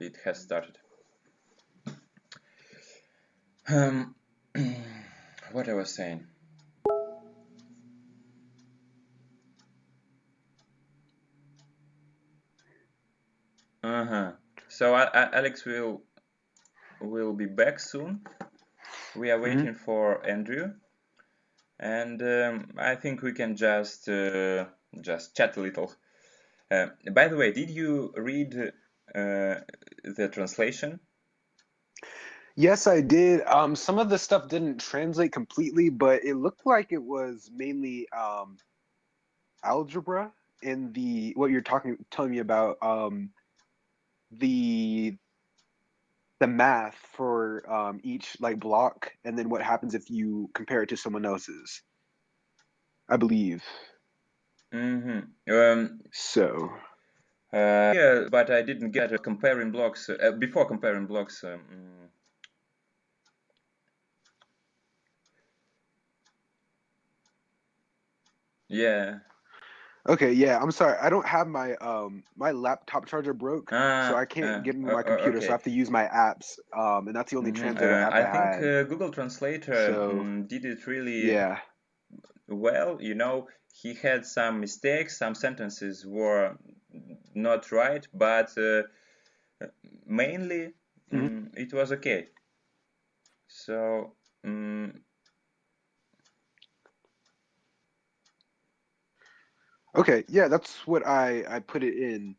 it has started. What I was saying. So Alex will be back soon. We are waiting for Andrew, and I think we can just chat a little. By the way, did you read the translation? Yes, I did. Some of the stuff didn't translate completely, but it looked like it was mainly algebra in the what you're telling me about the math for each like block, and then what happens if you compare it to someone else's, I believe. So Yeah, but I didn't get comparing blocks before comparing blocks. Yeah. okay, yeah, I'm sorry. I don't have my my laptop charger broke, so I can't get into my computer, so I Okay. have to use my apps. And that's the only translator app I I think had. Google Translator So did it really yeah. well. He had some mistakes, some sentences were not right, but mainly it was okay. So Okay, yeah, that's what I put it in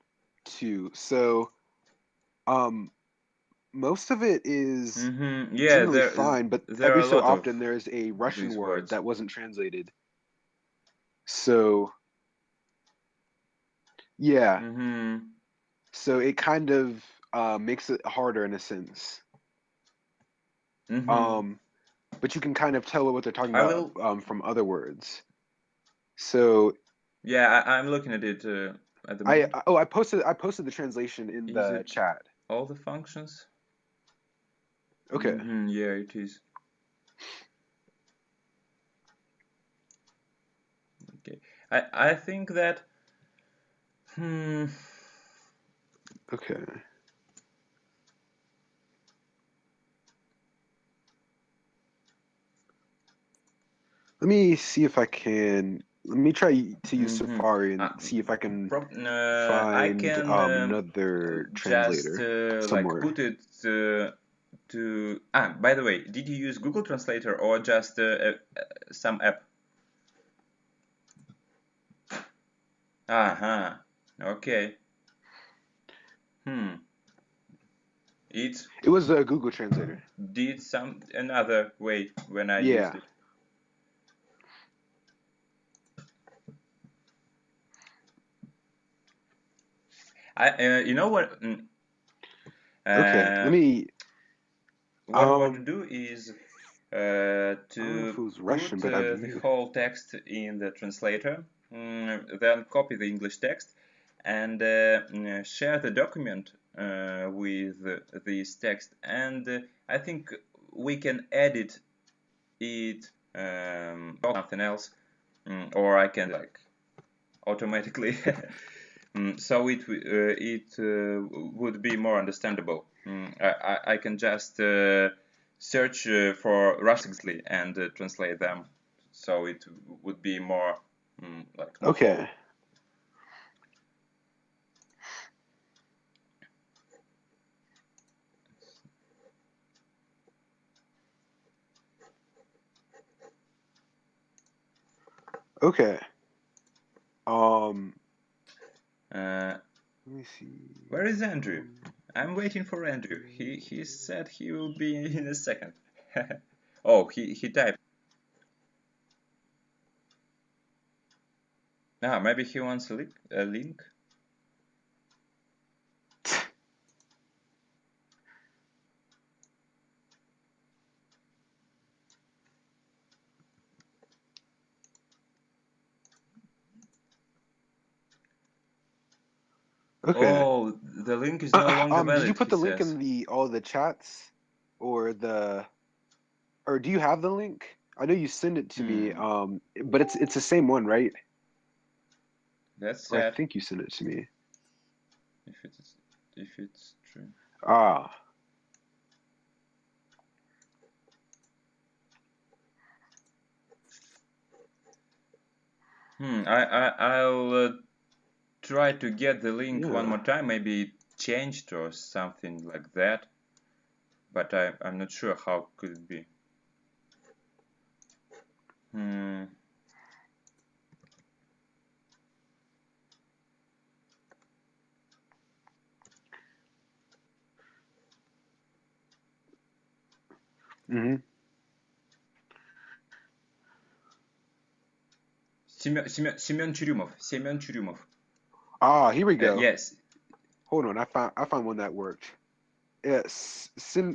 to. So most of it is yeah, generally fine, but there are every a so lot of often there's a Russian these word words. that wasn't translated. So yeah, so it kind of makes it harder in a sense. But you can kind of tell what they're talking I about will. from other words. So Yeah, I'm looking at it at the I moment. oh I posted the translation in Is the it chat. all the functions? Okay. Yeah, it is. Okay. I think that. Okay. Let me see if I can. Let me try to use Safari and see if I can I find can another just translator like somewhere. put it to. By the way, did you use Google Translator or just some app? Okay. It It was a Google Translator. did some another way when I used Yeah. it. You know what? Okay. Let Uh, me. what I want to do is I don't know if to it was Russian, put but I the believe. whole text in the translator, then copy the English text, and share the document with this text. And I think we can edit it or something else, or I can like automatically. So it would be more understandable. I can just search for Russian and translate them, so it would be more like more Okay. flow. Okay. Um. Uh, Let me see. where is Andrew? I'm waiting for Andrew. He said he will be in a second. Oh, he typed. Maybe he wants a link. Okay. Oh, the link is no longer Did you valid, put he the link says. in the all the chats, or the, or do you have the link? I know you send it to me. But it's the same one, right? That's Or I sad. think you sent it to me. If it's if it's true. Ah. I'll try to get the link one Yeah. more time. Maybe it changed or something like that. But I'm not sure how could it be. Hmm. Mm-hmm. Семен Чурюмов. Ah, here we go. Yes. Hold on, I found one that worked. Yes,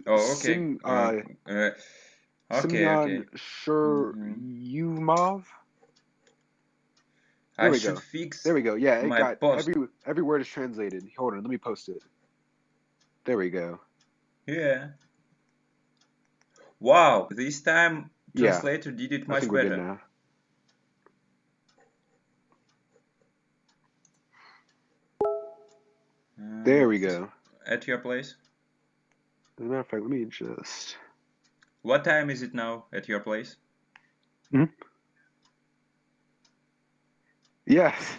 Oh, okay. Okay. Semyon Shuryumov. There I we should go. fix There we go. Yeah, it my got post. every word is translated. Hold on, let me post it. There we go. Yeah. Wow, this time Yeah, translator did it I much think we're good better. now. There we Is this go. at your place? As a matter of fact, let me just. What time is it now at your place? Mhm. Yes.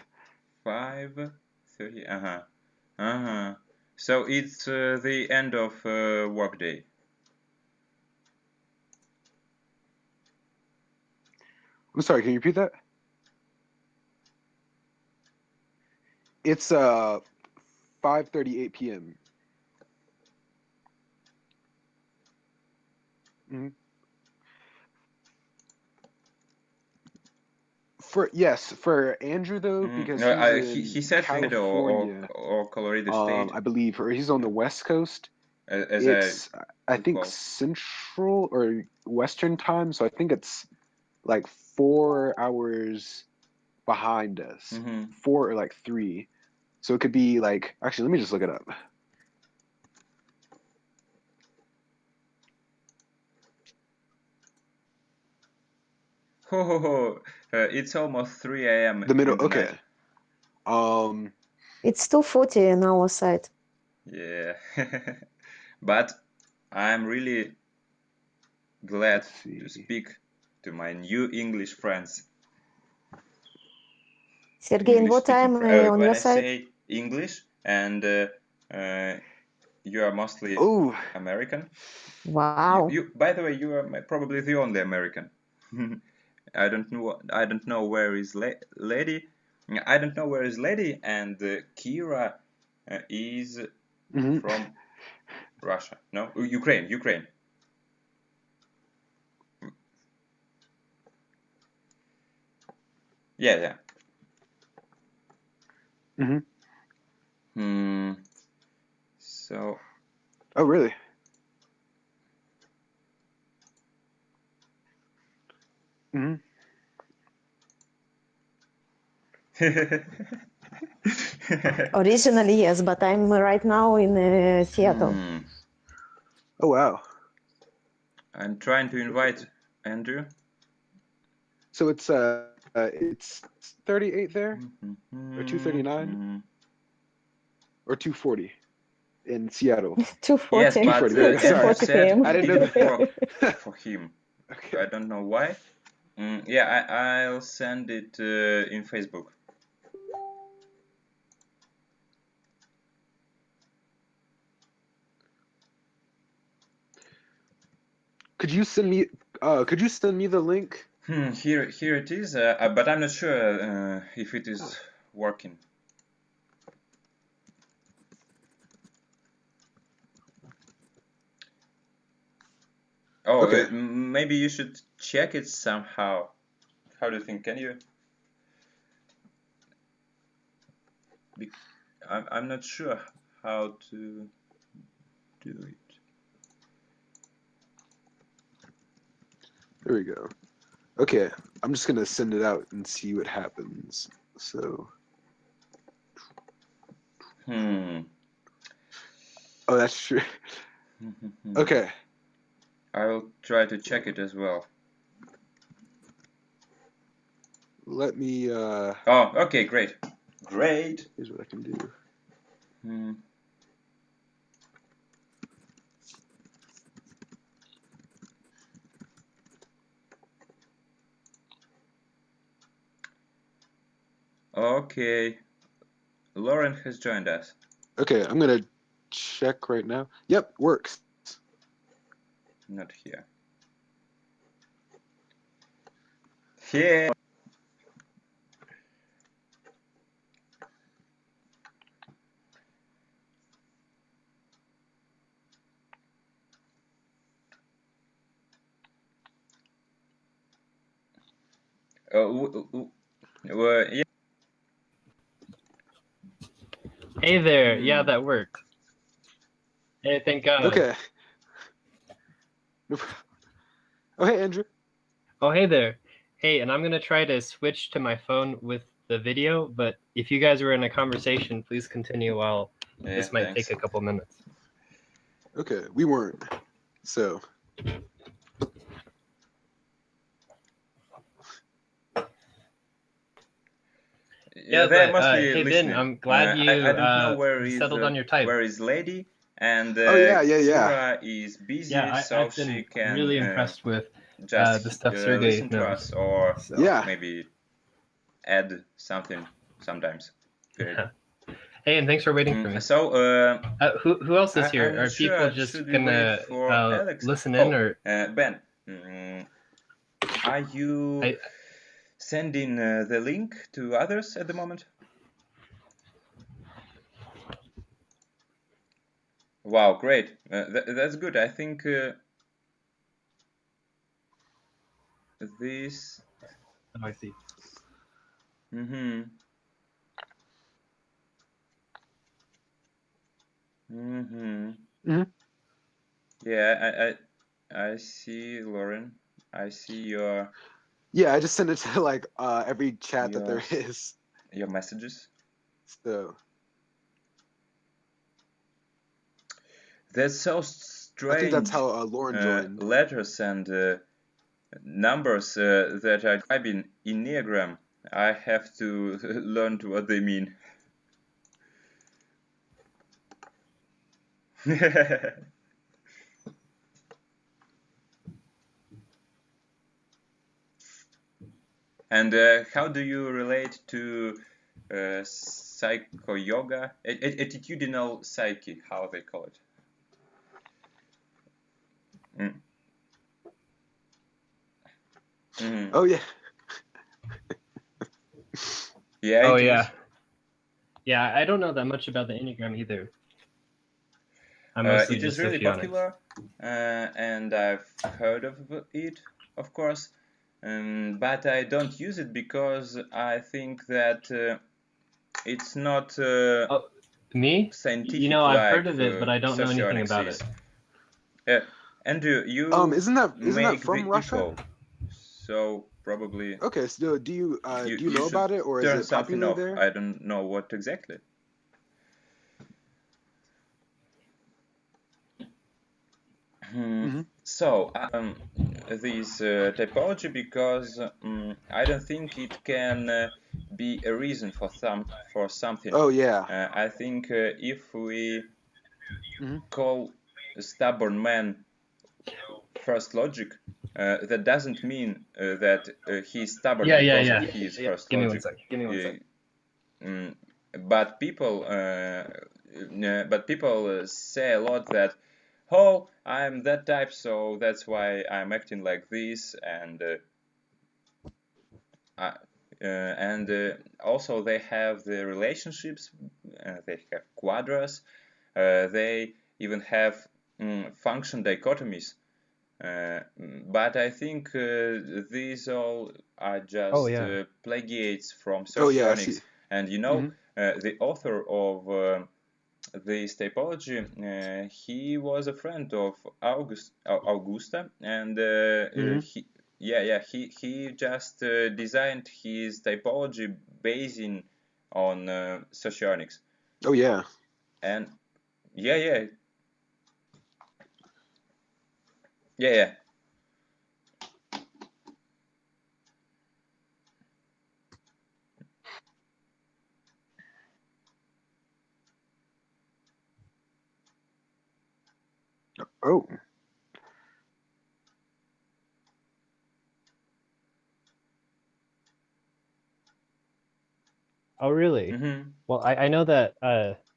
5:30. So it's the end of workday. I'm sorry. Can you repeat that? It's 5:38 p.m. Mhm. For Andrew though, because he's He in said Fernando California, or Colorado State, I believe, or he's on the West Coast. as I It's I think recall. Central or Western time, so I think it's like 4 hours behind us, Mm-hmm. 4 or like 3. So it could be like actually, let me just look it up. Ho ho ho! It's almost 3 a.m. The middle. in the night. Okay. Um. It's 2:40 on our side. Yeah. But I'm really glad Let's to see. speak to my new English friends. Sergey, in what time on When your I side? say English, and you are mostly Oh. American. Wow. By the way, you are probably the only American. I don't know. I don't know where is Lady. I don't know where is Lady, and Kira is Mhm. from Russia. No, Ukraine. Yeah. Mhm. Hmm. So. Oh, really? Mhm. Originally, yes, but I'm right now in Seattle. Oh, wow. I'm trying to invite Andrew. So it's 38 there, or 239, or 240 in Seattle. Yes, 2:40. but 240. There we go. Sorry, Andrew 2:40 said p.m. I it didn't know didn't work that. for him. Okay. I don't know why. Yeah, I'll send it in Facebook. Could you send me? Could you send me the link? Here it is, but I'm not sure if it is working. Oh, Okay. maybe you should check it somehow. How do you think? Can you? I'm not sure how to do it. There we go. Okay, I'm just gonna send it out and see what happens. So. Hmm. Oh, that's true. Okay. I will try to check it as well. Let me. Oh, okay, great. Here's what I can do. Okay, Lauren has joined us. Okay, I'm gonna check right now. Yep, works. Not here. Here. Yeah. Hey there. Yeah, that worked. Hey, thank God. Okay. Oh, hey, Andrew. Oh, hey there. Hey, and I'm gonna try to switch to my phone with the video, but if you guys were in a conversation, please continue while this might take a couple minutes. Okay, we weren't. So. Yeah, They're but mostly hey, listening. Ben, I'm glad you I don't know where you is settled on your type. where is Lady, and Oh yeah. Kira is busy, Yeah, so I've she been can really impressed with just the stuff Sergey listen to knows. us, or So. Yeah. maybe add something sometimes. Great. Hey, and thanks for waiting for me. So, who else is here? I'm Are sure. people just Should we gonna wait for Alex? listen in, or Ben? Are you sending the link to others at the moment? Wow, great. That's good. I think this. Oh, I see. Mm-hmm. Mm-hmm. Mm-hmm. Yeah, I see, Lauren. I see your. Yeah, I just send it to like every chat that there is. Your messages. So. That's so strange. I think that's how Lauren joined. Letters and numbers that are describing Enneagram. I have to learn what they mean. And how do you relate to psycho yoga, attitudinal psyche, how they call it? Mm-hmm. Oh yeah. Yeah. Oh it yeah. is. Yeah, I don't know that much about the Enneagram either. It is really popular, and I've heard of it, of course, but I don't use it because I think that it's not me? scientific. You know, I've like, heard of it, but I don't know anything Socionics about is. it. Andrew, you isn't that make from the Russia? echo, so probably. Okay, so do you know should about it, or is turn it something popular off. there? I don't know what exactly. Mm-hmm. So, this typology, because I don't think it can be a reason for something. Oh yeah. I think if we Mm-hmm. call a stubborn man first logic, that doesn't mean that he's stubborn because of his first Give me logic. 1 second. Give me 1 second. But people say a lot that, oh, I'm that type, so that's why I'm acting like this, and also they have the relationships, they have quadras, they even have function dichotomies. But I think these all are just plagiates from Oh yeah. I Socionics. see. And the author of this typology, he was a friend of Augusta, and he just designed his typology basing on Socionics. Oh yeah. And yeah. Oh. Oh, really? Mm-hmm. Well, I know that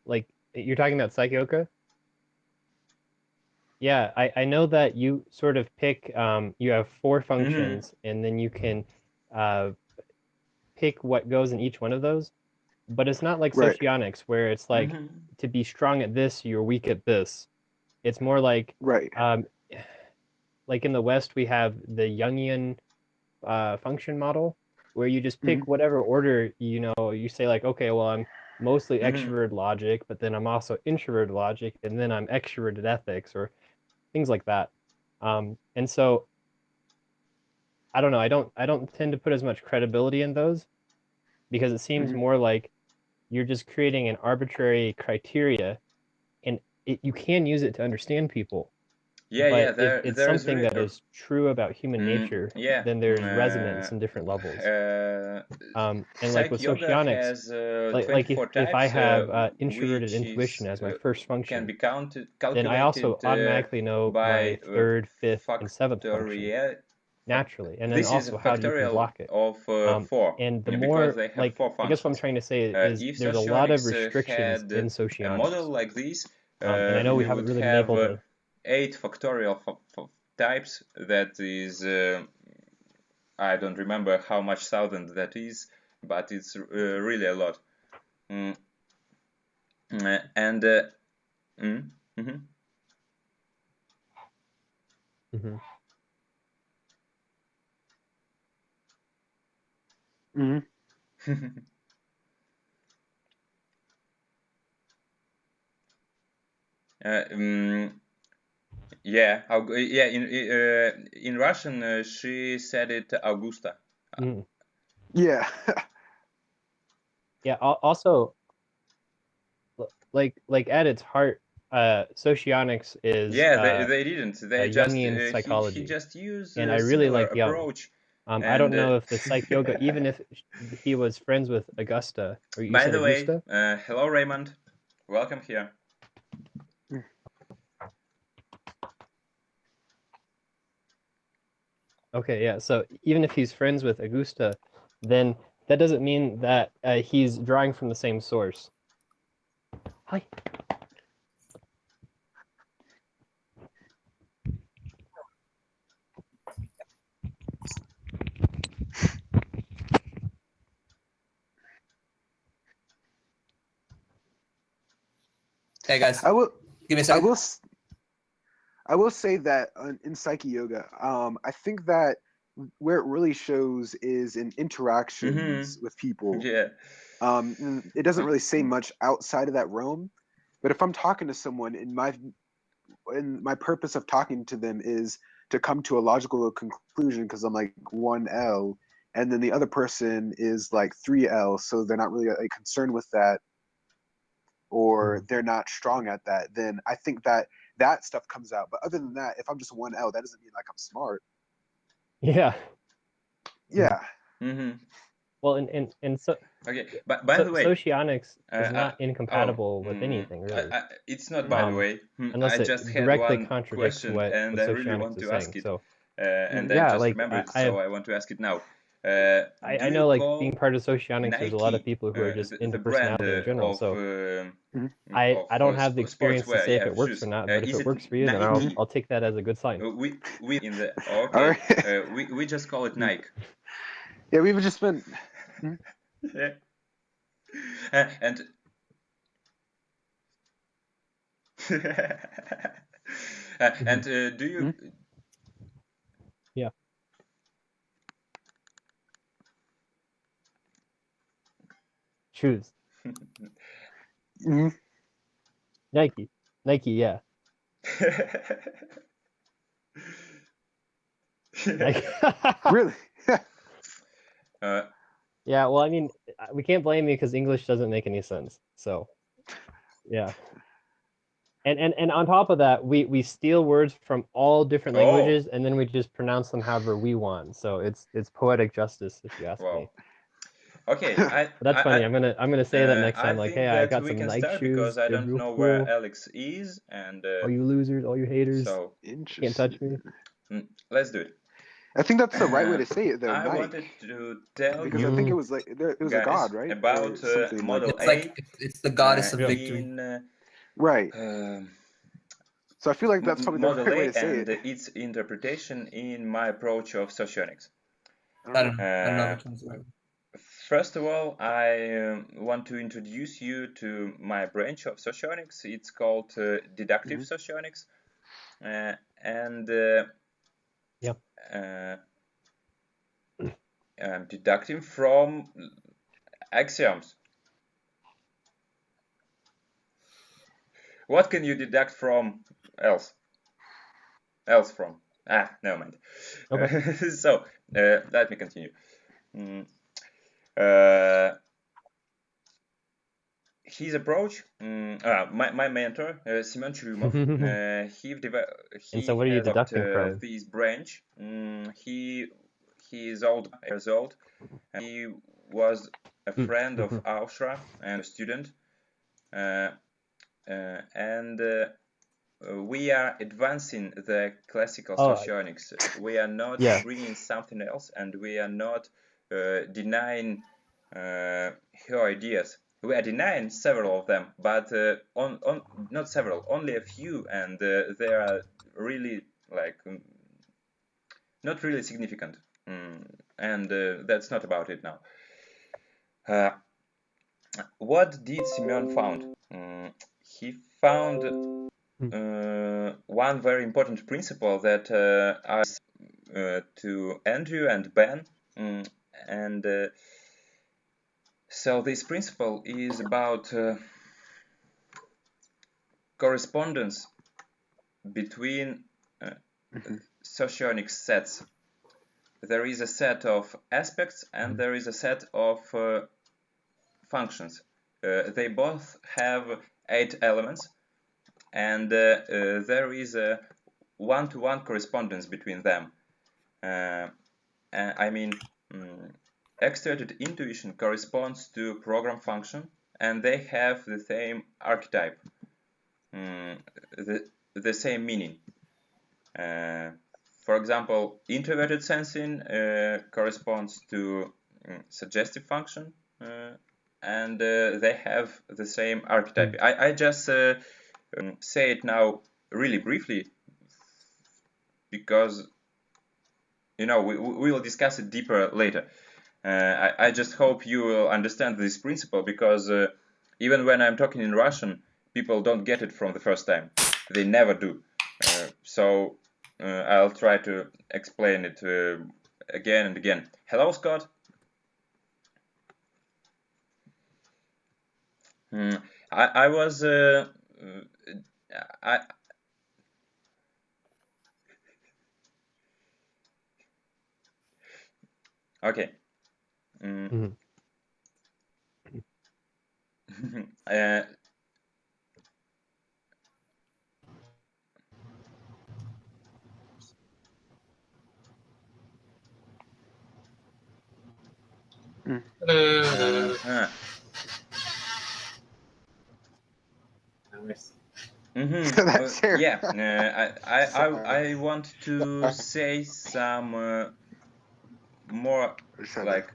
like you're talking about Psychoka. Yeah, I know that you sort of pick you have 4 Mm-hmm. functions and then you can pick what goes in each one of those. But it's not like Right. Socionics where it's like Mm-hmm. to be strong at this, you're weak at this. It's more like Right. like in the West we have the Jungian function model where you just hmm pick whatever order, you know, you say like, okay, well, I'm mostly Mm-hmm. extroverted logic, but then I'm also introverted logic, and then I'm extroverted ethics or things like that. And so I don't know, I don't tend to put as much credibility in those because it seems hmm more like you're just creating an arbitrary criteria and you can use it to understand people. Yeah. But if it's There's something that is true about human nature, yeah. then there's resonance in different levels. And like Psych with yoga Socionics, has like 24 if I types, have introverted which intuition is as my first can function, be then I calculated also automatically know my by third, fifth, and seventh function factorial. naturally. And then This is a also how you can factorial block it. of 4 And the because more, they have like, 4 I guess what I'm functions. trying to say is If there's a lot of Socionics restrictions had in a model Socionics. like this, And I know we we haven't would really been have able to. 8 factorial types. That is, I don't remember how much thousand that is, but it's really a lot. Mm. And mm, mm-hmm. Mhm. hmm Yeah, yeah. In Russian, she said it Augusta. Mhm. Yeah. Yeah. Also, like at its heart, Socionics is Yeah, they didn't. They just Jungian he psychology, just used and I a really similar like Jung. approach. I don't And know if the psych yoga, even if he was friends with Augusta, or you by said the way, Augusta. hello Raymond, welcome here. Okay, yeah. So even if he's friends with Augusta, then that doesn't mean that he's drawing from the same source. Hi. Hey guys, I will. give me a I second. will. I will say that in Psyche Yoga, I think that where it really shows is in interactions with people. Yeah. It doesn't really say much outside of that realm, but if I'm talking to someone and my purpose of talking to them is to come to a logical conclusion because I'm like 1L, and then the other person is like 3L, so they're not really concerned with that, or they're not strong at that, then I think that that stuff comes out. But other than that, if I'm just 1L, that doesn't mean like I'm smart. Yeah. Yeah. Mm-hmm. Well, and so Okay, but by the way, Socionics is not incompatible with anything really. it's not. By the way, unless I it just had directly one contradicts question, what and I really Socionics want is to ask saying. it. So And I yeah, just like remembered, I have, so I want to ask it now. I Do know you like call being part of Socionics, there's a lot of Nike people who are just into the brand personality in general. of So Mhm. I don't have the experience to sportswear? say if Yeah, it works shoes. or not, but if Is it it works for you, then Nike? I'll take that as a good sign. We in the All okay. right. We just call it Nike. Yeah, we've just been. Yeah. And and do you Yeah. Shoes. Mhm. Nike. Yeah. Nike. Really? Yeah, well, I mean, we can't blame you because English doesn't make any sense. So, yeah. And on top of that, we steal words from all different languages and then we just pronounce them however we want. So it's poetic justice, if you ask me. Okay, But that's funny. I'm gonna say that next time. I Like, think hey, I that got we some can Nike start shoes. because I They're don't real know cool. where Alex is, and all you losers, all you haters, so can't touch me. let's do it. I think that's the right way to say it, though, I Mike. wanted to tell Because you, I think it was like it was a guys, god, right? about something Model It's A. like it's the goddess of Yeah. victory. Right. Um, So I feel like that's probably the Model right way A to say and it. its interpretation in my approach of socionics. I don't know which one's right. First of all, I want to introduce you to my branch of socionics. It's called deductive socionics, and Yep. deducting from axioms. What can you deduct from else? From? Never mind. Okay. So let me continue. His approach, my mentor, Semyon Churumov, And so what are you deducting from? this branch. He is old years old. He was a friend of Ausra and a student. And we are advancing the classical socionics. We are not bringing something else, and we are not denying her ideas. We are denying several of them, but not several, only a few, and they are really like not really significant, and that's not about it now. What did Semyon found? He found one very important principle that I to Andrew and Ben, and so this principle is about correspondence between socionic sets. There is a set of aspects and there is a set of functions. They both have 8 elements, and there is a one-to-one correspondence between them. I mean, exerted intuition corresponds to program function, and they have the same archetype, the same meaning. For example, introverted sensing corresponds to suggestive function, and they have the same archetype. I just say it now really briefly because we will discuss it deeper later. I just hope you will understand this principle, because even when I'm talking in Russian, people don't get it from the first time. They never do. So I'll try to explain it again and again. Hello, Scott. I was okay. I want to say some more like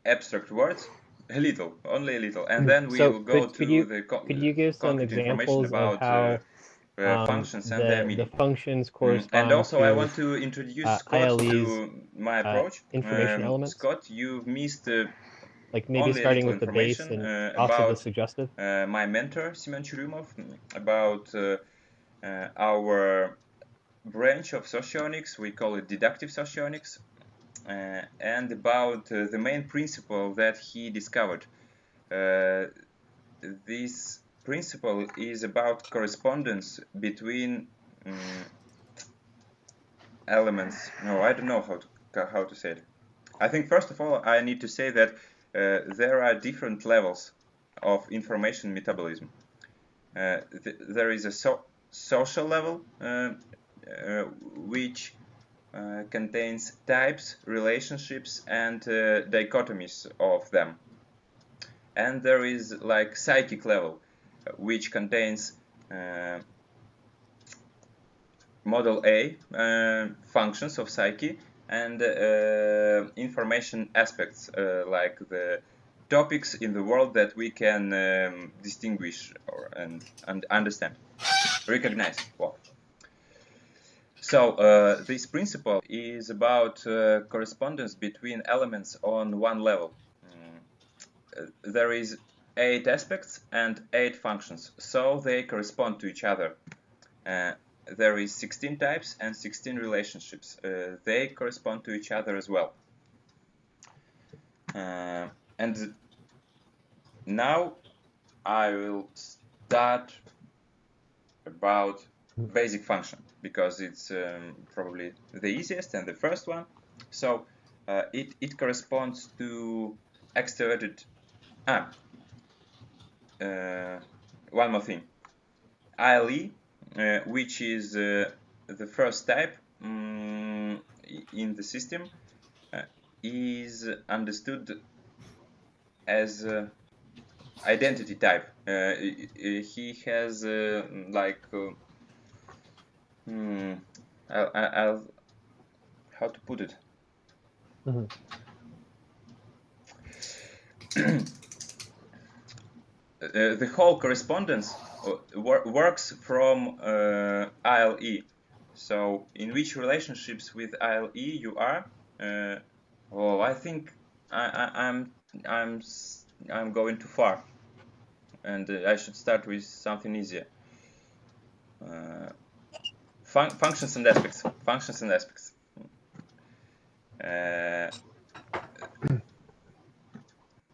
abstract words, only a little, and then we will go to the could you give some concrete information examples of about how functions and their meaning. The functions correspond and also to I want to introduce Scott to my approach. Information elements. Scott, you've missed like maybe only starting a with the base and also about the suggestive. My mentor Semyon Churumov, about our branch of socionics. We call it deductive socionics, and about the main principle that he discovered. This principle is about correspondence between elements. No, I don't know how to say it. I think first of all I need to say that there are different levels of information metabolism. There is a social level which contains types, relationships, and dichotomies of them. And there is like psychic level, which contains model A, functions of psyche, and information aspects, like the topics in the world that we can distinguish and understand, recognize. Well, so this principle is about correspondence between elements on one level. There is 8 aspects and 8 functions, so they correspond to each other. There is 16 types and 16 relationships. They correspond to each other as well. And now I will start about basic function, because it's probably the easiest and the first one. So it corresponds to extroverted. One more thing. ILE, which is the first type in the system, is understood as identity type. He has like I'll how to put it. The whole correspondence works from ILE. So in which relationships with ILE you are? Oh, I think I'm going too far, and I should start with something easier. Functions and aspects. Functions and aspects.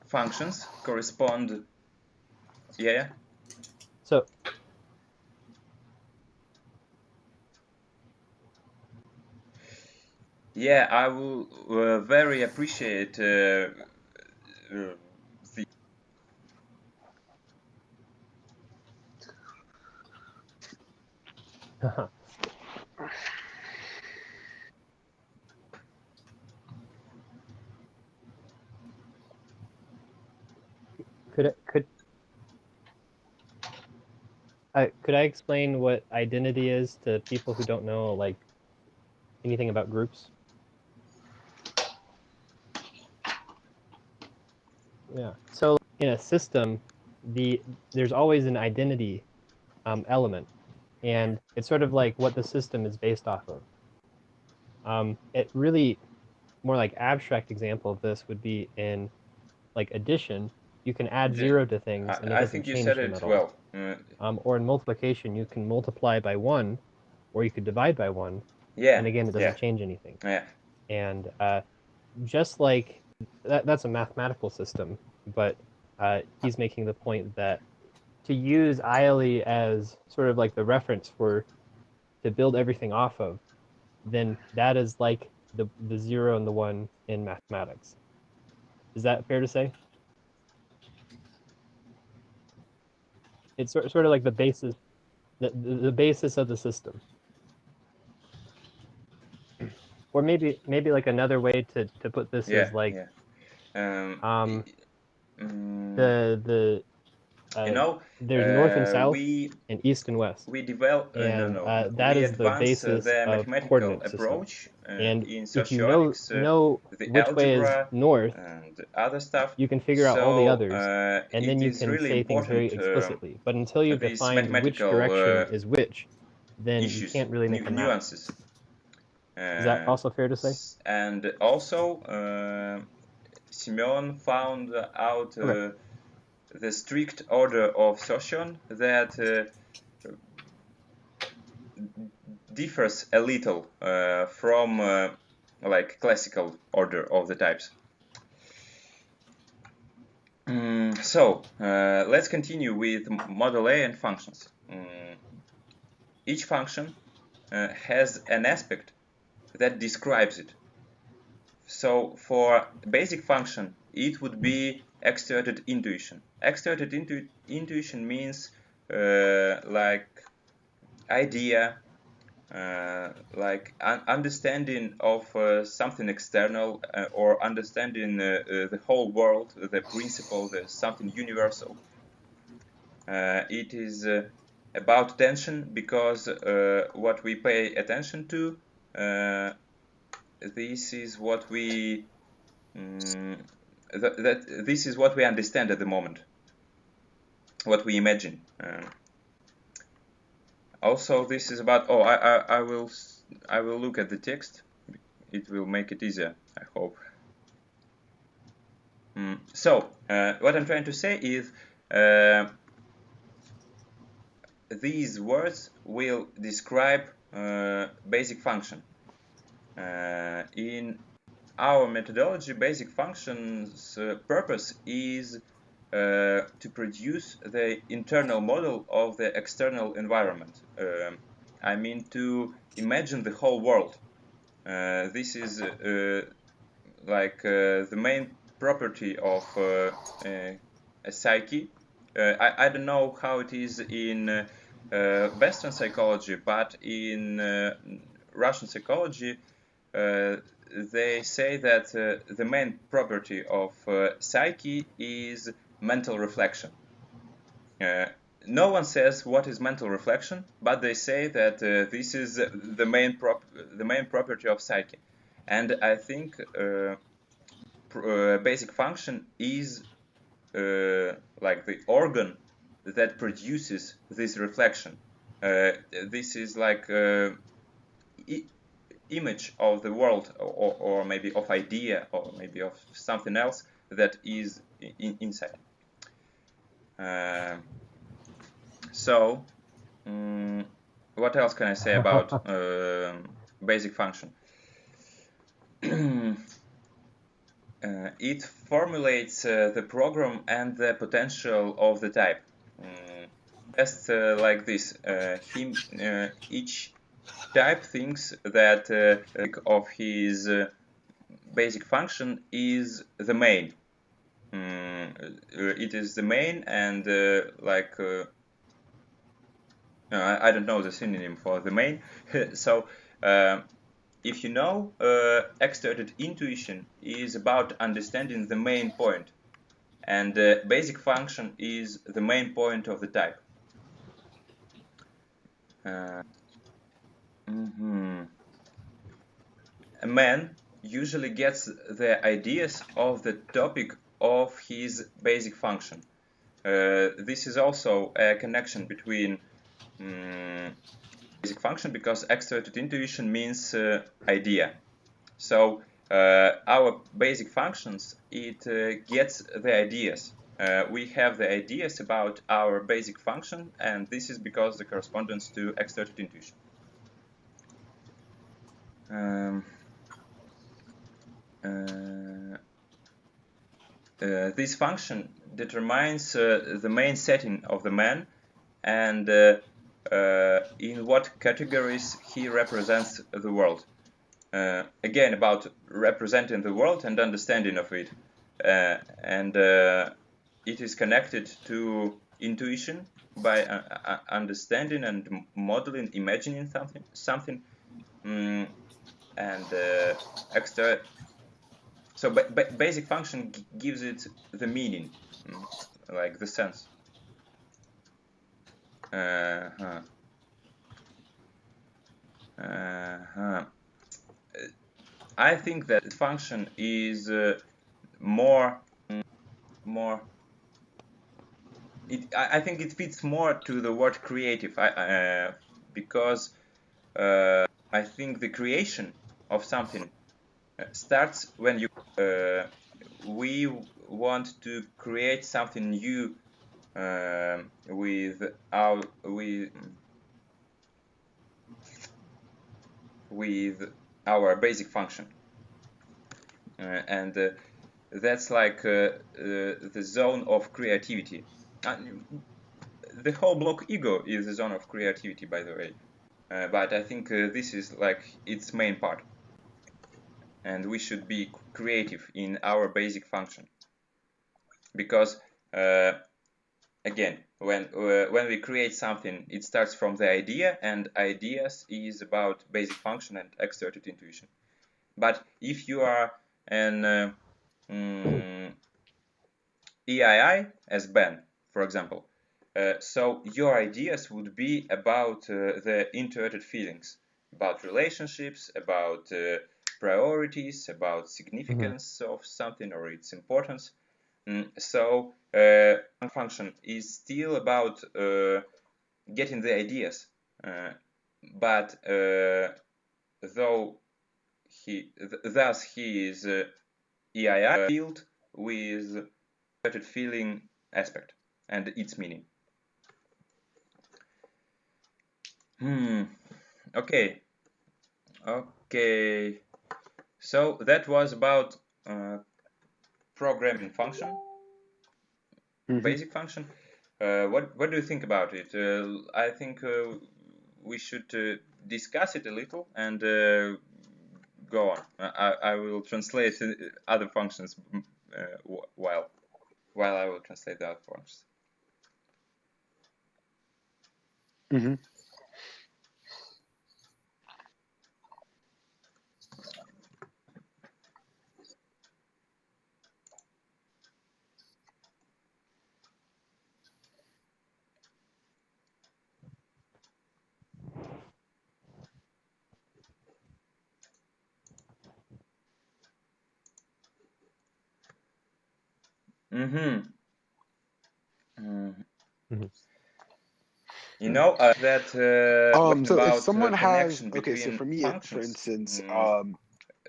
Functions correspond. Yeah. So. Yeah, I will very appreciate the. Could I explain what identity is to people who don't know like anything about groups? Yeah. So in a system, there's always an identity element, and it's sort of like what the system is based off of. It really more like abstract example of this would be in like addition. You can add 0 to things, and it doesn't change them at all. Or in multiplication, you can multiply by 1, or you could divide by 1. Yeah. And again, it doesn't change anything. Yeah. And just like that's a mathematical system, but he's making the point that to use ILE as sort of like the reference to build everything off of, then that is like the 0 and the 1 in mathematics. Is that fair to say? It's sort of like the basis, the basis of the system. Or maybe like another way to put this is like there's north and south and east and west. We develop and that is the basis of coordinate approach. And in if you Socionics, know which way is north, and other stuff, you can figure out all the others, and then you can really say things very explicitly. But until you've defined which direction is which, then you can't really make a map. Nuances. Is that also fair to say? And also, Simeon found out the strict order of Socion that differs a little from like classical order of the types. So let's continue with model A and functions. Each function has an aspect that describes it. So for basic function, it would be extroverted intuition. Extroverted intuition means like idea, like understanding of something external, or understanding the whole world, the principle, something universal. It is about attention, because what we pay attention to, this is what we this is what we understand at the moment, what we imagine. Also, this is about. Oh, I will look at the text. It will make it easier, I hope. So, what I'm trying to say is, these words will describe basic function. In our methodology, basic functions' purpose is to produce the internal model of the external environment. I mean, to imagine the whole world. This is like the main property of a psyche. I don't know how it is in Western psychology, but in Russian psychology, they say that the main property of psyche is mental reflection. No one says what is mental reflection, but they say that this is the main property of psyche. And I think basic function is like the organ that produces this reflection. This is like image of the world, or maybe of idea, or maybe of something else that is inside. So, what else can I say about basic function? It formulates the program and the potential of the type. Just like this, each type thinks that of his basic function is the main. It is the main, and like I don't know the synonym for the main. So if you know, exerted intuition is about understanding the main point, and basic function is the main point of the type. A man usually gets the ideas of the topic of his basic function. This is also a connection between basic function, because exerted intuition means idea. So our basic functions, it gets the ideas. We have the ideas about our basic function, and this is because the correspondence to exerted intuition. This function determines the main setting of the man, and in what categories he represents the world. Again, about representing the world and understanding of it. And it is connected to intuition by understanding and modeling, imagining something. And extra. So basic function gives it the meaning, like the sense. I think that function is more. I think it fits more to the word creative, because I think the creation of something starts when you. We want to create something new with our basic function, and that's like the zone of creativity. The whole block ego is the zone of creativity, by the way, but I think this is like its main part, and we should be creative in our basic function, because again, when we create something, it starts from the idea, and ideas is about basic function and exerted intuition. But if you are an EII as Ben, for example, So your ideas would be about the introverted feelings, about relationships, about priorities, about significance of something or its importance. So function is still about getting the ideas, but thus he is EII filled with feeling aspect and its meaning. Okay. So that was about programming function, basic function. What do you think about it? I think we should discuss it a little and go on. I will translate other functions while I will translate the other functions. You know that so about if someone has between so for me, functions, for instance,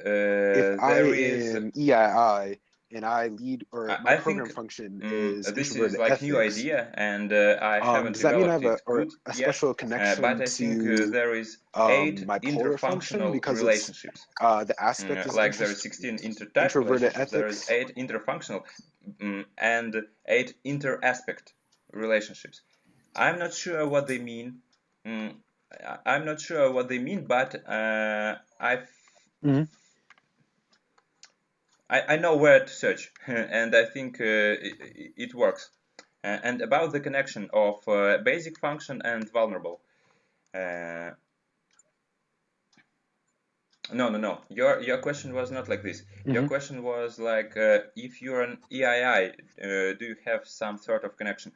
there if I is am EII and I lead, or my I program think function is this is introverted like new ethics, idea, and I haven't does that mean I developed have it good a yet. special But connection I think to there is 8 my polar function interfunctional because it's relationships. the aspect is Like there is 16 intertype introverted relationships, there is ethics? 8 interfunctional and 8 interaspect relationships. I'm not sure what they mean. I'm not sure what they mean, but I know where to search, and I think it works. And about the connection of basic function and vulnerable. No. Your question was not like this. Your question was like, if you're an EII, do you have some sort of connection?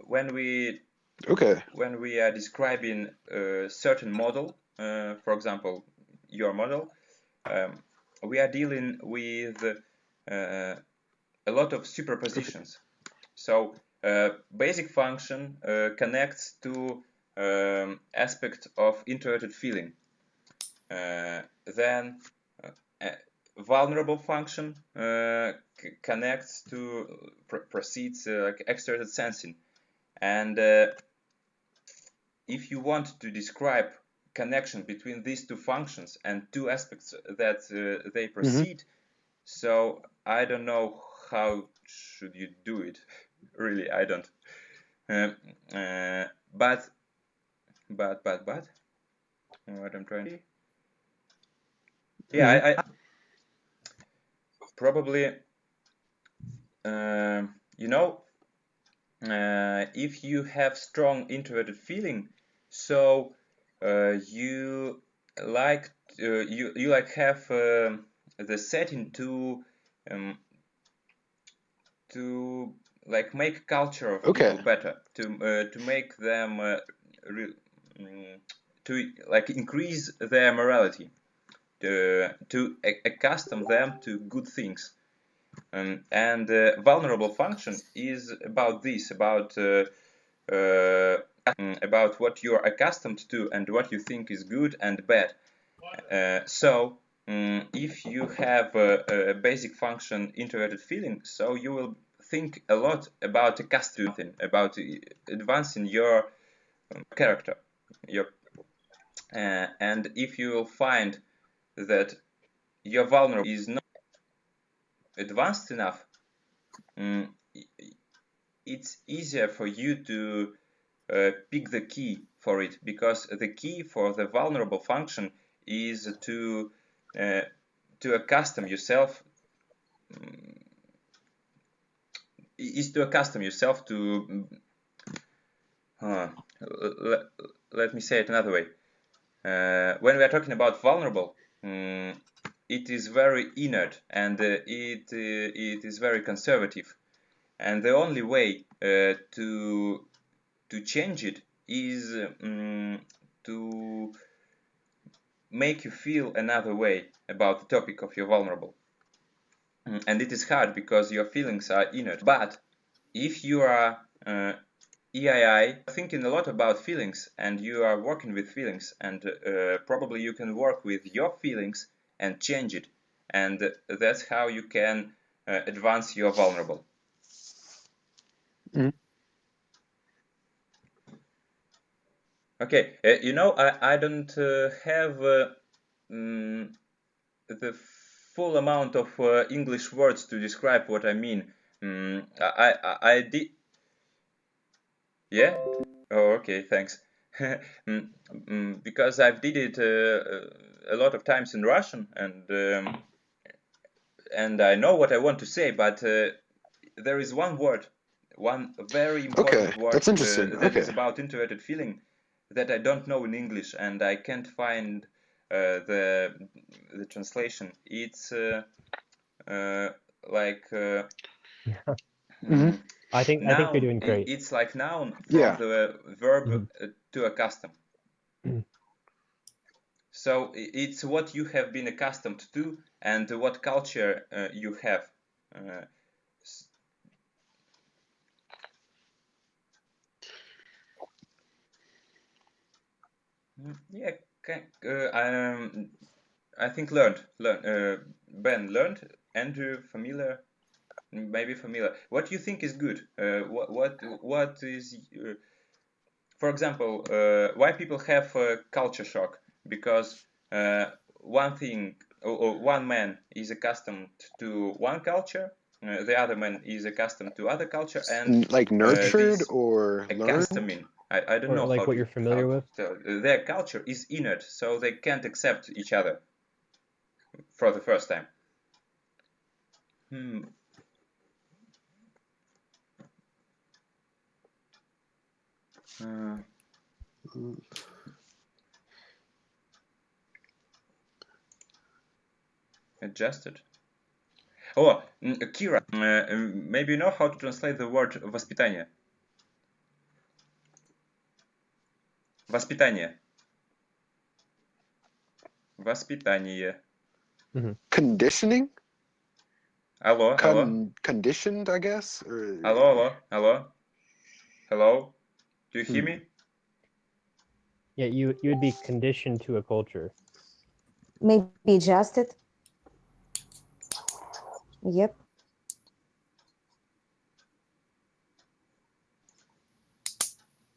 When we are describing a certain model, for example, your model, we are dealing with a lot of superpositions. So basic function connects to aspect of introverted feeling. Then vulnerable function connects to proceeds like extroverted sensing. And if you want to describe connection between these two functions and two aspects that they proceed, so I don't know how should you do it. Really, I don't. But what I'm trying to. Yeah, I probably if you have strong introverted feeling, so you like you like have the setting to like make culture of people better, to make them to like increase their morality, to accustom them to good things. And vulnerable function is about this, about what you are accustomed to and what you think is good and bad. So if you have a basic function introverted feeling, so you will think a lot about accustoming, about advancing your character. And if you will find that your vulnerable is not advanced enough, it's easier for you to pick the key for it, because the key for the vulnerable function is to accustom yourself to let me say it another way. When we are talking about vulnerable, it is very inert and it is very conservative. and the only way to change it is to make you feel another way about the topic of your vulnerable. And it is hard because your feelings are inert. But if you are EII, thinking a lot about feelings, and you are working with feelings, and probably you can work with your feelings and change it, and that's how you can advance your vulnerable. Mm-hmm. Okay, you know, I don't have the full amount of English words to describe what I mean. I did. Yeah. Oh, okay. Thanks. Because I've did it a lot of times in Russian, and I know what I want to say, but there is one word, one very important word that's interesting. that is about introverted feeling that I don't know in English, and I can't find the translation. It's like Mm-hmm. I think you're doing great. It's like noun from the verb to accustom. So it's what you have been accustomed to and what culture you have. Yeah, I think learned. Ben learned. Andrew familiar. Maybe familiar. What do you think is good? What is, for example, why people have culture shock? Because one thing, or one man is accustomed to one culture, the other man is accustomed to other culture, and like nurtured or accustoming. I don't or know like how what to, you're familiar with. Their culture is inert, so they can't accept each other for the first time. Adjusted. Oh, Kira, maybe you know how to translate the word воспитание. Воспитание. Воспитание. Conditioning? Hello. Conditioned, I guess? Or... Hello? Do you hear me? Yeah, you would be conditioned to a culture. Maybe adjusted. Yep.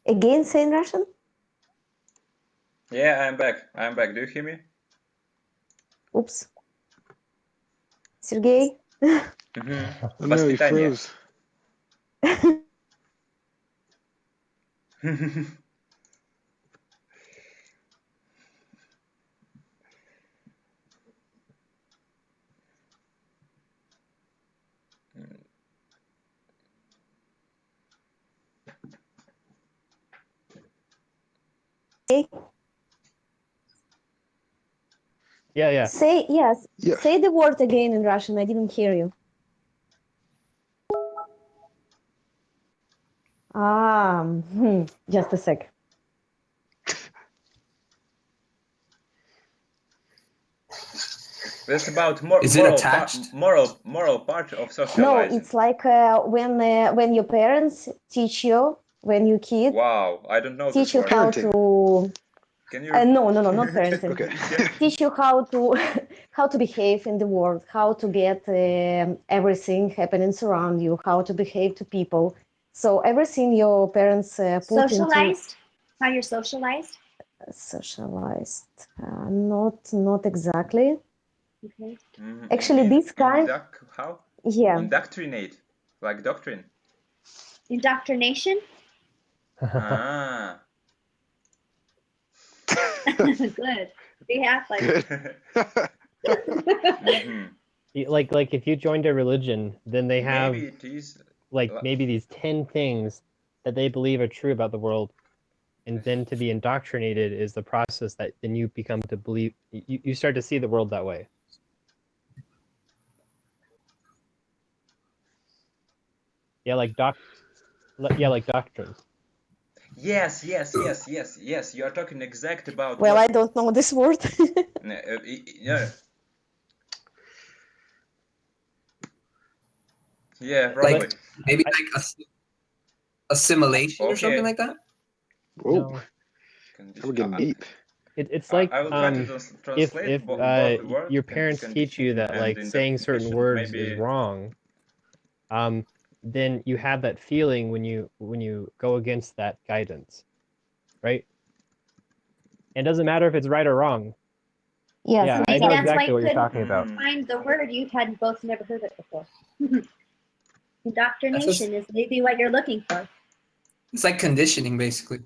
Again, say in Russian? Yeah, I'm back. Do you hear me? Oops. Sergey? Oh, no, you froze. Yeah. Say yes. Yeah. Say the word again in Russian. I didn't hear you. Just a sec. That's about Is it attached? moral part of socializing. No, it's like when your parents teach you when you're kid. Wow, I don't know. Teach you how to. Can you? No, not parenting. Okay. Teach you how to behave in the world, how to get everything happening around you, how to behave to people. So everything your parents put socialized. How you're socialized? Socialized, not exactly. Okay. Actually, this kind. How? Yeah. Indoctrinate, like doctrine. Indoctrination. Ah. Good. They act like. Like if you joined a religion, then they have maybe it is maybe these 10 things that they believe are true about the world, and then to be indoctrinated is the process that then you become to believe. You start to see the world that way. Yeah, like doctrines. Yes, yes, yes, yes, yes. You are talking exact about Well, I what. don't know this word. Yeah. Yeah, Like probably. maybe like assimilation or something Okay. like that. Whoa, No. we're getting deep. It's like I will try to translate if both the word your parents teach you conditioning that and like saying certain indoctrination. words is Maybe. wrong, then you have that feeling when you go against that guidance, right? It doesn't matter if it's right or wrong. Yes, Yeah, I Maybe know that's why exactly you what you're couldn't talking about. find the word. You had both never heard it before. That's Indoctrination is maybe what you're looking for. It's like conditioning, basically.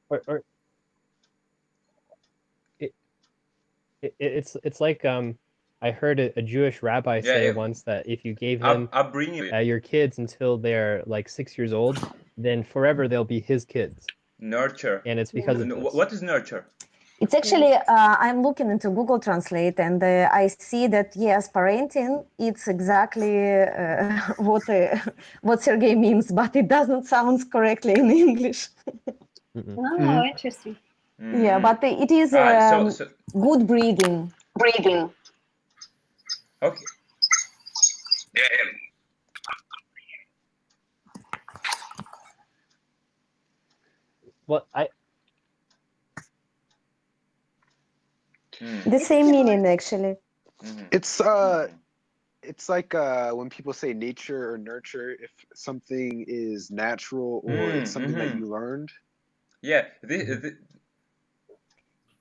Or it's like I heard a Jewish rabbi say once that if you gave him upbringing. your kids until they're like 6 years old, then forever they'll be his kids. Nurture. And it's because of this. What is nurture? it's actually I'm looking into Google Translate, and I see that yes, parenting it's exactly what Sergey means, but it doesn't sound correctly in English. Oh, interesting. Yeah, but it is So good breeding. Breathing. Okay. Well, The same meaning actually. It's like when people say nature or nurture, if something is natural or it's something that you learned. Yeah.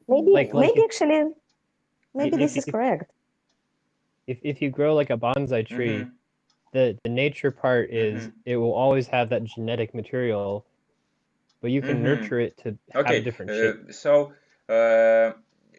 Maybe actually, maybe this is correct. If you grow like a bonsai tree, the nature part is it will always have that genetic material, but you can nurture it to have a different shape. So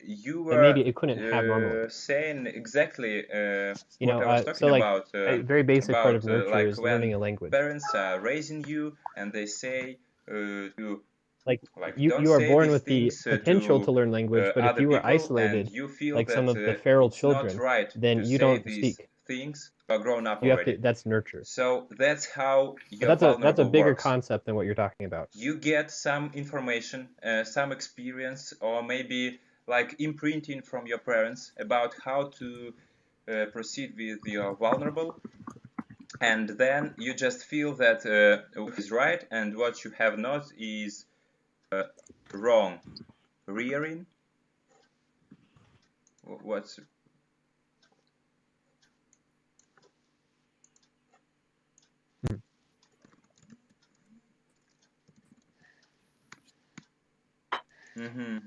you were maybe it couldn't have normally. saying exactly You what know, I was talking so like about. a very basic part of nurture like is when learning a language. parents are raising you and they say you like don't you are say born these with the things potential to learn language, but if other you were people, isolated, and you feel like that some of the feral it's children, not right then to you say don't these speak. things are grown up You have already. to. That's nurture. So that's how But your that's a bigger works. concept than what you're talking about. You get some information, some experience, or maybe like imprinting from your parents about how to proceed with your vulnerable, and then you just feel that what is right and what you have not is wrong. Rearing? What's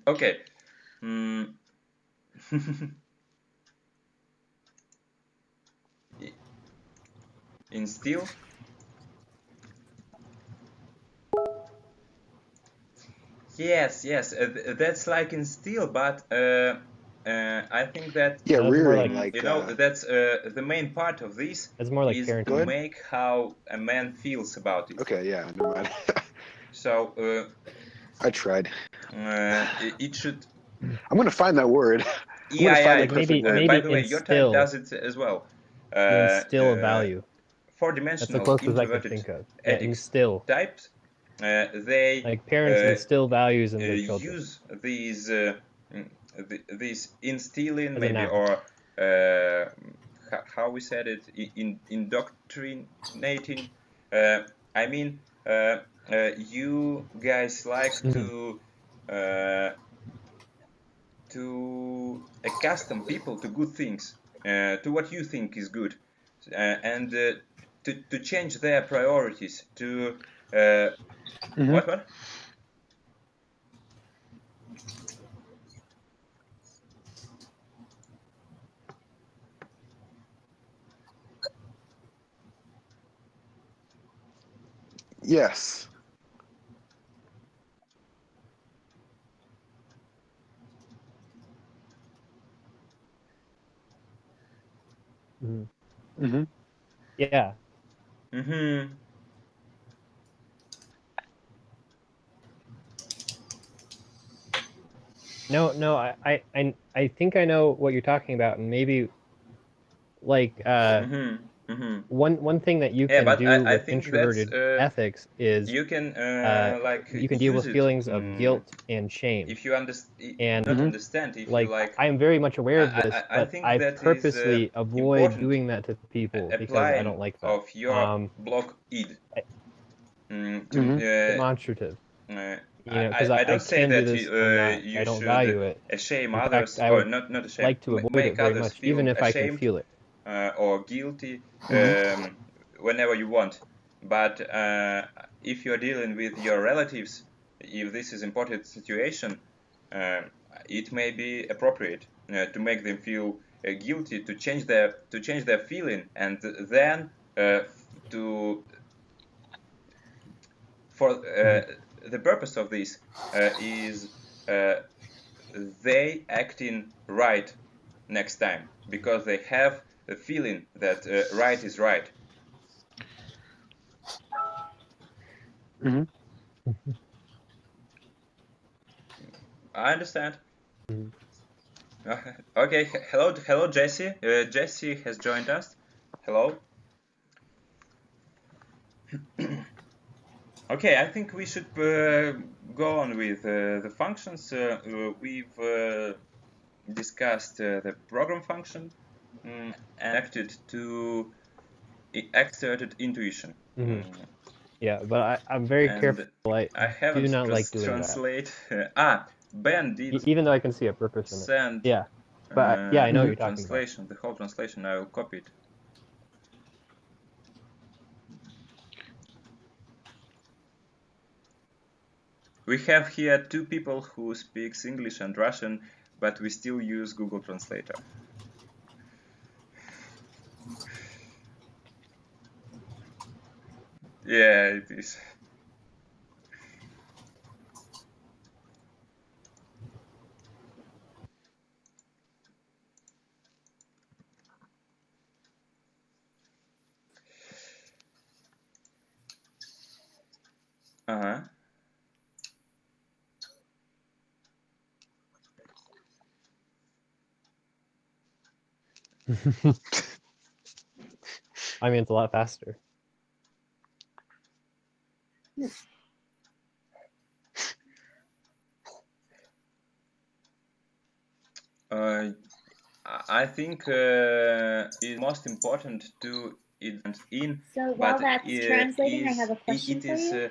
okay. Instill? Yes, that's like instill, but I think that Yeah, That's more rearing, like that's the main part of this it's more like is parenting. to make how a man feels about it. Okay, yeah, never mind. So I tried. it should. I'm gonna find that word. I'm gonna Yeah, find yeah. the perfect word. maybe By the way, your type instill. does it as well. You instill a value. That's the Four-dimensional closest I could introverted think of. Yeah, ethics instill. types. They Like parents instill values in their children. use these instilling As a maybe, noun. or how we said it, indoctrinating. I mean, you guys like to accustom people to good things, to what you think is good, and to change their priorities to what? Yes. Yeah. No, I think I know what you're talking about, and maybe like one thing that you Yeah, can but do I with think that's introverted ethics is you can like you can deal use with it feelings of guilt and shame. if you And not understand if you like like. I am very much aware of this, I but think I that is purposely avoid important doing that to people because I don't applying like that. of your block id Demonstrative, because I I don't say can do that this or not. you I don't should value it. shame In others, fact, I or would not ashamed, like to avoid it make very others much, even feel if I can ashamed feel it. or guilty whenever you want. But if you're dealing with your relatives, if this is important situation, uh, it may be appropriate to make them feel guilty, to change their feeling, and then to for the purpose of this is they acting right next time because they have a feeling that right is right. I understand. Okay, hello, Jesse. Jesse has joined us. Hello. Okay, I think we should go on with the functions. We've discussed the program function and acted to exerted intuition. Yeah, but I'm very And careful. I I do haven't not like doing translate. Ben did even though I can see a purpose in it. send Yeah, but yeah, I know what you're talking about. translation, the whole translation. I will copy it. We have here two people who speaks English and Russian, but we still use Google Translator. Yeah, it is. Uh-huh. I mean, it's a lot faster. I think it's most important to it in, So while but that's translating, I have a question it for is you.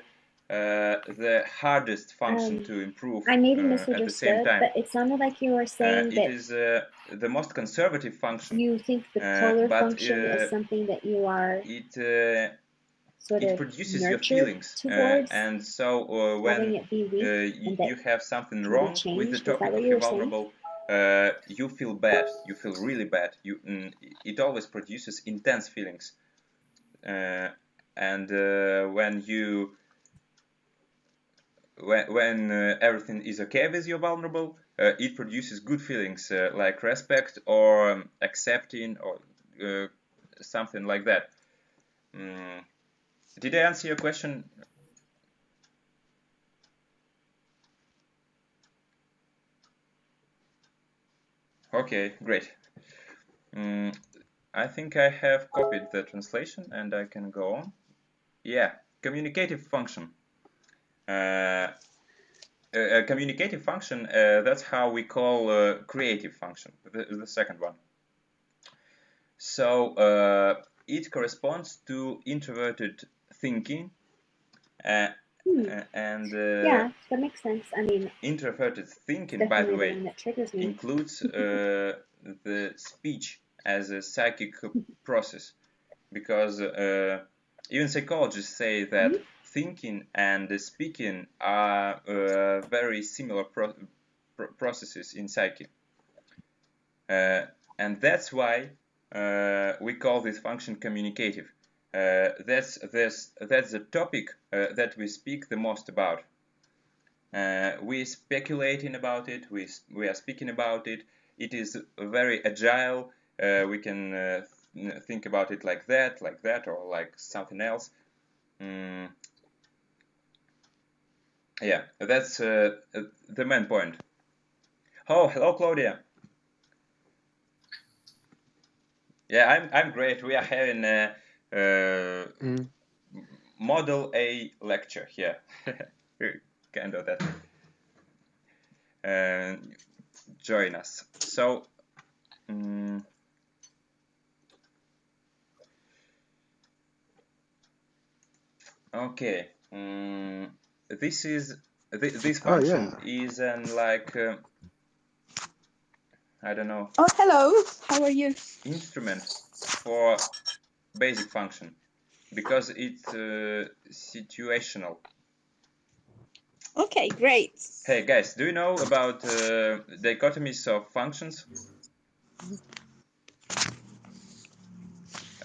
the hardest function to improve I maybe at the same misunderstood, time. but it sounded like you were saying It that is the most conservative function. you think the polar But function is something that you are sort it of produces your nurtured feelings, towards and so having when it be weak and that you have something can be wrong with the changed. Is that topic what of you your were saying? vulnerable, you feel bad. You feel really bad. It always produces intense feelings, and when everything is okay with your vulnerable, it produces good feelings like respect or accepting or something like that. Did I answer your question? Okay, great. I think I have copied the translation and I can go on. Yeah, communicative function. A communicative function, that's how we call creative function, the second one. So it corresponds to introverted thinking and Yeah, that makes sense. I mean, introverted thinking, by the definitely the way, one that triggers me. includes the speech as a psychic process, because even psychologists say that thinking and speaking are very similar processes in psyche, and that's why we call this function communicative. That's the topic that we speak the most about. We're speculating about it. We are speaking about it. It is very agile. We can think about it like that, or like something else. Yeah, that's the main point. Oh, hello, Claudia. Yeah, I'm great. We are having a Model A lecture here. Kind of that. Join us. So, okay. This function is an like I don't know. Oh, hello. How are you? Instrument for basic function because it's situational. Okay, great. Hey guys, do you know about dichotomies of functions?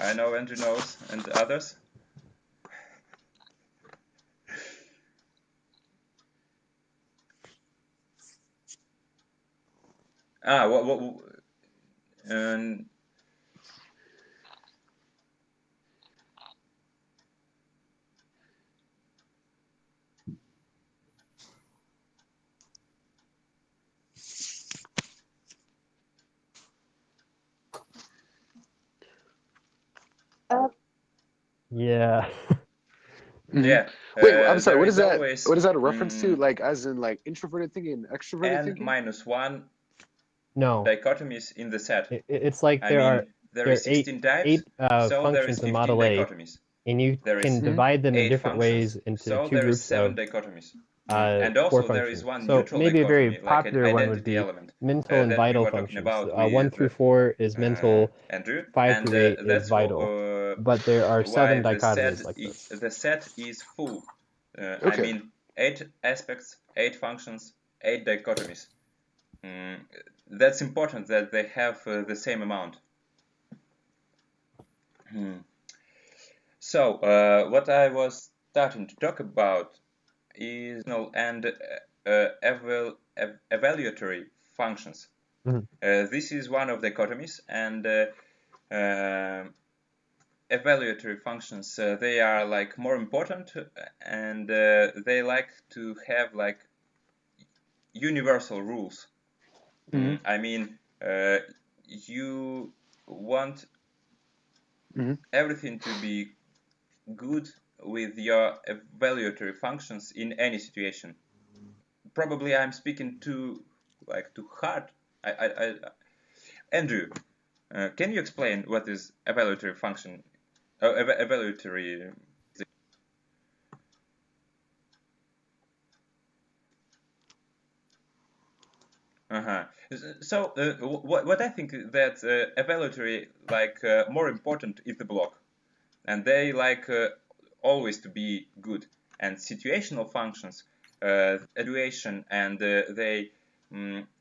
I know Andrew knows, and others. What Yeah. yeah. Wait, I'm sorry. There What is is that? always What is that a reference to? Like, as in like introverted thinking and extroverted n thinking? -1 No. dichotomies in the set. It's like I there mean, are is 16 types, eight so there is functions in 15 Model A, dichotomies. and you There is can divide them in 8 different functions, ways into so two there is groups 7 of dichotomies. 4 And also there is functions. one So neutral maybe a very dichotomy, like an popular one would identity be element mental and that we vital were talking functions. about 1 with through 4 is mental, Andrew, 5 and through 8 is that's vital. But there are why 7 dichotomies like this. the set is full. I Okay. mean, 8 aspects, 8 functions, 8 dichotomies. That's important that they have the same amount. So, what I was starting to talk about is and evaluatory functions. This is one of the dichotomies, and evaluatory functions, they are like more important, and they like to have like universal rules. I mean, you want everything to be good with your evaluatory functions in any situation. Probably I'm speaking too hard. Andrew, can you explain what is evaluatory function? Evaluatory. So what I think that evaluatory more important is the block, and they like always to be good. And situational functions, evaluation, and they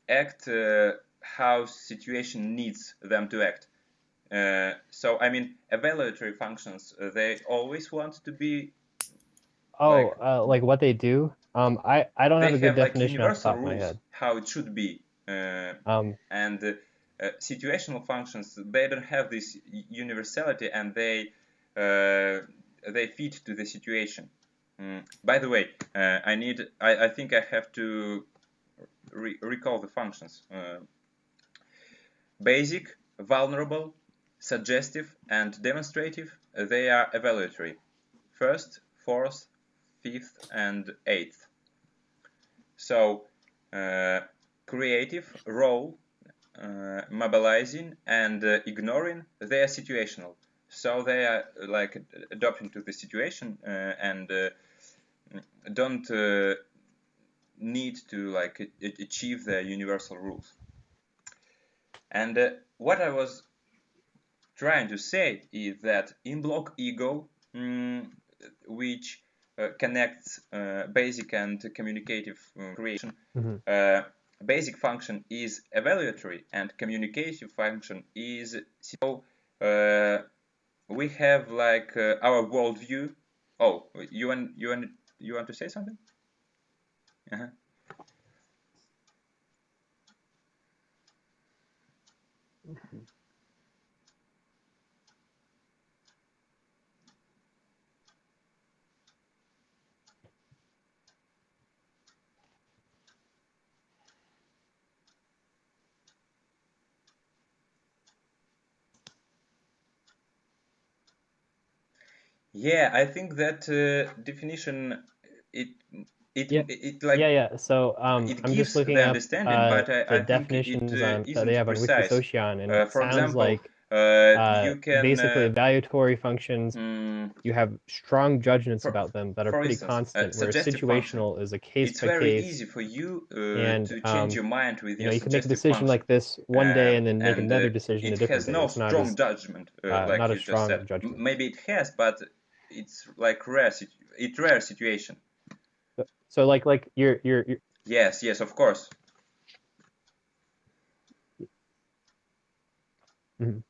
act how situation needs them to act. So I mean, evaluatory functions, they always want to be like what they do? I don't they have a good have like definition off the universal top of my rules head. how it should be. And situational functions, they don't have this universality, and they fit to the situation. By the way, I think I have to recall the functions. Basic, vulnerable, suggestive, and demonstrative, they are evaluatory. First, fourth, fifth, and eighth. So, creative, role, mobilizing, and ignoring, they are situational. So they are like adapting to the situation and don't need to like achieve the universal rules. And what I was trying to say is that in block ego, which connects basic and communicative creation, basic function is evaluatory and communicative function is so we have like our worldview. Oh, you want to say something? Yeah, I think that definition it like So it I'm just gives looking the up understanding, but the I think it definitions on that they isn't have on precise. Wikisocion, and it For sounds example, like you can basically evaluatory functions. mm, You have strong judgments for about them that are for pretty instance, constant, whereas suggestive function. situational is a case It's by very case, easy for you and to change your mind with you your know, you can make a suggestive decision function, like this one day and then make and another decision a it different has day. no It's not strong as judgment, like not a you just said. strong judgment. Maybe it has, but it's like rare situation. So like you're Yes, of course. mhm.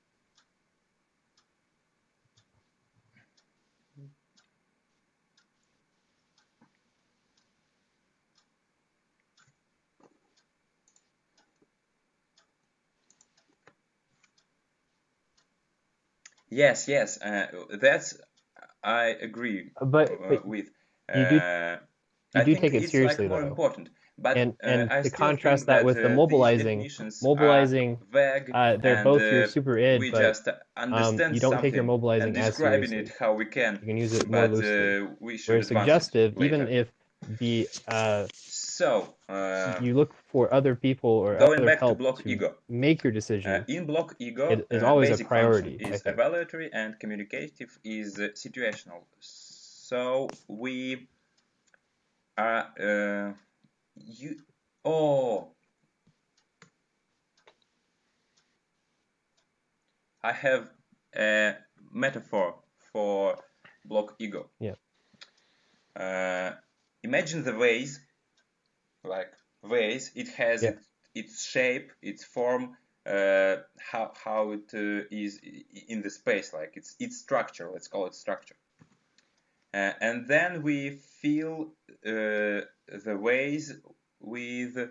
Yes, that's I agree But with. you do Uh, you I do think take it it's like seriously more though, important, but and I to still think contrast that that with the these mobilizing, definitions are mobilizing, vague, they're and both your super id, we but just understand you don't take your something and mobilizing as describing it seriously. how we can, You can use it more but loosely. we should Whereas advance it suggestive, even later. if the So, you look for other people or going other back to help block to ego. make your decision, In block ego, it is always a basic function priority, I is think. evaluatory and communicative is situational. So we are you. Oh, I have a metaphor for block ego. Yeah. Imagine the vase, like vase. It has Yeah. its shape, its form, how it is in the space, like its structure. Let's call it structure. And then we fill the vase with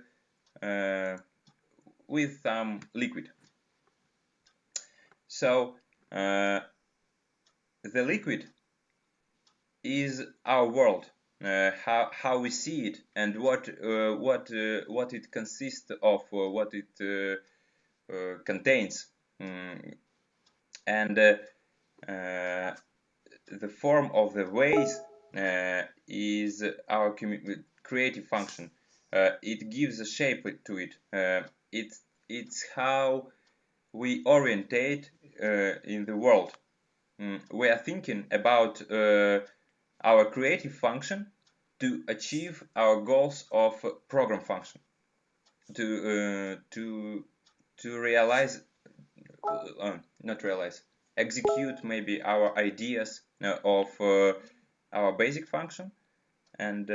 some liquid. So the liquid is our world, how we see it, and what it consists of, what it contains, and the form of the vase is our creative function. It gives a shape to it. It's how we orientate in the world. We are thinking about our creative function to achieve our goals of program function, to realize, not realize, execute maybe our ideas of our basic function, and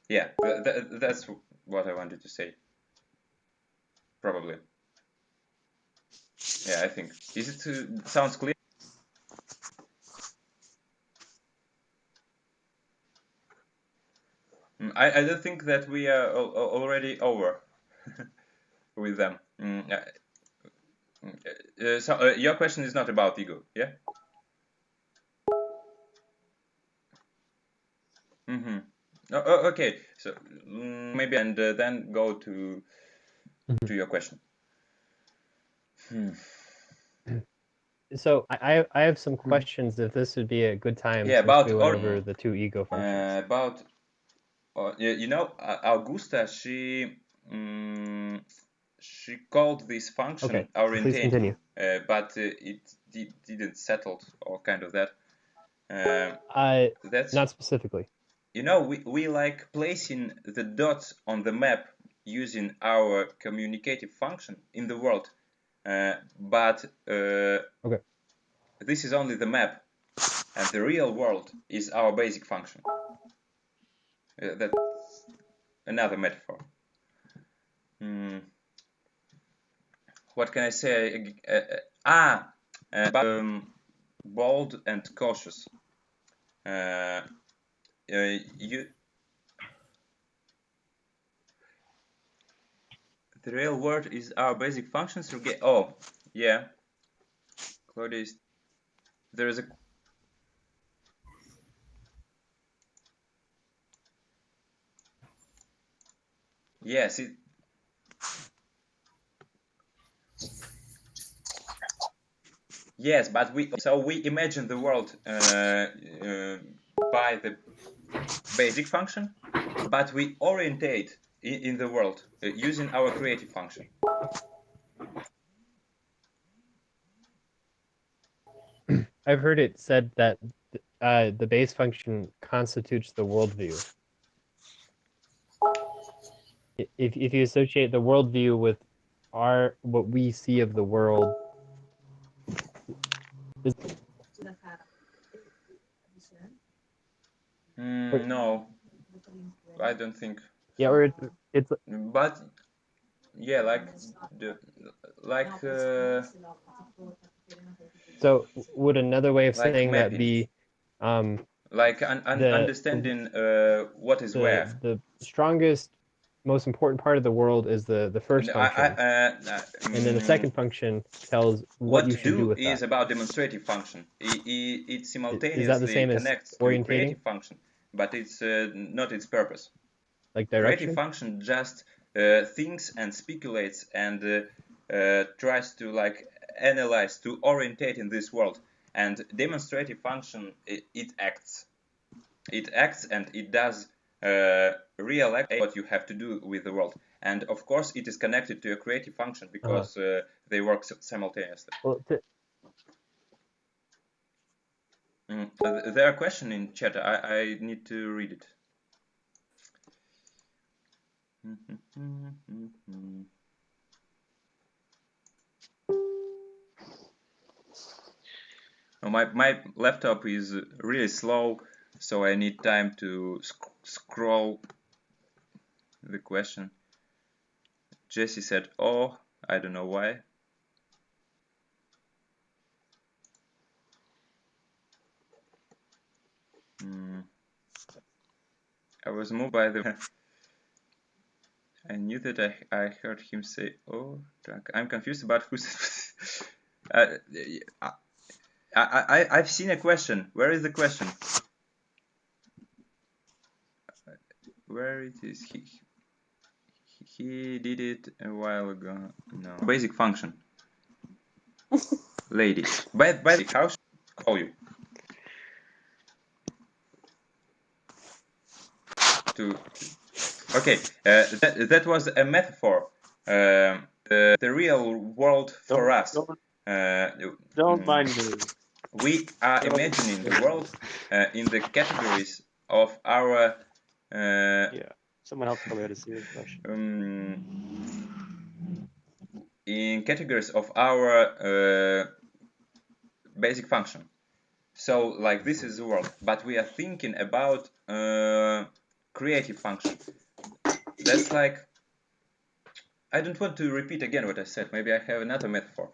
yeah, that's what I wanted to say. Probably. Yeah, I think. Is it sounds clear? I don't think that we are already over with them. So your question is not about ego, yeah? Mm-hmm. Okay, so maybe, and then go to your question. So I have some questions. If this would be a good time, Yeah, since about we went over the two ego functions. about you know, Augusta, she called this function Okay, so please orientating, continue. but it didn't settle, or kind of that. That's, Not specifically. you know, we like placing the dots on the map using our communicative function in the world, but Okay. this is only the map, and the real world is our basic function. That's another metaphor. What can I say? Bold and cautious. You The real world is our basic functions. Oh, yeah. Claudius, there is a. Yes, it. Yes, but we imagine the world by the basic function, but we orientate in the world using our creative function. I've heard it said that the base function constitutes the worldview. If you associate the worldview with what we see of the world, No, I don't think. Yeah, So. or it's But yeah, so would another way of like saying that mapping, be like the understanding what is where. the strongest, most important part of the world is the first function, and then the second function tells what you to should do do with is that. about demonstrative function. It Is that the simultaneously same as connects to orientating, creative function, but it's not its purpose. like Creative direction? function just thinks and speculates and tries to like analyze, to orientate in this world. And demonstrative function, it acts. It acts and it does real act what you have to do with the world. And of course, it is connected to a creative function because they work simultaneously. Well, There are questions in chat. I need to read it. My laptop is really slow, so I need time to scroll the question. Jesse said, "Oh, I don't know why." I was moved by the. I knew that I heard him say, "Oh, drunk." I'm confused about who's. I've seen a question. Where is the question? Where it is? He did it a while ago. No. Basic function. Lady. By the how should I call you? Okay. That was a metaphor. The real world for us. Don't mind me. We are imagining the world in the categories of our. Yeah. Someone else probably had a serious question. In categories of our basic function. So, like, this is the world, but we are thinking about creative function. That's like, I don't want to repeat again what I said. Maybe I have another metaphor.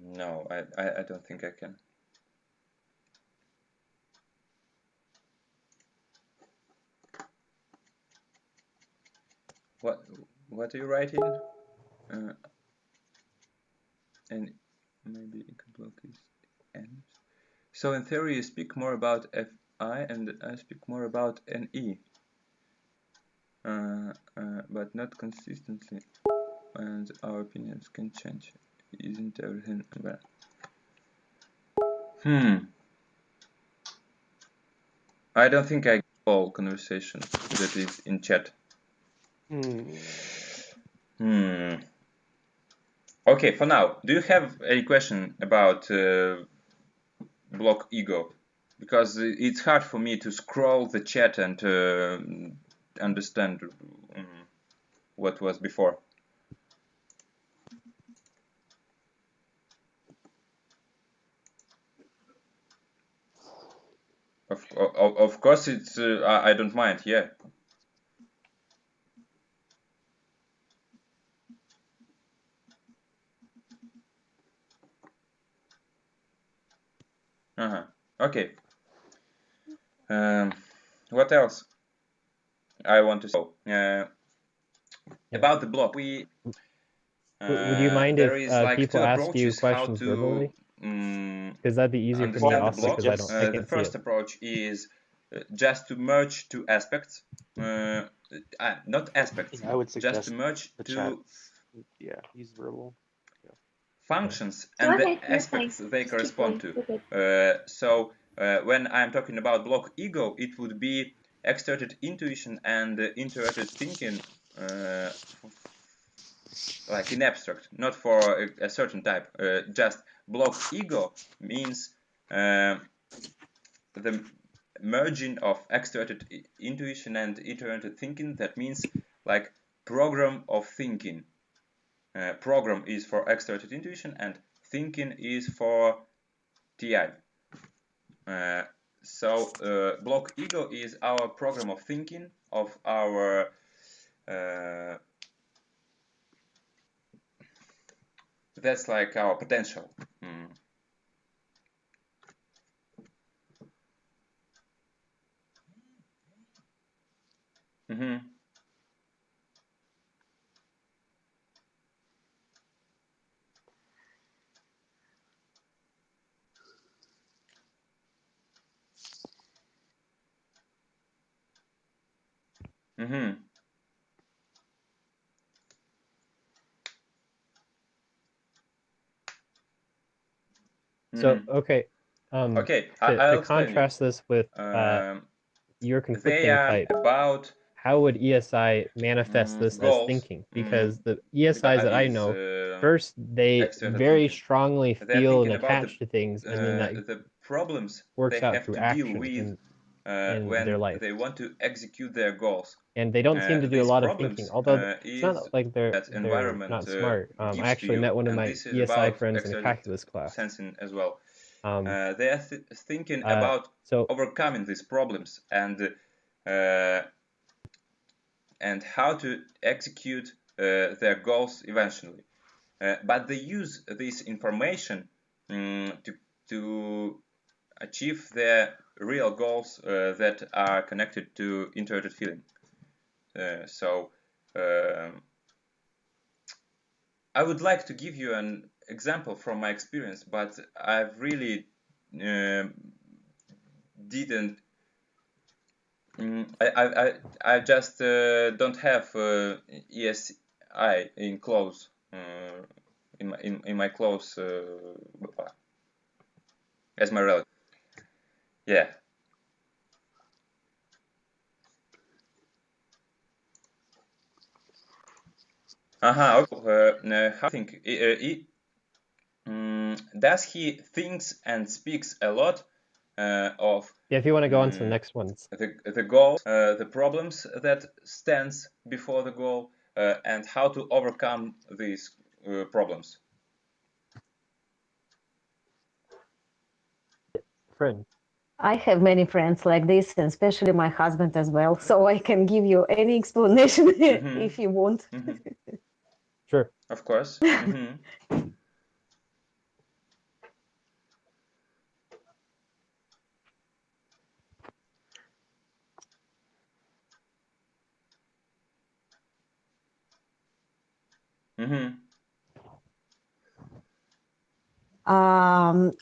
No, I don't think I can. What are you writing? And maybe you can block this. And so in theory, you speak more about Fi, and I speak more about Ne, but not consistently, and our opinions can change. Isn't everything bad? I don't think I get all conversation that is in chat. Okay, for now, do you have any question about block ego? Because it's hard for me to scroll the chat and understand what was before. Of course, it's I don't mind. Yeah. Okay. What else? I want to say about the block. Would you mind if like people ask you questions verbally? Because that'd be easier for me also, because I can't the first approach is just to merge two aspects. not aspects, Yeah, I would just suggest to merge the chat. two Yeah, use verbal. functions Go and the ahead, you're aspects fine. they Just keep correspond going. to. You're good. So when I'm talking about block ego, it would be extroverted intuition and introverted thinking, like in abstract, not for a certain type. Just block ego means the merging of extroverted intuition and introverted thinking. That means like program of thinking. Program is for extroverted intuition and thinking is for TI. So block ego is our program of thinking of our that's like our potential. Mm-hmm. Mm-hmm. So okay, Okay, to I'll explain contrast this with your They conflicting are type, about how would ESI manifest this as goals. thinking? Because the ESIs that I know, first they extroverted very thinking. strongly They're feel and thinking about attach to things, and then that the problems works they out have through to deal action with in when their life. they want to execute their goals. And they don't seem to do a These lot of problems thinking, although it's is not like they're that environment not smart. I gives to actually you, met one of and my this is ESI about friends in a extroverted calculus class. sensing as well. Um, They are thinking about so overcoming these problems and how to execute their goals eventually. But they use this information to achieve their real goals that are connected to introverted feeling. So I would like to give you an example from my experience, but I've really didn't. I just don't have ESI in close in my close as my relative. Yeah. How I think does he thinks and speaks a lot of yeah, if you want to go on to the next ones. the goals, the problems that stands before the goal, and how to overcome these problems. Friend. I have many friends like this, and especially my husband as well. So I can give you any explanation if you want. Sure. Of course.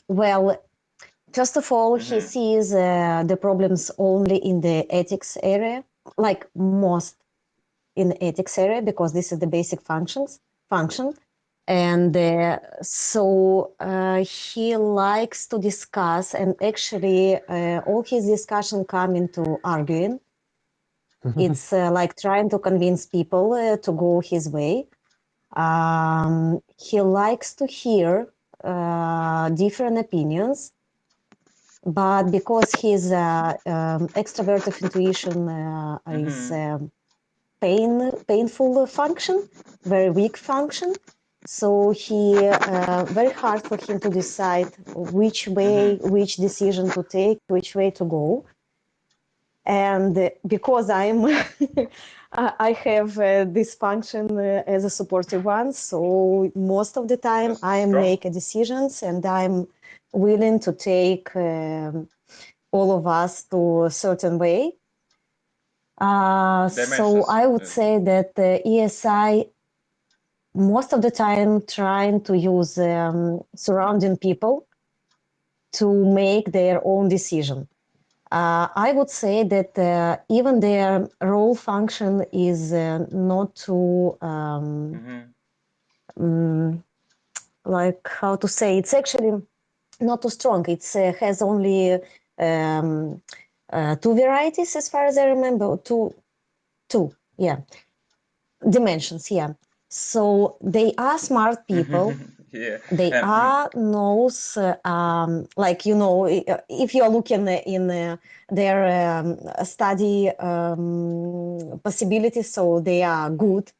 Well, first of all, he sees the problems only in the ethics area, like most in the ethics area, because this is the basic function. And so he likes to discuss, and actually all his discussion come into arguing. It's like trying to convince people to go his way. He likes to hear different opinions, but because his extrovert of intuition is painful function, very weak function, so he very hard for him to decide which way, which decision to take, which way to go. And because I'm I have this function as a supportive one, so most of the time I make decisions and I'm willing to take all of us to a certain way. So I would say that ESI most of the time trying to use surrounding people to make their own decision. I would say that even their role function is not too like how to say, it's actually not too strong. It has only two varieties as far as I remember, two, yeah, dimensions, yeah. So they are smart people. Yeah. They are knows like, you know, if you're looking in their study possibilities, so they are good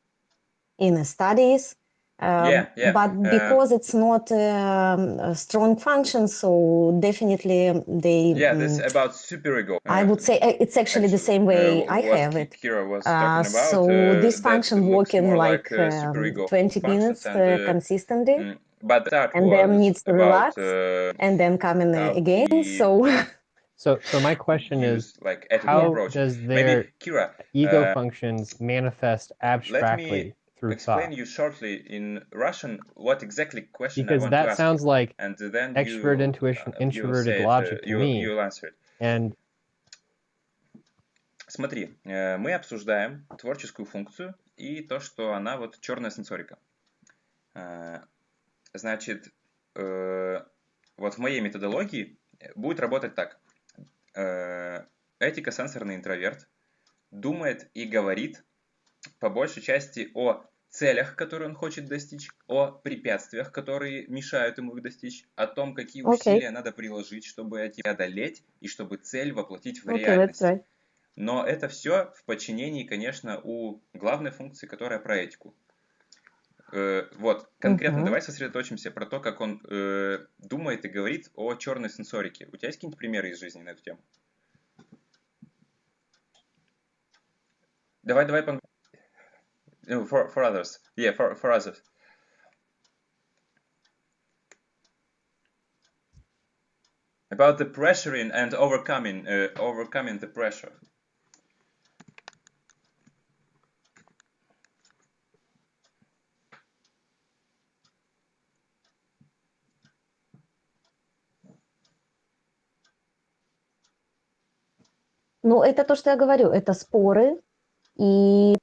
in studies. Yeah. But because it's not a strong function, so definitely they. Yeah, this about superego. I would say it's actually the same way I what have it. Kira was talking about. So this that function looks working more like superego 20 functions, minutes and consistently, but that and then was needs to about relax and then come in how again. we So my question is, use like ethical how approach. does Maybe their Kira, ego functions manifest let me abstractly through explain thought? you shortly in Russian what exactly question I Because want to that ask sounds you, like and then extrovert intuition, you'll introverted say logic it, to me. you'll answer it. And Смотри, мы обсуждаем творческую функцию и то, что она вот черная сенсорика. Значит, вот в моей методологии будет работать так. Этико-сенсорный интроверт думает и говорит по большей части о целях, которые он хочет достичь, о препятствиях, которые мешают ему их достичь, о том, какие усилия надо приложить, чтобы эти преодолеть и чтобы цель воплотить в реальность. Right. Но это все в подчинении, конечно, у главной функции, которая про этику. Вот, конкретно давай сосредоточимся про то, как он думает и говорит о черной сенсорике. У тебя есть какие-нибудь примеры из жизни на эту тему? Давай for others. Yeah, for others. About the pressuring and overcoming the pressure. Ну, это то, что я говорю, это споры и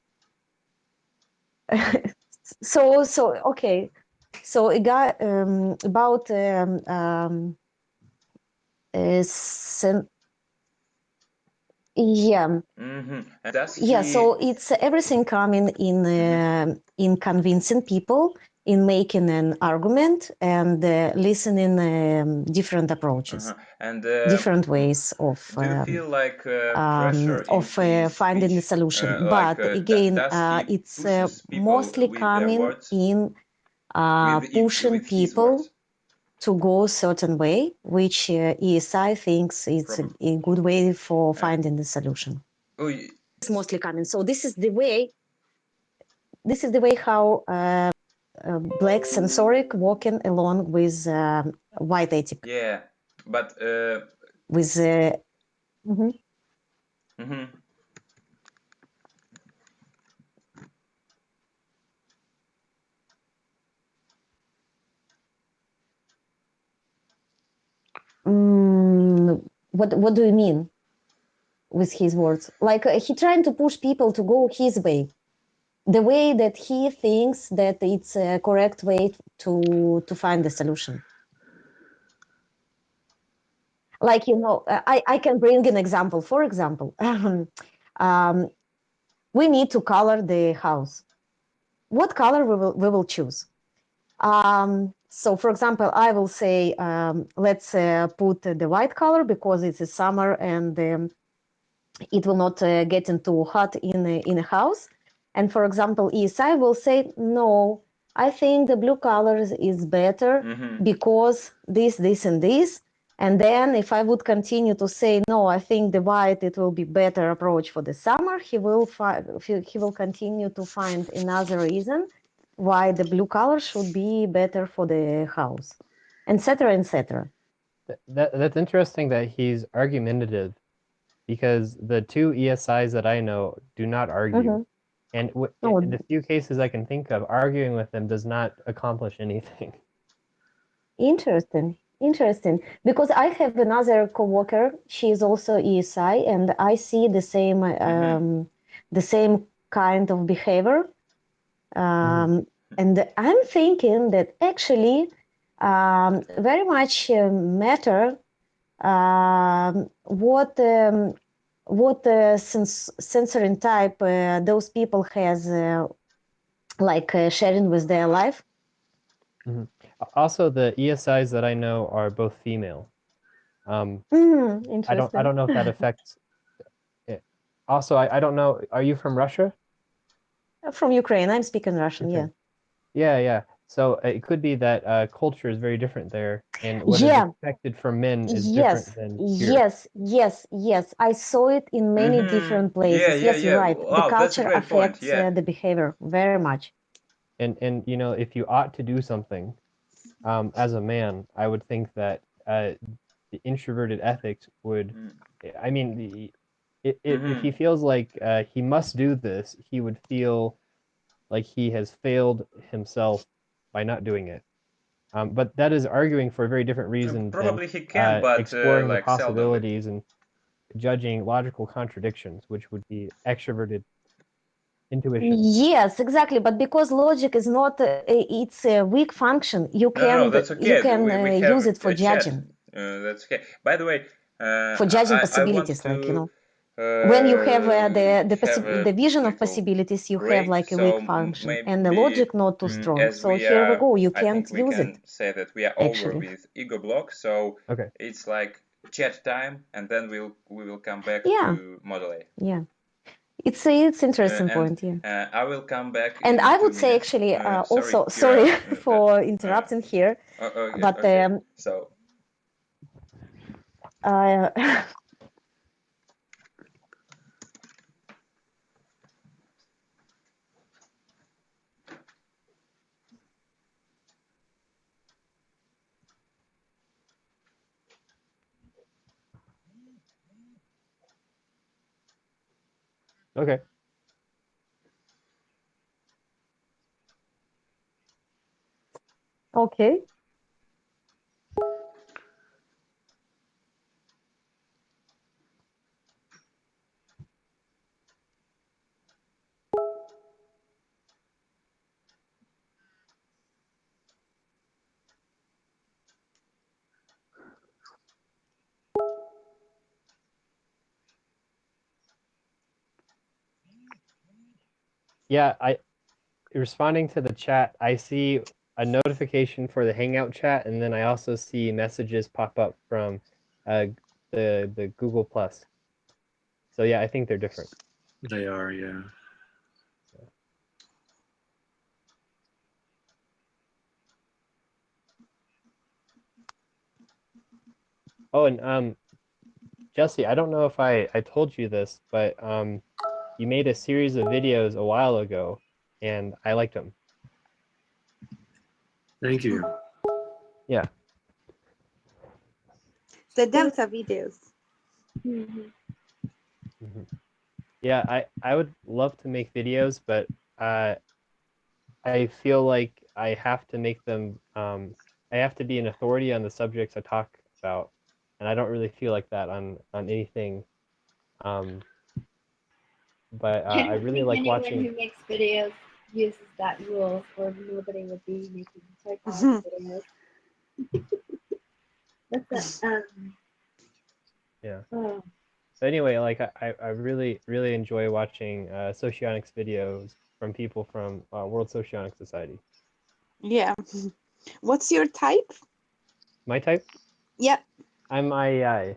so okay. So about yeah. Yeah, so it's everything coming in convincing people, in making an argument, and listening different approaches, And different ways of do you feel like pressure in his finding the speech? solution. Like, But again, does he it's pushes people mostly with their coming words? in pushing With his people words? to go a certain way, which ESI thinks is a good way for finding the solution. It's mostly coming. So this is the way how black sensoric walking along with white ethic. Yeah, but with what do you mean with his words? Like he trying to push people to go his way, the way that he thinks that it's a correct way to find the solution. Like, you know, I can bring an example. For example, we need to color the house. What color we will choose? So, for example, I will say, let's put the white color because it's a summer and it will not get into hot in a house. And for example, ESI will say, no, I think the blue color is better because this, and this. And then if I would continue to say, no, I think the white, it will be better approach for the summer, he will continue to find another reason why the blue color should be better for the house, etc., etc. That's interesting that he's argumentative, because the two ESIs that I know do not argue. And in the few cases I can think of, arguing with them does not accomplish anything. Interesting. Interesting, because I have another coworker. She is also ESI, and I see the same kind of behavior. And I'm thinking that actually very much matter what sensory type those people has like sharing with their life. Also, the ESIs that I know are both female. Interesting. I don't know if that affects it. Also, I don't know. Are you from Russia? From Ukraine. I'm speaking Russian. Okay. Yeah. Yeah. So it could be that culture is very different there, and what is Yeah. expected from men is different than here. Yes. I saw it in many different places. Yes, you're right. The Wow, that's a culture great point. affects Yeah. the behavior very much. And you know, if you ought to do something, as a man, I would think that the introverted ethics would. I mean, if he feels like he must do this, he would feel like he has failed himself by not doing it. But that is arguing for a very different reason than Probably he can, but exploring the like seldomly. possibilities and judging logical contradictions, which would be extroverted intuition. Yes, exactly. But because logic is not, it's a weak function. You No, can that's okay. We have use it for a chat. judging, That's okay. By the way, for judging I want possibilities. Like, to when you have have a the vision of little possibilities, you have break. like a weak So function, and the maybe logic not too strong. as So we here we are, go. You I think can't we use it can say that we are over actually. with ego block. So Okay. it's like chat time, and then we will come back Yeah, to Model A. yeah. It's interesting And point. Yeah. I will come back And in I 2 would say minutes. actually Sorry, also Kira, sorry that for interrupting here, but okay. So uh, Okay. okay. Yeah, I responding to the chat, I see a notification for the Hangout chat, and then I also see messages pop up from the Google Plus. So yeah, I think they're different. They are, yeah. Oh, and Jesse, I don't know if I told you this, but you made a series of videos a while ago, and I liked them. Thank you. Yeah. The Delta videos. Yeah, I would love to make videos, but I feel like I have to make them. I have to be an authority on the subjects I talk about, and I don't really feel like that on anything. But I I don't really think like anyone watching. who makes videos uses that rule, or nobody would be making sarcasm videos. That's Yeah. oh. But anyway, like I really enjoy watching Socionics videos from people from World Socionics Society. Yeah. What's your type? My type? Yep. I'm IEI.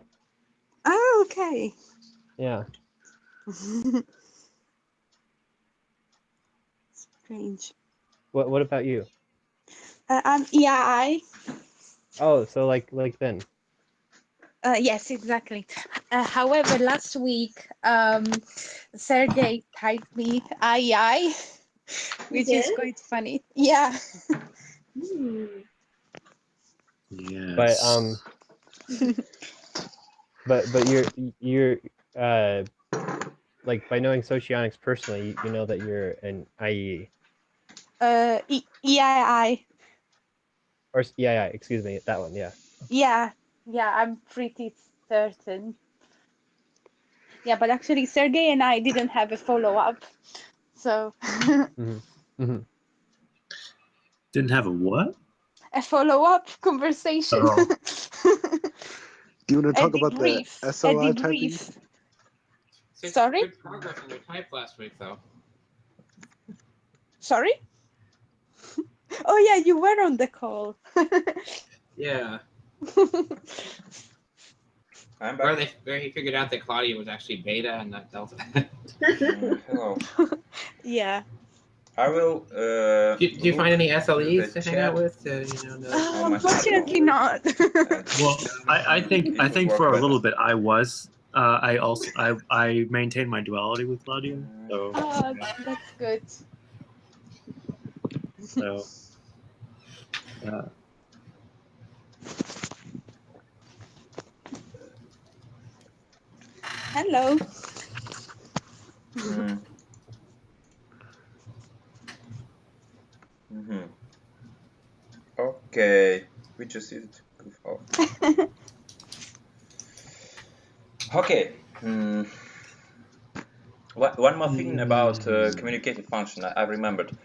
Oh, okay. Yeah. Strange. What about you? I'm EI. Oh, so like then. Yes, exactly. However, last week, Sergey typed me II, which is quite funny. Yeah. But Yes. but you're like by knowing Socionics personally, you know that you're an IE. EII. Or yeah, excuse me, that one, yeah. Yeah, I'm pretty certain. Yeah, but actually, Sergey and I didn't have a follow-up, so Didn't have a what? a follow-up conversation. Oh. Do you want to A talk about the debrief. A SOI typing? debrief. Sorry? Good progress on your type last week, though. Sorry? Oh yeah, you were on the call. Yeah. I'm back. Where he figured out that Claudia was actually beta and not delta. Hello. Yeah. I will. Do you find any SLEs the to hang out chat with? on my Unfortunately smartphone. not. Well, I think It would work for a better. little bit I was. I maintained my duality with Claudia. So Oh, that's good. so. Hello. Okay, we just did it. Goof off. Okay. One more thing about communicative function. I remembered.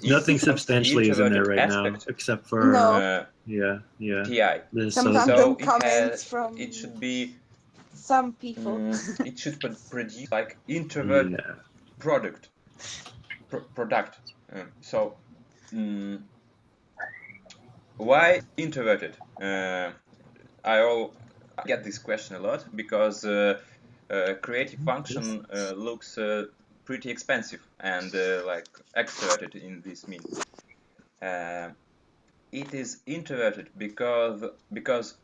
Nothing substantially is in there right now, except for No. TI. Some So random comments from it should be some people. it should produce like introvert product. So why introverted? I get this question a lot because creative function looks pretty expensive and like extroverted in this mean. It is introverted because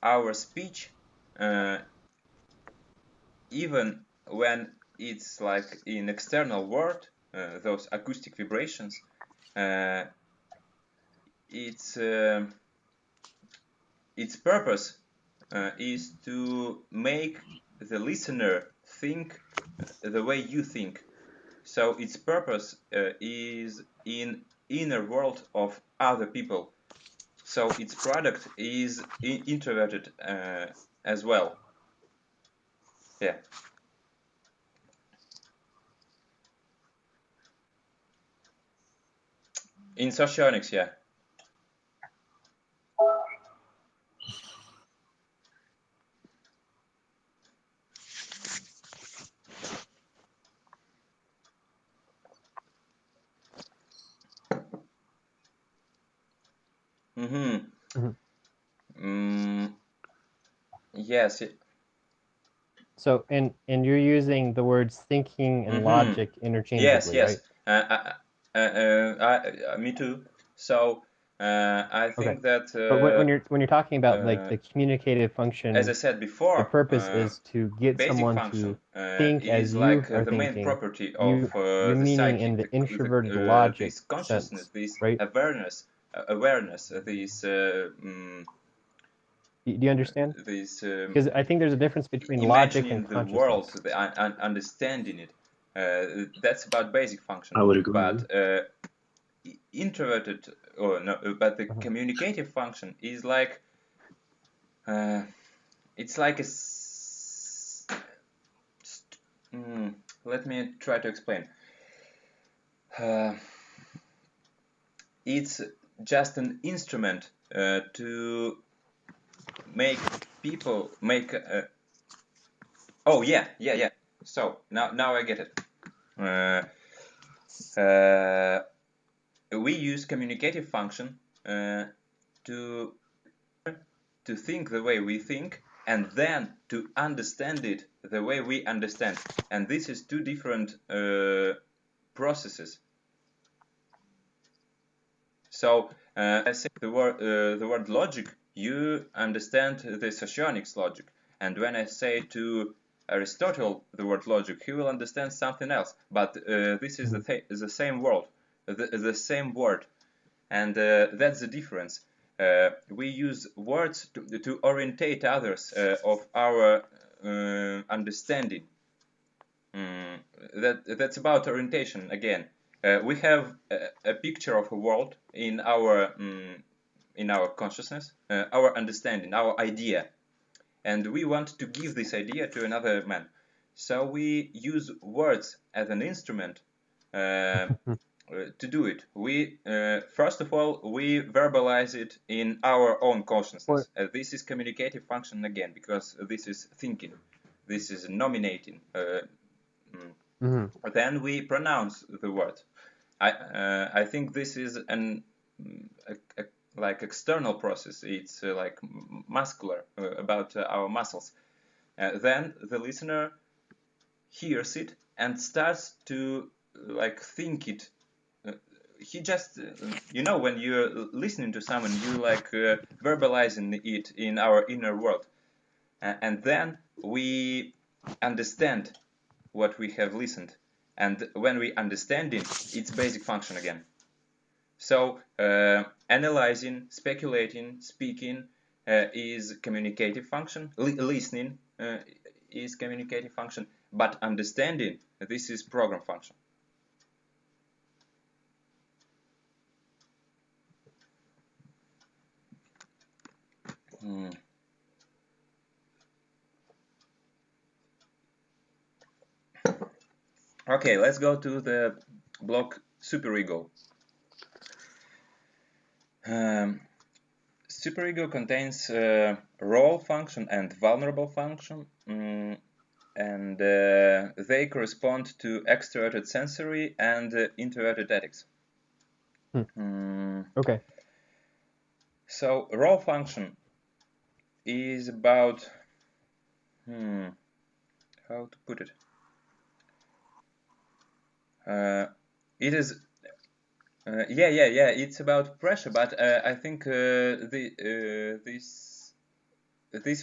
our speech, even when it's like in external world, those acoustic vibrations, its purpose is to make the listener think the way you think. So its purpose is in inner world of other people. So its product is introverted as well. Yeah. In Socionics, yeah. Yes. So, and you're using the words thinking and logic interchangeably, yes. right? Me too. So I think that. But when you're talking about like the communicative function, as I said before, the purpose is to get basic someone function to think as is you like are the main thinking. property of You're the meaning psyche, in the introverted logic this consciousness, sense, this right? awareness, this. Do you understand? Because I think there's a difference between logic and the world, consciousness. understanding it. That's about basic function. I would agree. But introverted, or no, but the communicative function is like it's like let me try to explain. It's just an instrument to make people make. Oh yeah. So now I get it. We use communicative function to think the way we think, and then to understand it the way we understand. And this is two different processes. So I say the word logic, you understand the Socionics logic, and when I say to Aristotle the word logic, he will understand something else. But this is the same word, the same word, and that's the difference. We use words to orientate others of our understanding. That's about orientation again. We have a picture of a world in our in our consciousness, our understanding, our idea, and we want to give this idea to another man. So we use words as an instrument to do it. We first of all we verbalize it in our own consciousness. This is communicative function again, because this is thinking, this is nominating. Then we pronounce the word. I think this is an like external process. It's like muscular, about our muscles. Then the listener hears it and starts to like think it. He just, when you're listening to someone, you like verbalizing it in our inner world, and then we understand what we have listened, and when we understand it, it's basic function again. So analyzing, speculating, speaking is communicative function. Listening is communicative function, but understanding, this is program function. Okay, let's go to the block superego. Superego contains role function and vulnerable function, and they correspond to extroverted sensory and introverted ethics. Okay. So role function is about how to put it. It is it's about pressure, but I think this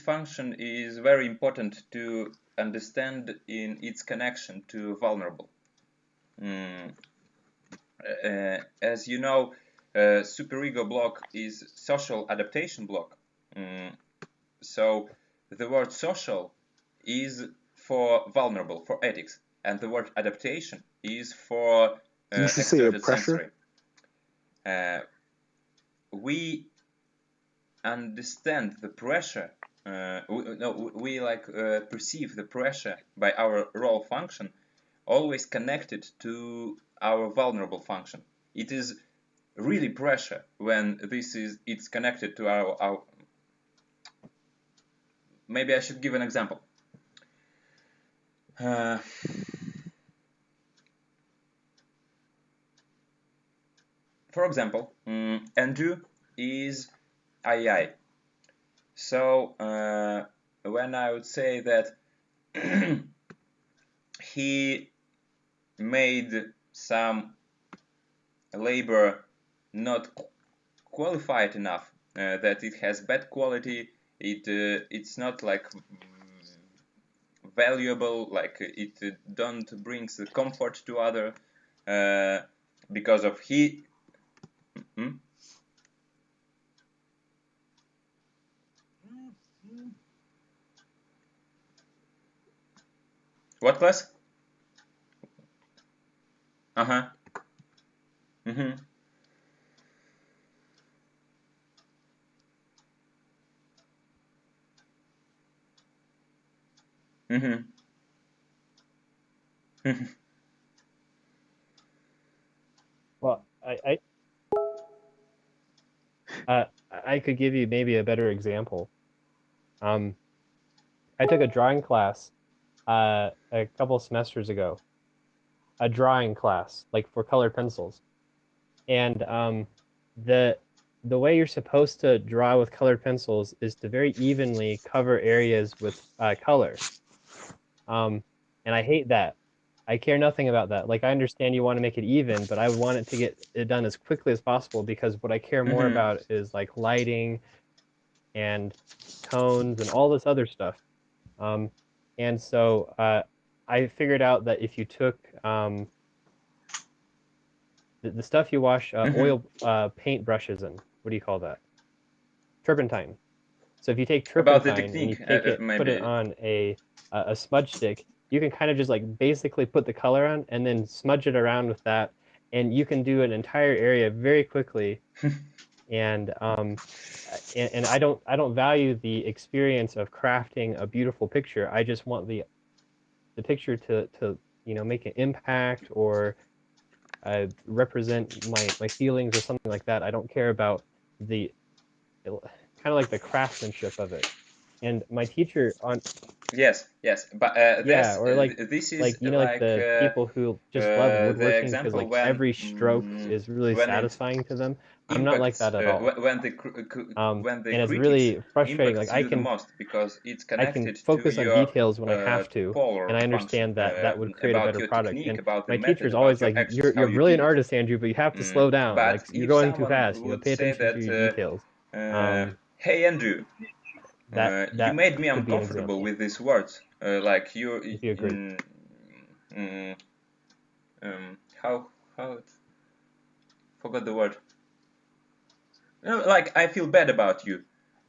function is very important to understand in its connection to vulnerable. As you know, superego block is social adaptation block. So the word social is for vulnerable, for ethics, and the word adaptation is for extroverted sensory. We understand the pressure. We perceive the pressure by our role function, always connected to our vulnerable function. It is really pressure when it's connected to our. Maybe I should give an example. For example, Andrew is II. So when I would say that he made some labor not qualified enough, that it has bad quality, it's not like valuable, like it don't brings the comfort to other, because of he. What class? Uh-huh. Mm-hmm. Mm-hmm. Well, I could give you maybe a better example. I took a drawing class a couple semesters ago, a drawing class, like for colored pencils. And the way you're supposed to draw with colored pencils is to very evenly cover areas with color. And I hate that. I care nothing about that. Like, I understand you want to make it even, but I want it to get it done as quickly as possible, because what I care more about is like lighting and tones and all this other stuff. And so I figured out that if you took the stuff you wash oil paint brushes in, what do you call that? Turpentine. So if you take turpentine and you take it, put it on a smudge stick, you can kind of just like basically put the color on and then smudge it around with that, and you can do an entire area very quickly and I don't value the experience of crafting a beautiful picture. I just want the picture to make an impact or represent my feelings or something like that. I don't care about the kind of like the craftsmanship of it. And my teacher on Yes, but yeah, or this is like like the people who just love the woodworking because example like every stroke is really when it satisfying to them. I'm not like impacts that at all. when the And it's critics really frustrating. impacts Like you the most because it's I can connected to focus on your details when I have to, polar and I function, understand that that would create a about better your product. technique, And about the my method, teacher's always about your like, actions, you're how a you brilliant did it. artist, Andrew, but you have to slow down. Like But you're if going too someone fast. would Pay say attention to your that, details. hey Andrew, you That made me could be an uncomfortable example, with these words, like you, if you agree. how forgot the word. Like I feel bad about you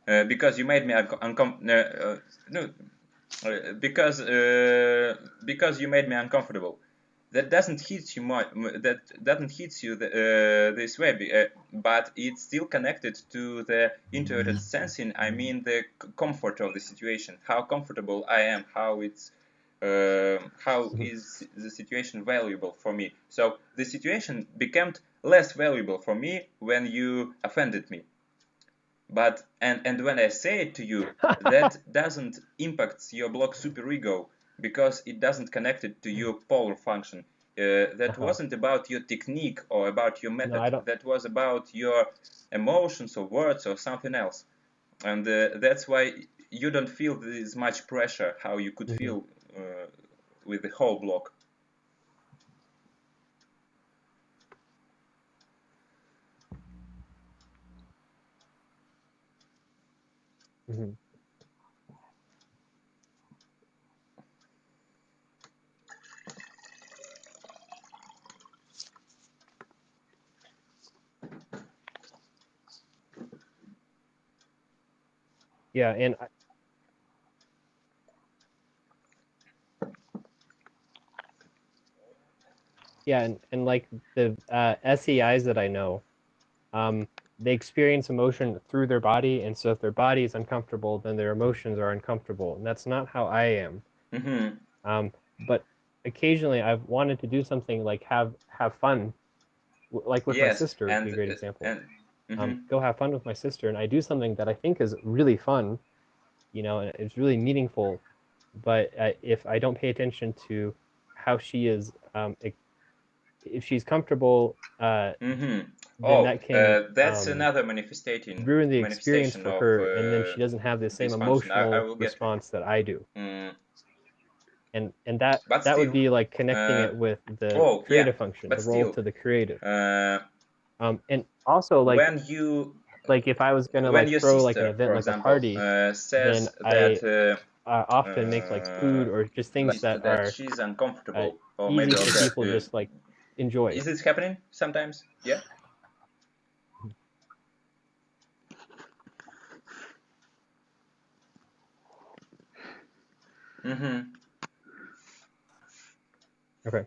because you made me because you made me uncomfortable. That doesn't hit you much. That doesn't hit you this way, but it's still connected to the intuitive sensing. I mean, the comfort of the situation, how comfortable I am, how is the situation valuable for me. So the situation became less valuable for me when you offended me. But and when I say it to you, that doesn't impact your block superego because it doesn't connect it to your polar function. That wasn't about your technique or about your method. I don't. That was about your emotions or words or something else. And that's why you don't feel this much pressure how you could feel with the whole block. Yeah, and yeah, and like the SEIs that I know, they experience emotion through their body, and so if their body is uncomfortable, then their emotions are uncomfortable, and that's not how I am. But occasionally I've wanted to do something like have fun, like with my sister would be a great example. Go have fun with my sister, and I do something that I think is really fun, and it's really meaningful. But if I don't pay attention to how she is, if she's comfortable, then that can that's another manifestation ruin the experience for of her, and then she doesn't have the same this function. I emotional will get response that I do. And that but that still, would be like connecting it with the creative function, the role to the creative. And also like when you like if I was gonna when like your throw sister, like an event for like example, a party, says then that I often make like food or just things that are she's uncomfortable or easy maybe for people just like enjoy. Is this happening sometimes? Yeah. Okay.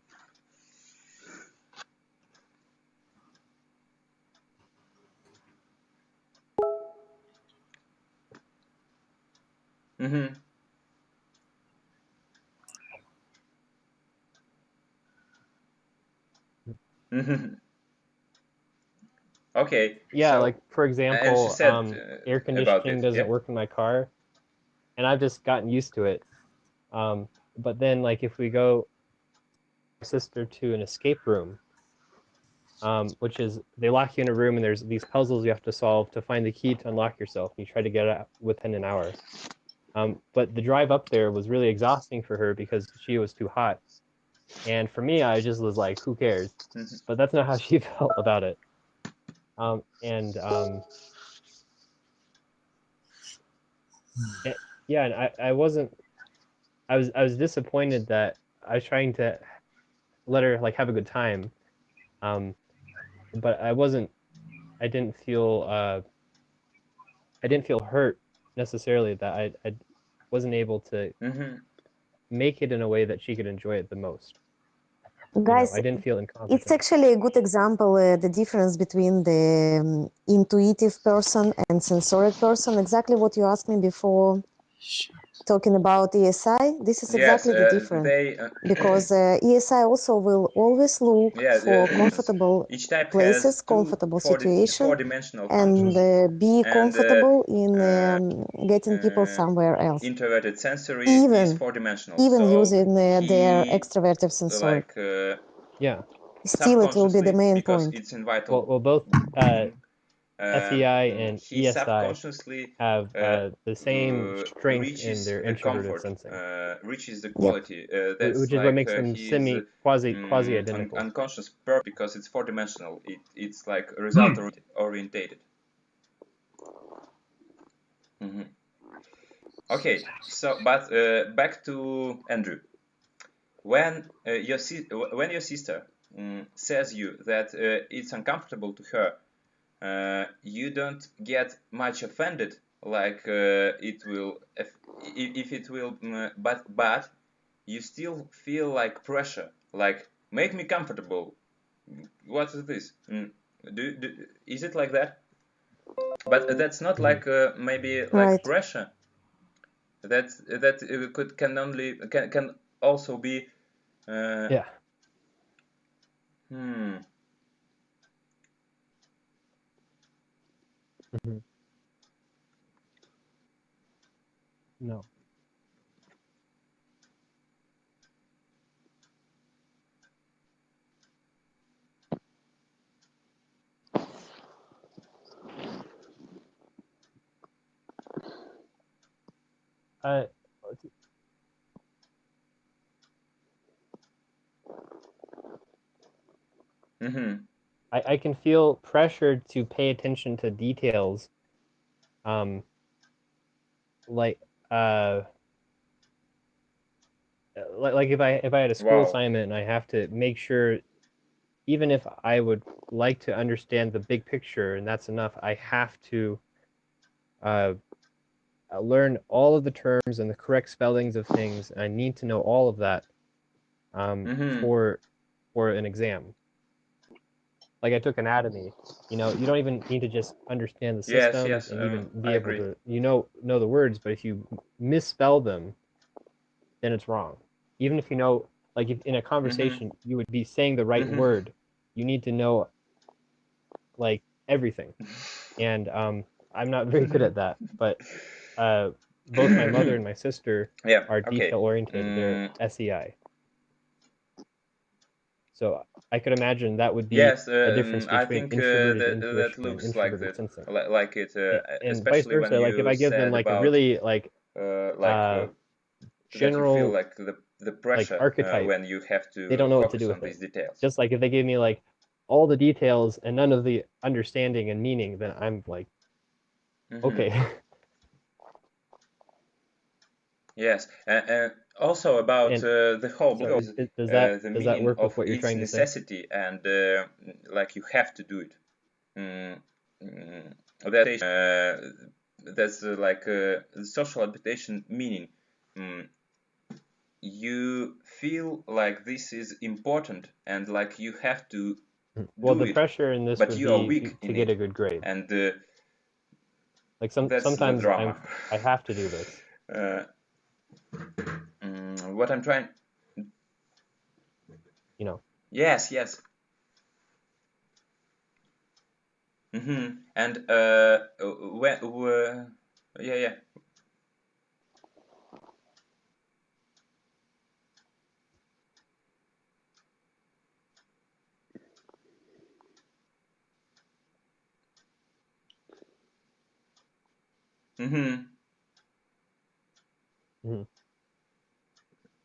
Okay. Yeah, so, like for example, and she said air about conditioning it, doesn't yeah? work in my car, and I've just gotten used to it. But then like if we go sister to an escape room, which is they lock you in a room and there's these puzzles you have to solve to find the key to unlock yourself. You try to get out within an hour. But the drive up there was really exhausting for her because she was too hot. And for me, I just was like, who cares? But that's not how she felt about it. Yeah, and I wasn't. I was disappointed that I was trying to let her like have a good time, but I wasn't. I didn't feel. I didn't feel hurt necessarily that I wasn't able to make it in a way that she could enjoy it the most. Guys, I didn't feel it's incompetent. actually a good example, the difference between the intuitive person and sensoric person. Exactly what you asked me before, talking about ESI. This is exactly the difference. Because ESI also will always look for comfortable each type places, has comfortable four situation, dimensional and functions. be And, comfortable in getting people somewhere else. Introverted sensory is four-dimensional. Even So using their he, extroverted sensoric. like, Yeah. Still, it will be the subconsciously, main because point. it's invital. Well, both SEI and he ESI subconsciously have the same strength in reaches their the introverted comfort, sensing, reaches the quality. That's which is what like makes them he's quasi identical. unconscious perfect because it's four-dimensional. It's like result orientated. Okay, so but back to Andrew. When your sister says you that it's uncomfortable to her, you don't get much offended, like it will if it will, but you still feel like pressure, like make me comfortable. What is this? Is it like that? But that's not like maybe like pressure. That can also be. Yeah. No. I can feel pressured to pay attention to details, like if I had a school assignment and I have to make sure, even if I would like to understand the big picture and that's enough, I have to learn all of the terms and the correct spellings of things. And I need to know all of that for an exam. Like I took anatomy, you don't even need to just understand the systems and even be able to know the words, but if you misspell them, then it's wrong. Even if you know, like if in a conversation you would be saying the right word, you need to know like everything. And I'm not very good at that, but both my mother and my sister are detail oriented. They're SEI. So I could imagine that would be a difference between introverted intuition and introverted sensing. Like it, and vice especially versa. when Like if I give them like a really like general, that you feel like the pressure like archetype, when you have to they don't know what to focus do on with these it. details. Just like if they gave me like all the details and none of the understanding and meaning, then I'm like, okay. Yes, and also about the whole book, does that the meaning work of with what you're its trying to say? necessity and like you have to do it. That's like the social adaptation meaning. You feel like this is important and like you have to do the it, pressure in this but would you are be weak to in get it. a good grade. And like that's sometimes the drama. I have to do this. What I'm trying, Yes. And when yeah.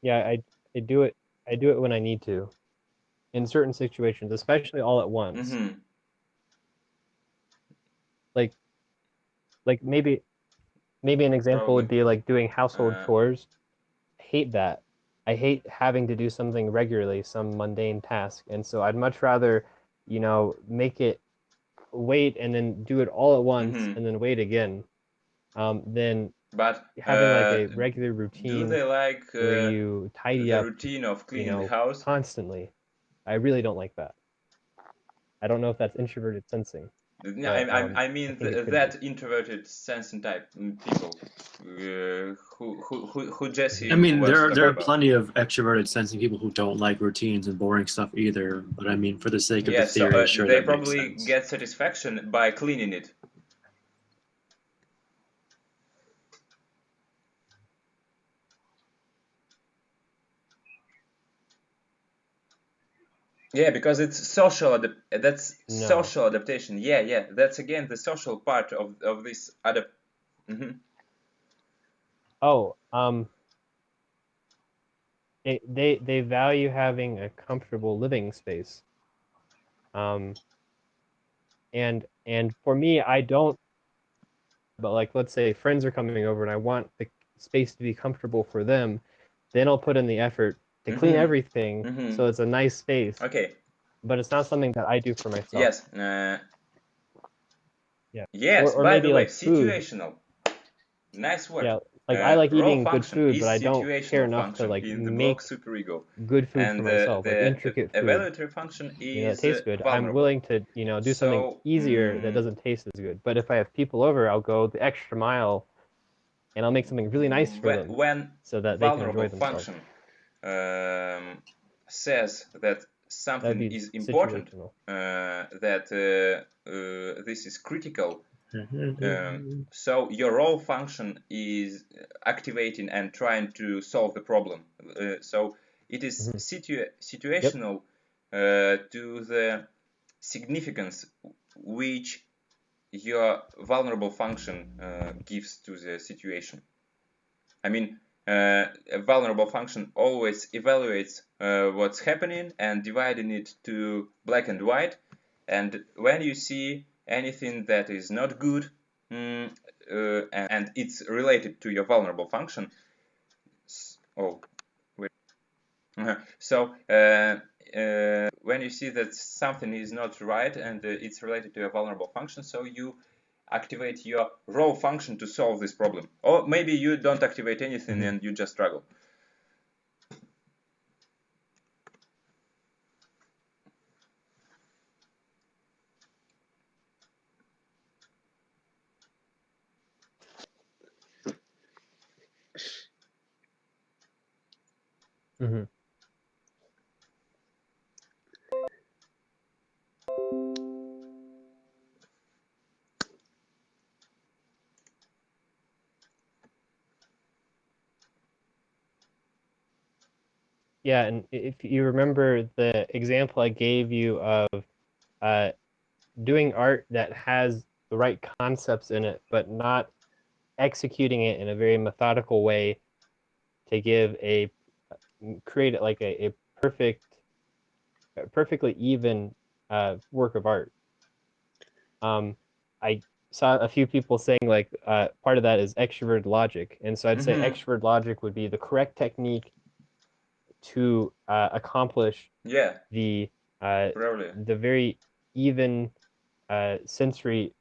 Yeah, I do it. I do it when I need to, in certain situations, especially all at once. Like maybe an example would be like doing household chores. I hate that. I hate having to do something regularly, some mundane task, and so I'd much rather, make it wait and then do it all at once and then wait again, than having like a regular routine do they like where you tidy the up, routine of cleaning the house? constantly. I really don't like that. I don't know if that's introverted sensing. Yeah, But, I mean that introverted sensing type people who Jesse. I mean, was there talking are about. plenty of extroverted sensing people who don't like routines and boring stuff either. But I mean, for the sake of Yeah, the theory, so sure, they that makes probably sense. get satisfaction by cleaning it. Yeah, because it's social. That's No. social adaptation. Yeah. That's again the social part of this Oh, they value having a comfortable living space. And for me, I don't. But like, let's say friends are coming over, and I want the space to be comfortable for them. Then I'll put in the effort to clean everything, so it's a nice space. Okay. But it's not something that I do for myself. Yes. Yeah. Yes. Or By maybe the way, like food. situational. Nice word. Yeah, like I like role eating good function food, is but I don't care situational enough to function like in the make block superego. good food And for myself, like the intricate food. evaluatory function You know, it is tastes good. vulnerable. I'm willing to, do something easier that doesn't taste as good. But if I have people over, I'll go the extra mile, and I'll make something really nice for them, when so that they can enjoy vulnerable themselves. function says that something is important, that this is critical, so your role function is activating and trying to solve the problem. So it is situational to the significance which your vulnerable function gives to the situation. I mean, a vulnerable function always evaluates what's happening and dividing it to black and white. And when you see anything that is not good and it's related to your vulnerable function, so when you see that something is not right and it's related to a vulnerable function, so you activate your role function to solve this problem. Or maybe you don't activate anything and you just struggle. Yeah, and if you remember the example I gave you of doing art that has the right concepts in it, but not executing it in a very methodical way to create like a perfectly even work of art. I saw a few people saying like part of that is extrovert logic, and so I'd say extrovert logic would be the correct technique to accomplish the very even sensory,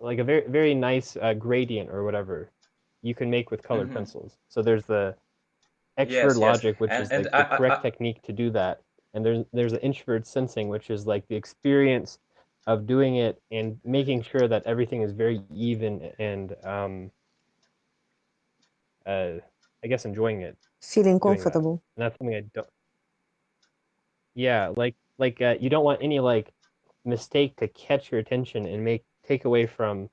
like a very very nice gradient or whatever you can make with colored pencils. So there's the extrovert logic, which is like the correct technique to do that, and there's the introvert sensing, which is like the experience of doing it and making sure that everything is very even and I guess enjoying it, feeling comfortable. and that's something I don't. Yeah, like you don't want any like mistake to catch your attention and take away from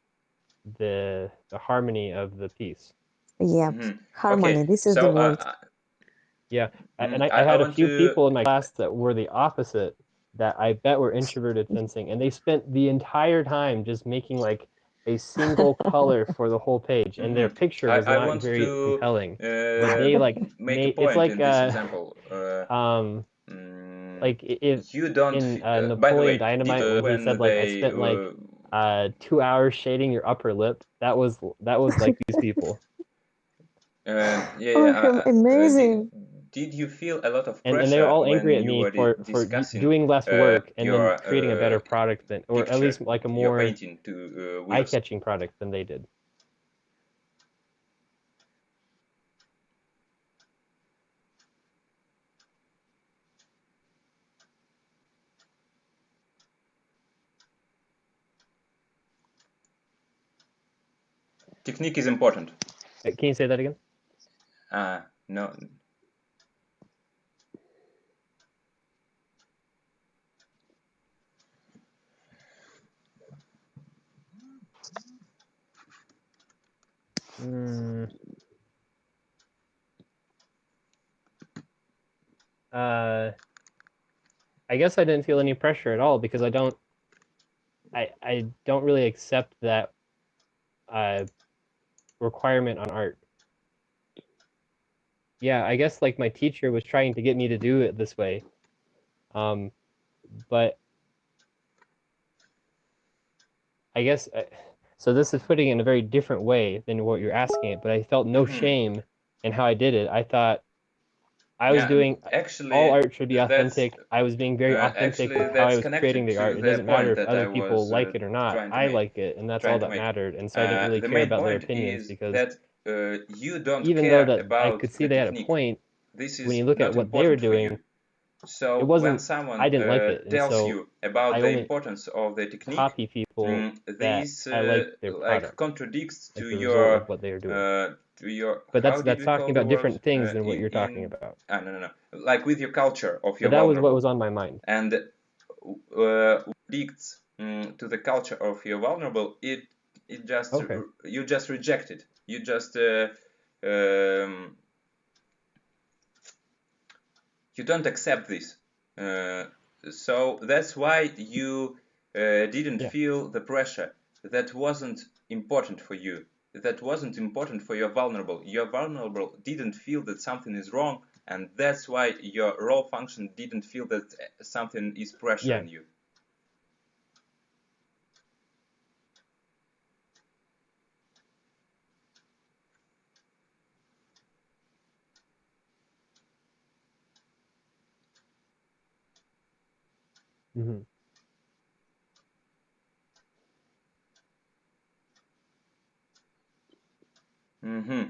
the harmony of the piece. Yeah, harmony. Okay, this is so, the word. Yeah, and I had a few people in my class that were the opposite, that I bet were introverted sensing, and they spent the entire time just making like a single color for the whole page, and their picture was not very compelling. But they like make a point it's like in this example. Like if you don't in by the Napoleon way, Dynamite, where he said like I spent like 2 hours shading your upper lip. That was like these people. Amazing. Did you feel a lot of and pressure they were all when angry at you me were for discussing doing less work and then your creating a better product than, or at least like a more painting to eye-catching product than they did? Technique is important. Can you say that again? No. I guess I didn't feel any pressure at all because I don't really accept that requirement on art. Yeah, I guess like my teacher was trying to get me to do it this way. But I guess so this is putting it in a very different way than what you're asking it, but I felt no shame in how I did it. I thought I was doing actually, all art should be authentic. I was being very authentic with how I was creating the art. It doesn't matter if other people like it or not. I like it, and that's all that mattered. And so I didn't really care about their opinions because that you don't even care though that about I could see they had a point, this is when you look at not what they were important for doing, you. So it when wasn't. someone I didn't like it, and tells so you about I the only importance of the technique, copy people that this I like their like product, contradicts like to the result your of what they are doing. to your. But How did that's we talking call the about different word things than what you're talking about. no, like with your culture of your But that was vulnerable. what was on my mind. And contradicts to the culture of your vulnerable. It just you just reject it. You just you don't accept this. So that's why you didn't feel the pressure. That wasn't important for you. That wasn't important for your vulnerable. Your vulnerable didn't feel that something is wrong, and that's why your role function didn't feel that something is pressuring you. Mm-hmm. Mm-hmm.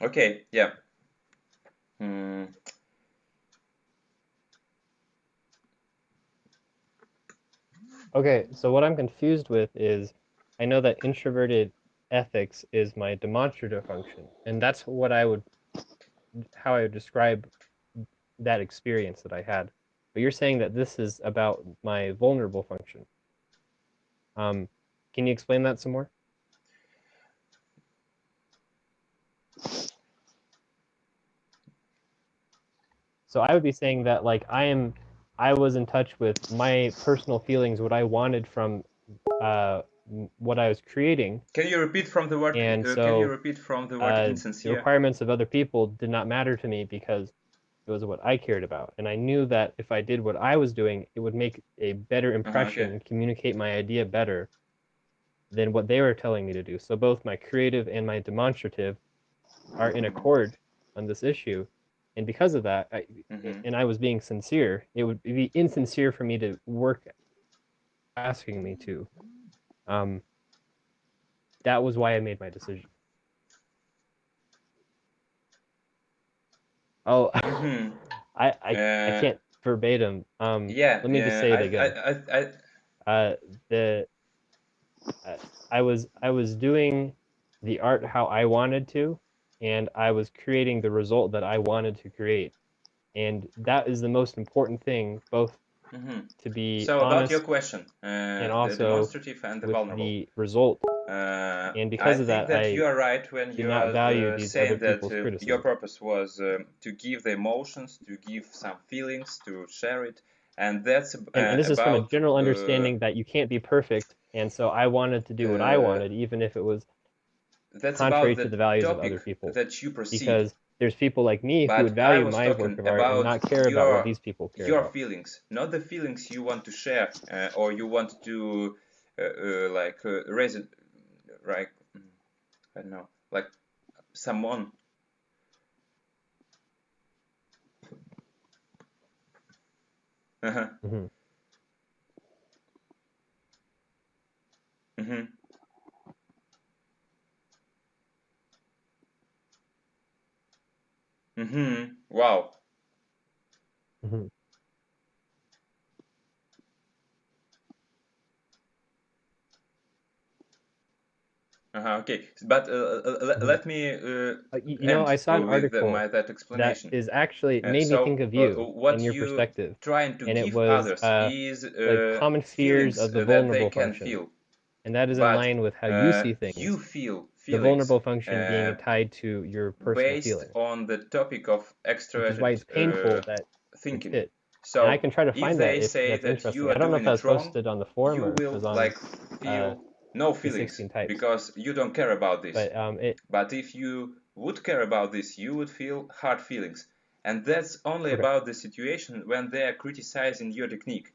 Okay, yeah. Okay, so what I'm confused with is I know that introverted ethics is my demonstrative function, and that's what how I would describe that experience that I had. But you're saying that this is about my vulnerable function. Can you explain that some more? So I would be saying that like I was in touch with my personal feelings, what I wanted from what I was creating. Can you repeat from the word? And so can you repeat from the word insincere? The requirements of other people did not matter to me because it was what I cared about, and I knew that if I did what I was doing, it would make a better impression and communicate my idea better than what they were telling me to do. So both my creative and my demonstrative are in accord on this issue. And because of that, and I was being sincere, it would be insincere for me to work asking me to. That was why I made my decision. Oh, I can't verbatim. Let me just say it again. I was doing the art how I wanted to, and I was creating the result that I wanted to create. And that is the most important thing, both to be so honest about your question, and also the demonstrative and the with vulnerable. The result. And because I of think that, you are right when you not value are these saying other that people's criticism. your purpose was to give the emotions, to give some feelings, to share it, and that's and this is from a about general understanding that you can't be perfect, and so I wanted to do what I wanted, even if it was contrary to the values of other people. That you perceive. Because there's people like me who would value my work of art and not care about what these people care your about. Feelings, not the feelings you want to share or you want to raise it, right? I don't know, like someone. Wow. Okay, but let me you know, I saw an article that explanation. that is actually made me think of you what and your you perspective, trying to and it give was others is like common feelings fears of the that they vulnerable can function, feel, and that is in but line with how you see things. you feel The feelings vulnerable function being tied to your personal based feeling, on the topic of which is why it's extroverted painful that thinking. it's it. So And I can try to if find they that if say that's that interesting. you I are don't know if doing that was it wrong, posted on the forum you or if it will was on like feel no feelings 16 types. because you don't care about this. But but if you would care about this, you would feel hard feelings, and that's only Okay. about the situation when they are criticizing your technique.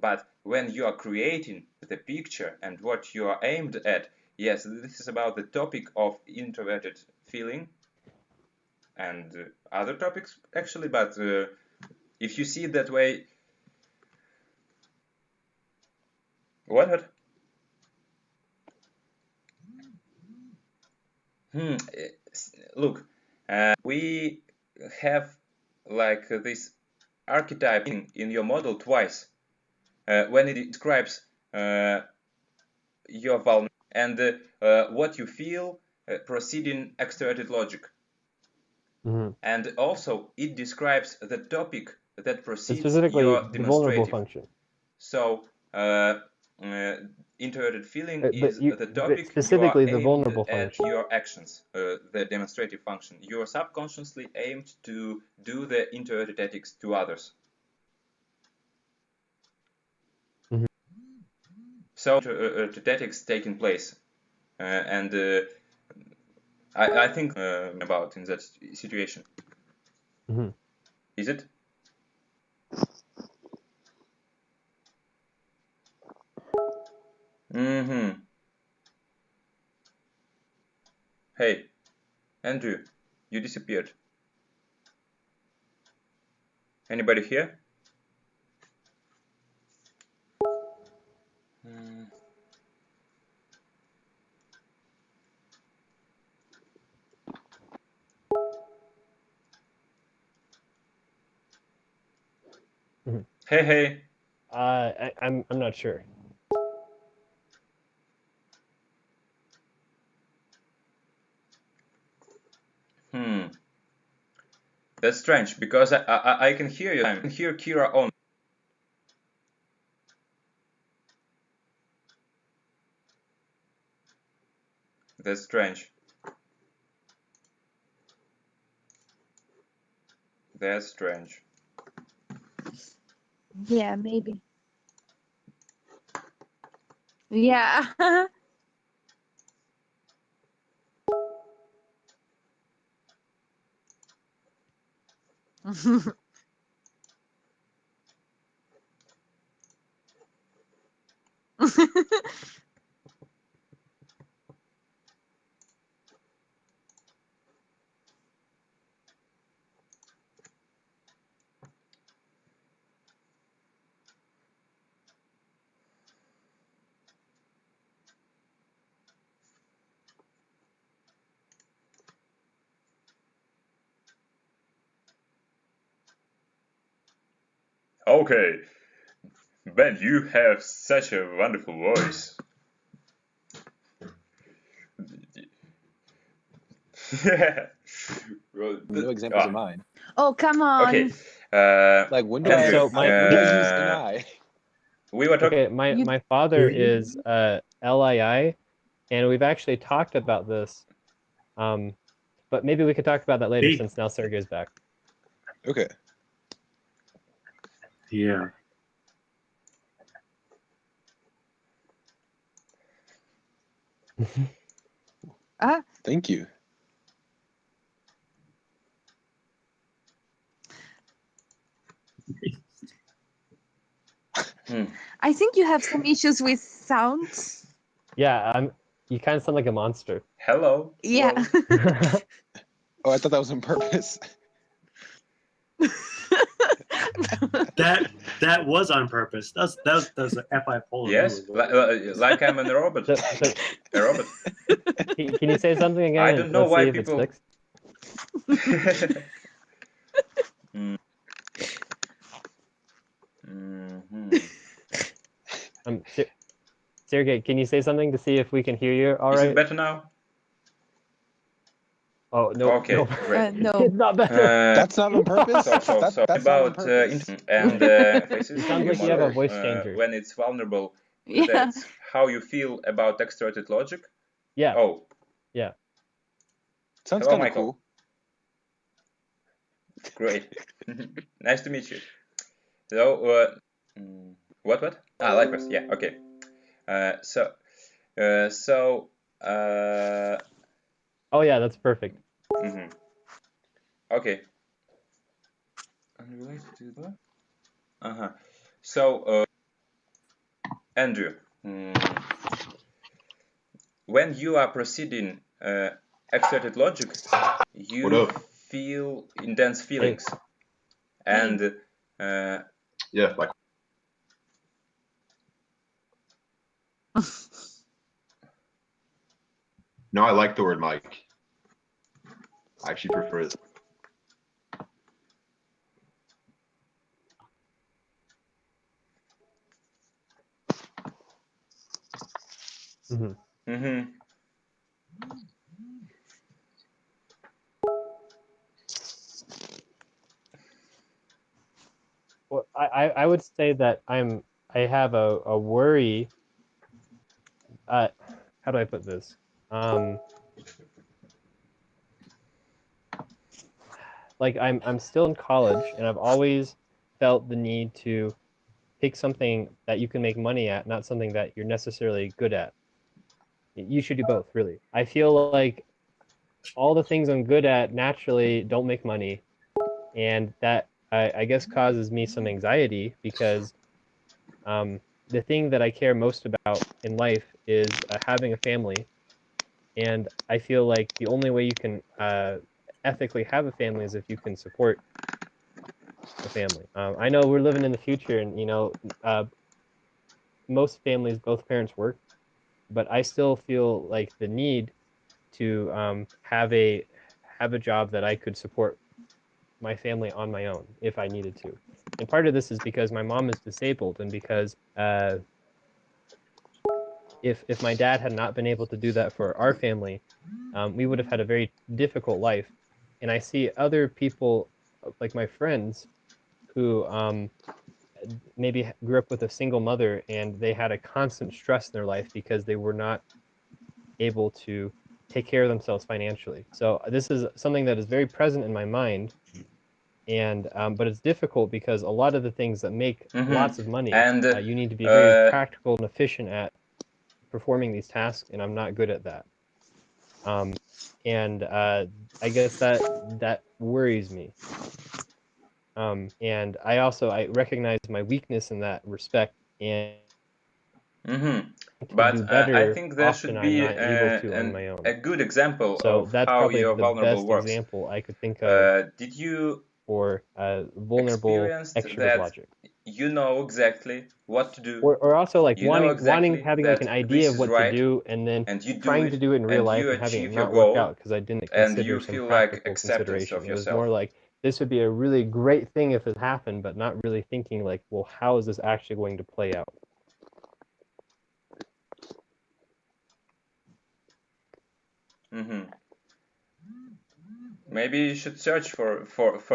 But when you are creating the picture and what you are aimed at, yes, this is about the topic of introverted feeling and other topics actually. But if you see it that way, what? Look, we have like this archetype in your model twice when it describes your vulnerability and what you feel proceeding extroverted logic. And also it describes the topic that precedes specifically your the vulnerable demonstrative function. So introverted feeling is the but topic specifically you are the aimed vulnerable at function. your actions, the demonstrative function. You are subconsciously aimed to do the introverted ethics to others. So ethics taking place, and I think about in that situation. Is it? Hey, Andrew, you disappeared. Anybody here? Hey. I'm not sure. That's strange because I can hear you. I can hear Kira on. That's strange. That's strange. Yeah, maybe. Yeah. Okay, Ben, you have such a wonderful voice. No examples of mine. Oh, come on. Okay. Like when do Andrew, when do I use NI? We were talking. Okay, my father is LII, and we've actually talked about this. But maybe we could talk about that later since now Sergey's back. Okay. Yeah. Thank you. I think you have some issues with sounds. Yeah, you kind of sound like a monster. Hello. Yeah. Oh, I thought that was on purpose. That was on purpose. That was an F5 polar. Yes, like I'm a robot. A robot. Can you say something again? I don't know let's why see if people. It's fixed. Sergey, can you say something to see if we can hear you all Is right? it better now? Oh, no. Okay, no. great. No. It's not better. That's not on purpose. So That's not on about purpose. and faces It sounds you like you have a model voice changer. when it's vulnerable. Yeah. That's how you feel about extroverted logic. Yeah. Oh, Yeah. Sounds hello, kind of Michael. cool. Great. Nice to meet you. So, what? Ah, likewise. Yeah. Okay. Oh yeah, that's perfect. Okay. Unrelated to that. So, Andrew, when you are proceeding exerted logic, you feel intense feelings, and yeah, like. No, I like the word Mike. I actually prefer it. Well, I would say that I have a worry. How do I put this? Like I'm still in college, and I've always felt the need to pick something that you can make money at, not something that you're necessarily good at. You should do both, really. I feel like all the things I'm good at naturally don't make money, and that I guess causes me some anxiety because the thing that I care most about in life is having a family, and I feel like the only way you can ethically have a family is if you can support a family. I know we're living in the future, and most families, both parents work, but I still feel like the need to have a job that I could support my family on my own if I needed to. And part of this is because my mom is disabled, and because if my dad had not been able to do that for our family, we would have had a very difficult life. And I see other people, like my friends, who maybe grew up with a single mother, and they had a constant stress in their life because they were not able to take care of themselves financially. So this is something that is very present in my mind, and but it's difficult because a lot of the things that make lots of money, and you need to be very practical and efficient at performing these tasks, and I'm not good at that. And I guess that worries me. And I recognize my weakness in that respect, and but do better. I think there often should be I'm not able to on my own. a good example So of that's how probably your the vulnerable best works. example I could think of Did you for vulnerable experience extrovert that logic? you know exactly what to do, Or also like you know wanting exactly having like that an idea this of is what right, to do, and then and you do trying to do it in real and life you and having it achieve your not work goal, out because I didn't and consider you some feel like practical acceptance consideration. of It was yourself. more like this would be a really great thing if it happened, but not really thinking like, well, how is this actually going to play out? Maybe you should search for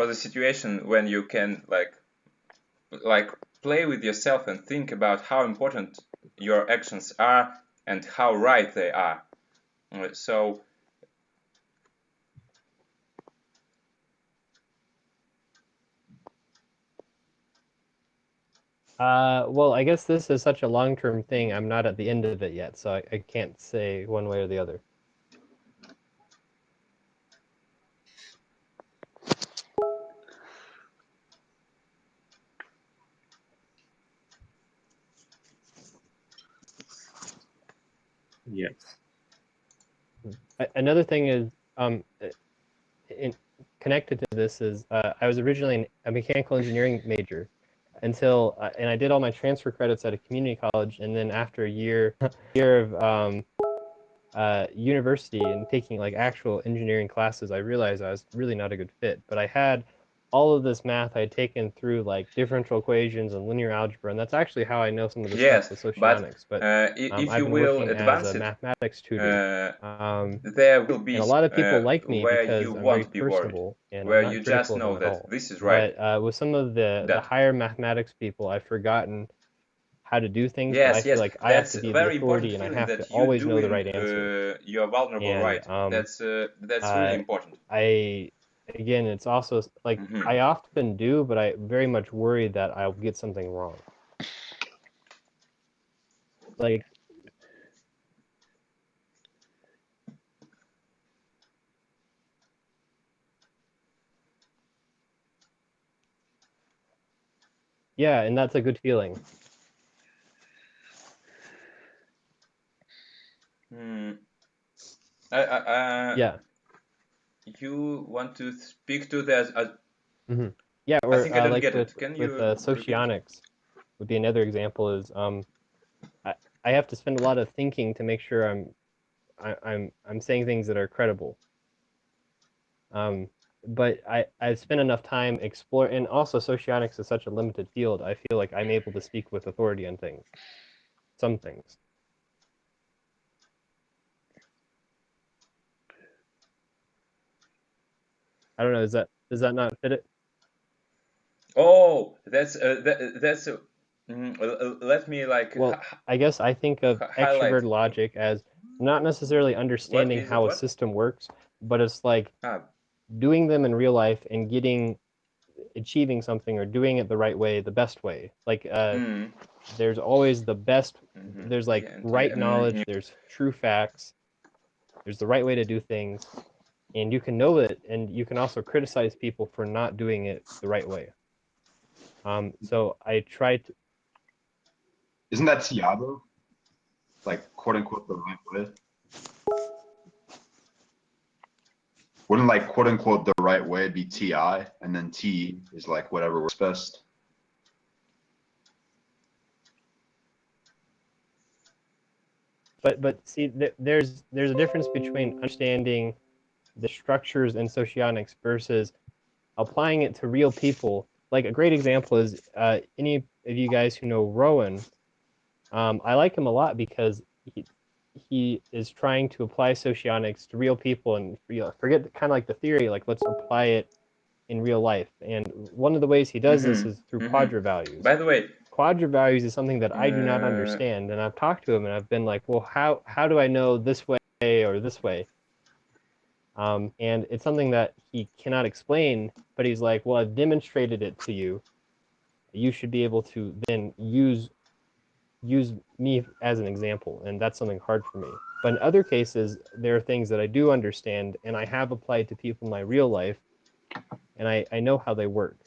the situation when you can like play with yourself and think about how important your actions are and how right they are. So Well, I guess this is such a long-term thing. I'm not at the end of it yet, so I can't say one way or the other. Yes. Another thing is, connected to this is, I was originally a mechanical engineering major until, and I did all my transfer credits at a community college, and then after a year of university and taking like actual engineering classes, I realized I was really not a good fit. But I had all of this math I had taken through like differential equations and linear algebra, and that's actually how I know some of the Yes, stuff with but Socionics. But if I've you been will working advance as a it, mathematics tutor, there will be and a lot of people like me where because you I'm very won't be worried, personable and I'm where not you critical just of them know at that all. this is right. But with some of the higher mathematics people, I've forgotten how to do things, but I Yes, feel yes, like I have that's to a be the very important authority and I feeling have to that you're always know the doing right answer. your vulnerable And right. That's really important. Again, it's also like I often do, but I very much worry that I'll get something wrong. Like, yeah, and that's a good feeling. Yeah. You want to speak to the? Yeah, or I think I don't like get with it. Can with you Socionics, would be another example. Is I have to spend a lot of thinking to make sure I'm saying things that are credible. But I've spent enough time exploring, and also Socionics is such a limited field. I feel like I'm able to speak with authority on things, some things. I don't know. Does that not fit it? Oh, that's let me like. Well, I guess I think of highlight. extrovert logic as not necessarily understanding how a system works, but it's like doing them in real life and achieving something or doing it the right way, the best way. Like there's always the best. There's like right knowledge. There's true facts. There's the right way to do things, and you can know it, and you can also criticize people for not doing it the right way. So I try to. Isn't that Tiago? Like quote unquote the right way? Wouldn't like quote unquote the right way be TI and then T is like whatever works best? But see, there's a difference between understanding the structures in Socionics versus applying it to real people. Like a great example is any of you guys who know Rowan. I like him a lot because he is trying to apply Socionics to real people and forget kind of like the theory. Like let's apply it in real life. And one of the ways he does this is through quadra values. By the way, quadra values is something that I do not understand, and I've talked to him and I've been like, well, how do I know this way or this way? And it's something that he cannot explain, but he's like, well, I've demonstrated it to you. You should be able to then use me as an example, and that's something hard for me. But in other cases, there are things that I do understand, and I have applied to people in my real life, and I know how they work.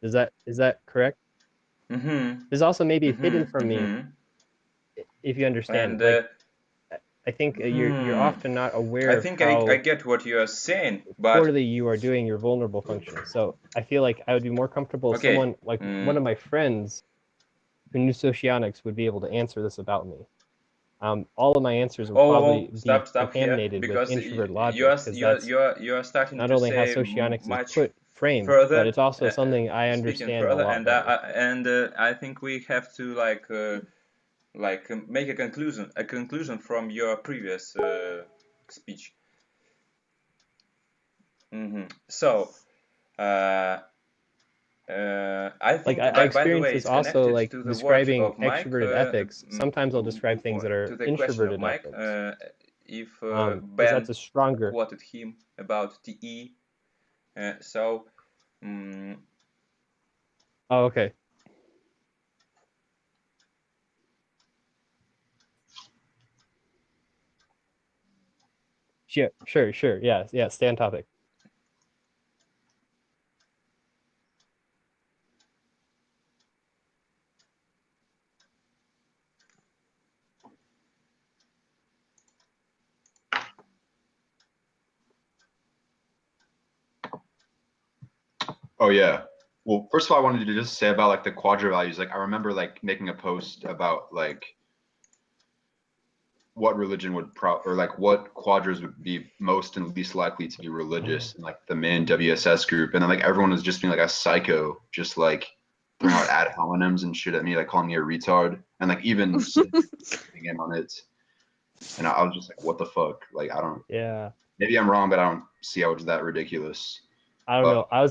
Is that correct? There's also maybe hidden from me, if you understand. And, like, I think you're often not aware I of think how I get what you are saying, but poorly you are doing your vulnerable function. So I feel like I would be more comfortable if someone like one of my friends who knew Socionics would be able to answer this about me. All of my answers would probably be contaminated here, with introvert logic, because that's you are starting not to only how say Socionics much is framed, further, but it's also something I speaking understand further, a lot better. and I think we have to make a conclusion from your previous speech. So I think, I by the experience way, this it's also connected like to the words describing of Mike. extroverted ethics. Sometimes I'll describe things that are To the question of introverted Mike, ethics. if Because Ben that's a stronger. quoted him about TE, so. Oh, okay. Sure. Yeah. Stay on topic. Oh yeah. Well, first of all, I wanted to just say about like the quadra values. Like I remember like making a post about like what religion would or like what quadras would be most and least likely to be religious in like the main WSS group, and then like everyone was just being like a psycho, just like throwing out ad hominems and shit at me, like calling me a retard, and like even sitting in on it, and I was just like, what the fuck? Like I don't. Yeah. Maybe I'm wrong, but I don't see how it's that ridiculous. I don't know.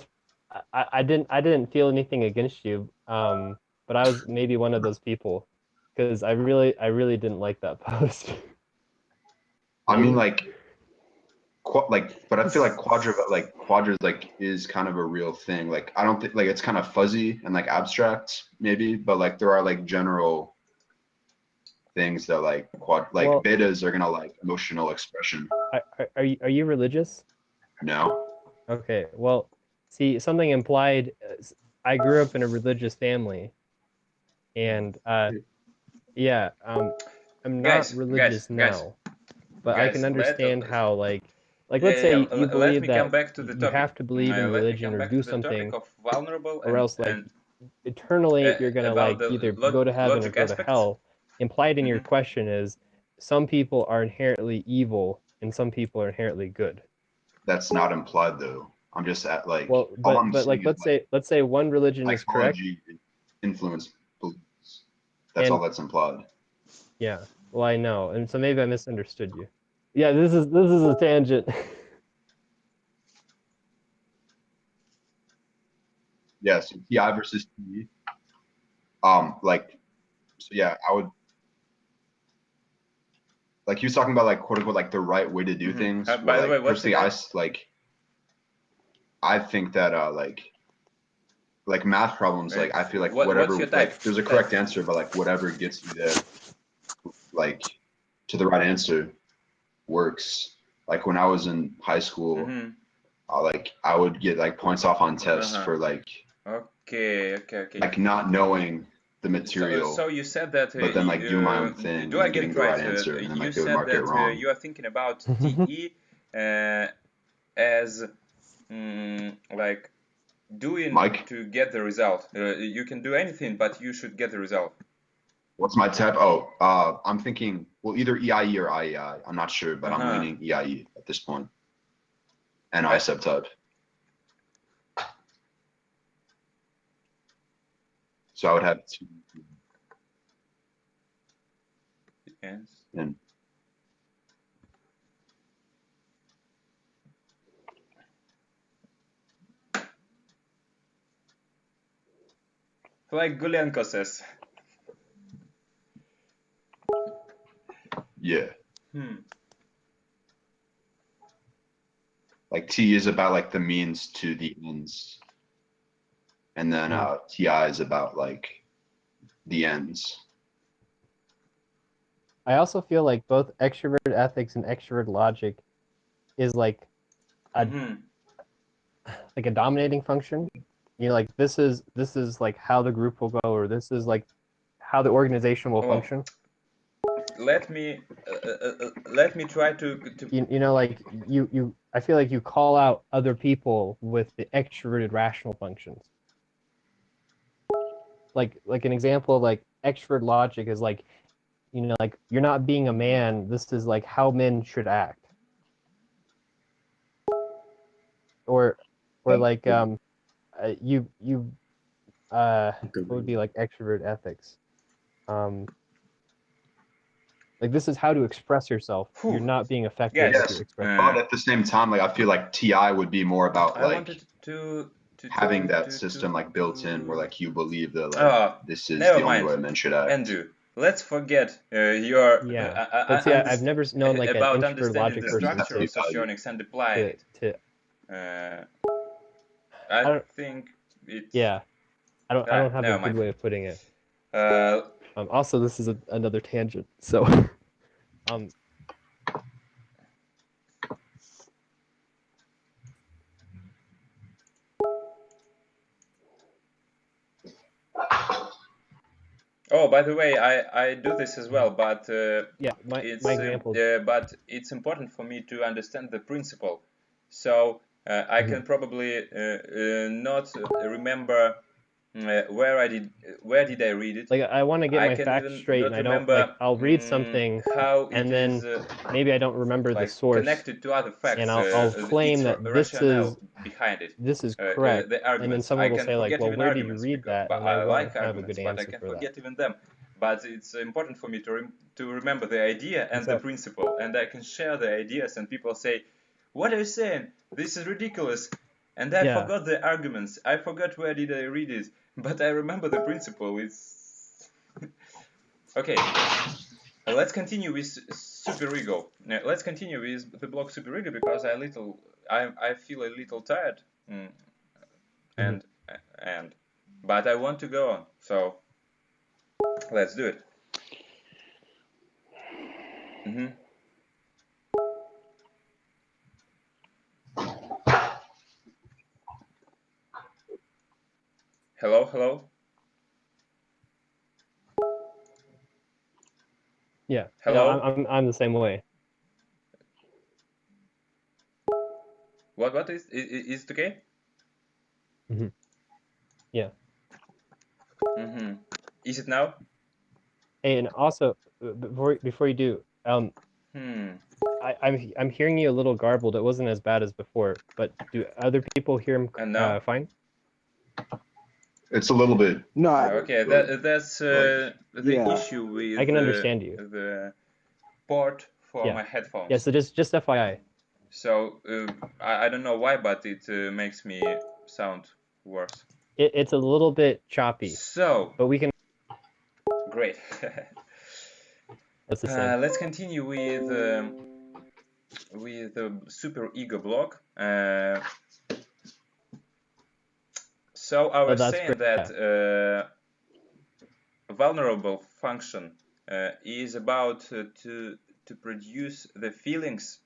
I didn't feel anything against you, but I was maybe one of those people, because I really didn't like that post. I mean, like, but I feel like quadras like is kind of a real thing. Like, I don't think like it's kind of fuzzy and like abstract maybe, but like there are like general things that like Well, betas are gonna like emotional expression. Are you religious? No. Okay, well, see, something implied. I grew up in a religious family, and yeah, I'm not religious now, but I can understand how like let's say you let believe me that come back to the you topic. have to believe in Let me religion come or back do to the topic something, of vulnerable or else like and eternally you're gonna about like the either go to heaven or logic go to aspects. hell. Implied in your question is some people are inherently evil and some people are inherently good. That's not implied though. I'm just at like Well, but like let's say one religion is correct. Influence beliefs. That's all that's implied. Yeah. Well, I know, and so maybe I misunderstood you. Yeah, this is a tangent. Yes, TI versus TE. Like, so yeah, I would like he was talking about like quote unquote like the right way to do things. By the way, what's personally, I think that like math problems, like I feel like whatever, what's your type? like there's a correct answer, but like whatever gets you there, like to the right answer, works. Like when I was in high school, I would get like points off on tests for like okay. like not knowing the material. So you said that, but then like do my own thing do I and get getting it the right? right answer, and then You like they would said mark it that wrong. you are thinking about TE as like doing to get the result. You can do anything, but you should get the result. What's my type? Oh, I'm thinking, well, either EIE or IEI. I'm not sure, but I'm leaning EIE at this point. And I subtype. So I would have two. Yes. And like Gulenko says. Yeah. Like T is about like the means to the ends, and then TI is about like the ends. I also feel like both extrovert ethics and extrovert logic is like a like a dominating function. You know, like this is like how the group will go, or this is like how the organization will function. Let me try to you know, like you I feel like you call out other people with the extroverted rational functions. Like an example of like extrovert logic is like, you know, like you're not being a man, this is like how men should act. Or like what would be like extrovert ethics? Like this is how to express yourself. You're not being effective with your expression. But at the same time, like I feel like TI would be more about like having that system like built in, where like you believe that like this is the only way men should act. Andrew, let's forget your but see, I've never known like about an introvert logic the person structure of Socionics and applying it. I think it's I don't have a good way of putting it. Also, this is another tangent. So, Oh, by the way, I do this as well, but my example. But it's important for me to understand the principle, so I can probably not remember where did I read it? Like I want to get I my can facts even straight, don't and I don't remember like I'll read something how and it then is maybe I don't remember the like source, connected to other facts. and I'll claim its that rationale behind it. this is correct, The and then arguments. someone I will can say like, forget well, even where did you arguments read because, that? but And I I won't like have a arguments, good but I answer can for that. forget even them. But it's important for me to remember the idea and the principle, and I can share the ideas, and people say, "What are you saying? This is ridiculous." And I forgot the arguments. I forgot where did I read it, but I remember the principle. It's okay. Let's continue with superego. Let's continue with the block superego because I feel a little tired, but I want to go on. So let's do it. Hello. Yeah. Hello. No, I'm the same way. What is it okay? Yeah. Is it now? Hey, and also before you do, I'm hearing you a little garbled. It wasn't as bad as before, but do other people hear him fine? It's a little bit. No. Okay, that's the issue with I can understand you. the port for my headphones. Yeah, so just FYI. So I don't know why, but it makes me sound worse. It's a little bit choppy. So, but we can. Great. That's the same. Let's continue with the super ego block. So I was saying that vulnerable function is about to produce the feelings.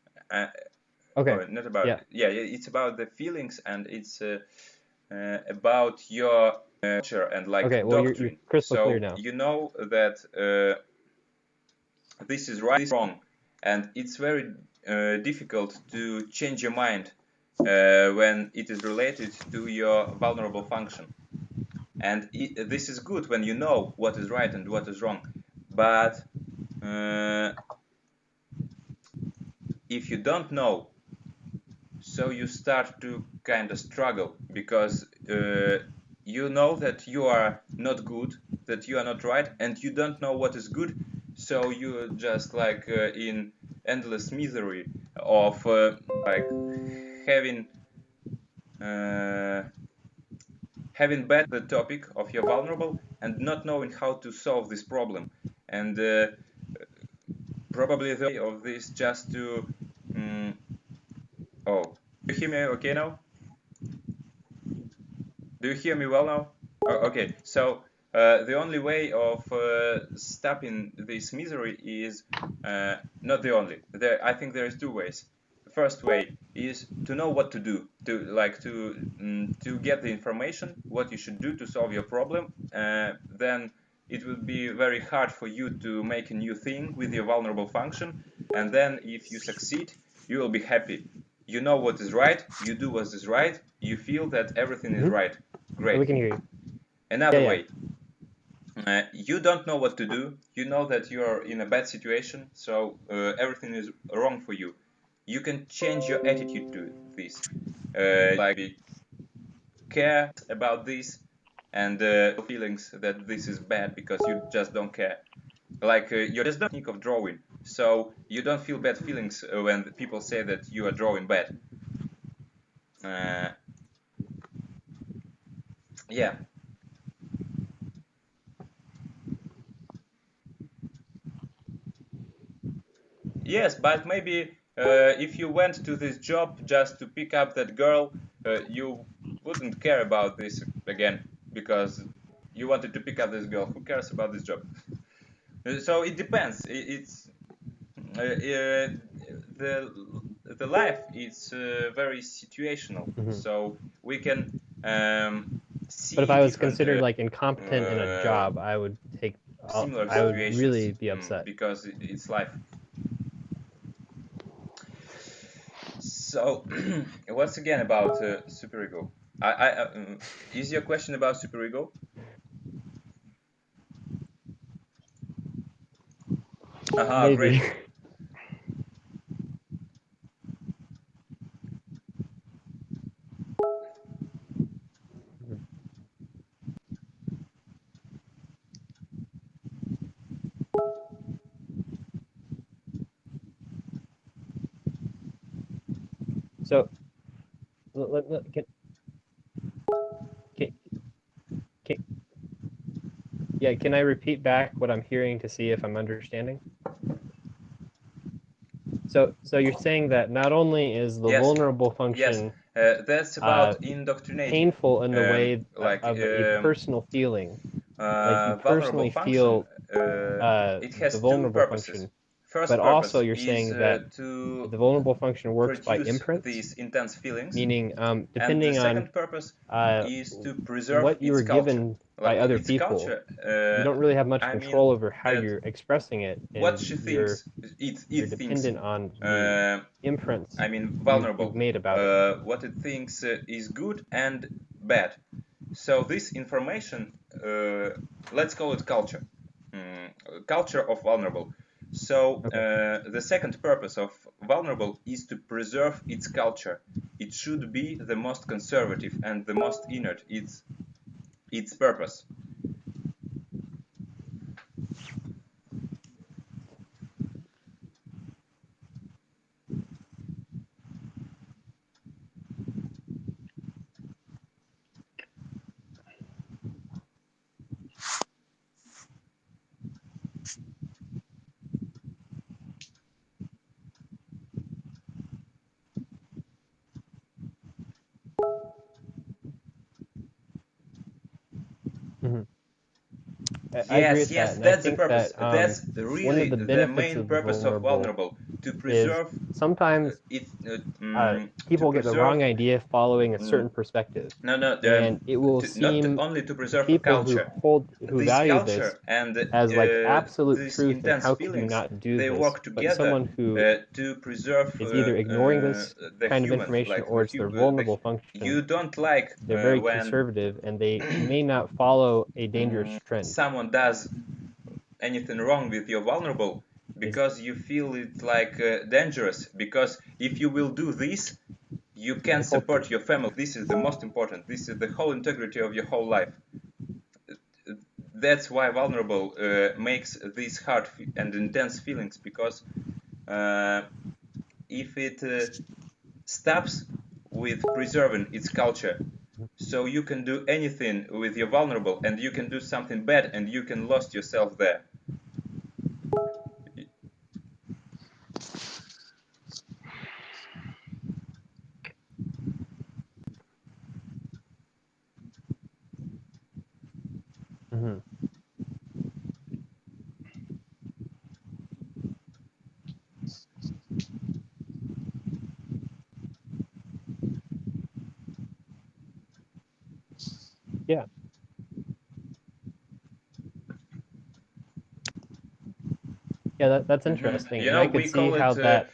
Okay. Or not about. Yeah, it's about the feelings, and it's about your culture and like doctrine. You're crystal so clear now. You know that this is right, this is wrong, and it's very difficult to change your mind when it is related to your vulnerable function. And this is good when you know what is right and what is wrong. But if you don't know, so you start to kind of struggle because you know that you are not good, that you are not right, and you don't know what is good. So you're just like in endless misery of like having bad the topic of your vulnerable and not knowing how to solve this problem. And probably the way of this just to oh, do you hear me okay now? Do you hear me well now? Oh, okay, so the only way of stopping this misery is not the only. I think there is two ways. The first way is to know what to do, to get the information, what you should do to solve your problem. Then it will be very hard for you to make a new thing with your vulnerable function. And then if you succeed, you will be happy. You know what is right, you do what is right, you feel that everything is right. Great. We can hear you. Another way. You don't know what to do. You know that you are in a bad situation, so everything is wrong for you. You can change your attitude to this. Like care about this and feelings that this is bad because you just don't care. Like you just don't think of drawing, so you don't feel bad feelings when people say that you are drawing bad. Yeah. Yes, but maybe if you went to this job just to pick up that girl, you wouldn't care about this again because you wanted to pick up this girl. Who cares about this job? So it depends. It's the life is very situational. So we can see. But if I was considered like incompetent in a job, I would take. I would really be upset because it's life. So once again about superego. Is your question about superego? Maybe. Great. So, can I repeat back what I'm hearing to see if I'm understanding? So you're saying that not only is the vulnerable function that's about indoctrinating. painful in the way of a personal feeling, like you personally feel it has the two vulnerable purposes. function, First but purpose also you're is saying that to the vulnerable function works by produce imprints, these intense feelings, meaning and the depending second on purpose is to preserve what you its were culture. given by other Its people. culture, you don't really have much I control mean, over how you're expressing it, what and she you're thinks, it dependent thinks, on the imprints I mean, vulnerable. you've made about it. What it thinks is good and bad. So this information, let's call it culture. Culture of vulnerable. So the second purpose of vulnerable is to preserve its culture. It should be the most conservative and the most inert. Its purpose. I agree with Yes, that, and that's I the think purpose. that That's one really of the the benefits main of the purpose of vulnerable, to preserve sometimes people get the wrong idea following a certain perspective. And it will seem not only to preserve people culture, who this value culture this and as like absolute these truth, and intense how could you feelings, not do they this? work But together someone who to preserve is either ignoring this the kind of human, information, like or it's their vulnerable function. you don't like they're very when conservative, and they may not follow a dangerous trend. someone does anything wrong with your vulnerable, because you feel it like dangerous, because if you will do this, you can support your family. This is the most important. This is the whole integrity of your whole life. That's why vulnerable makes these hard and intense feelings, because if it stops with preserving its culture, so you can do anything with your vulnerable, and you can do something bad, and you can lose yourself there. Mm-hmm. Yeah. Yeah, that's interesting. You And know, I could we see call how it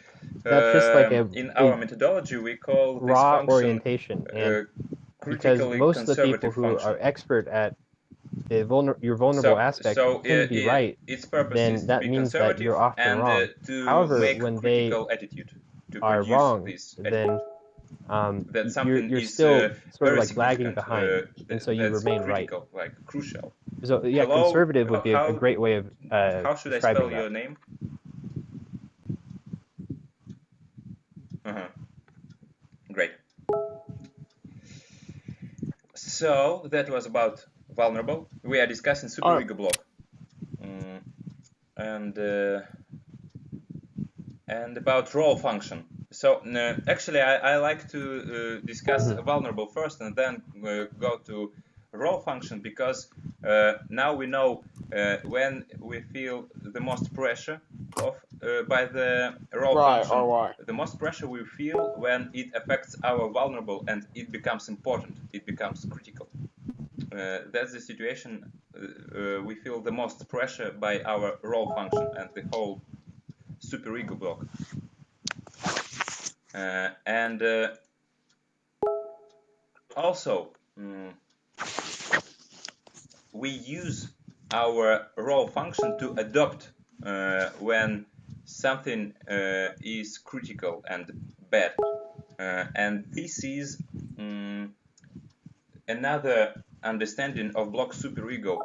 that's just like in our methodology we call this raw function orientation, and because critically most of the people conservative who function. are expert at your vulnerable aspect tend to be right, its purpose then is to that be means that conservative you're often and wrong. to However, make when they critical attitude, to are produce wrong, this then that something you're is still sort of very like lagging significant, behind, and so you that's remain right. critical, like crucial. So yeah, Hello, conservative would be a great way of how should I describing spell that. your name? Great. So that was about vulnerable. We are discussing superego block, and about role function. So actually, I like to discuss vulnerable first, and then go to role function, because now we know when we feel the most pressure by the role function. The most pressure we feel when it affects our vulnerable, and it becomes important. It becomes critical. That's the situation. We feel the most pressure by our role function and the whole superego block. also, we use our role function to adopt when something is critical and bad. And this is another understanding of block superego.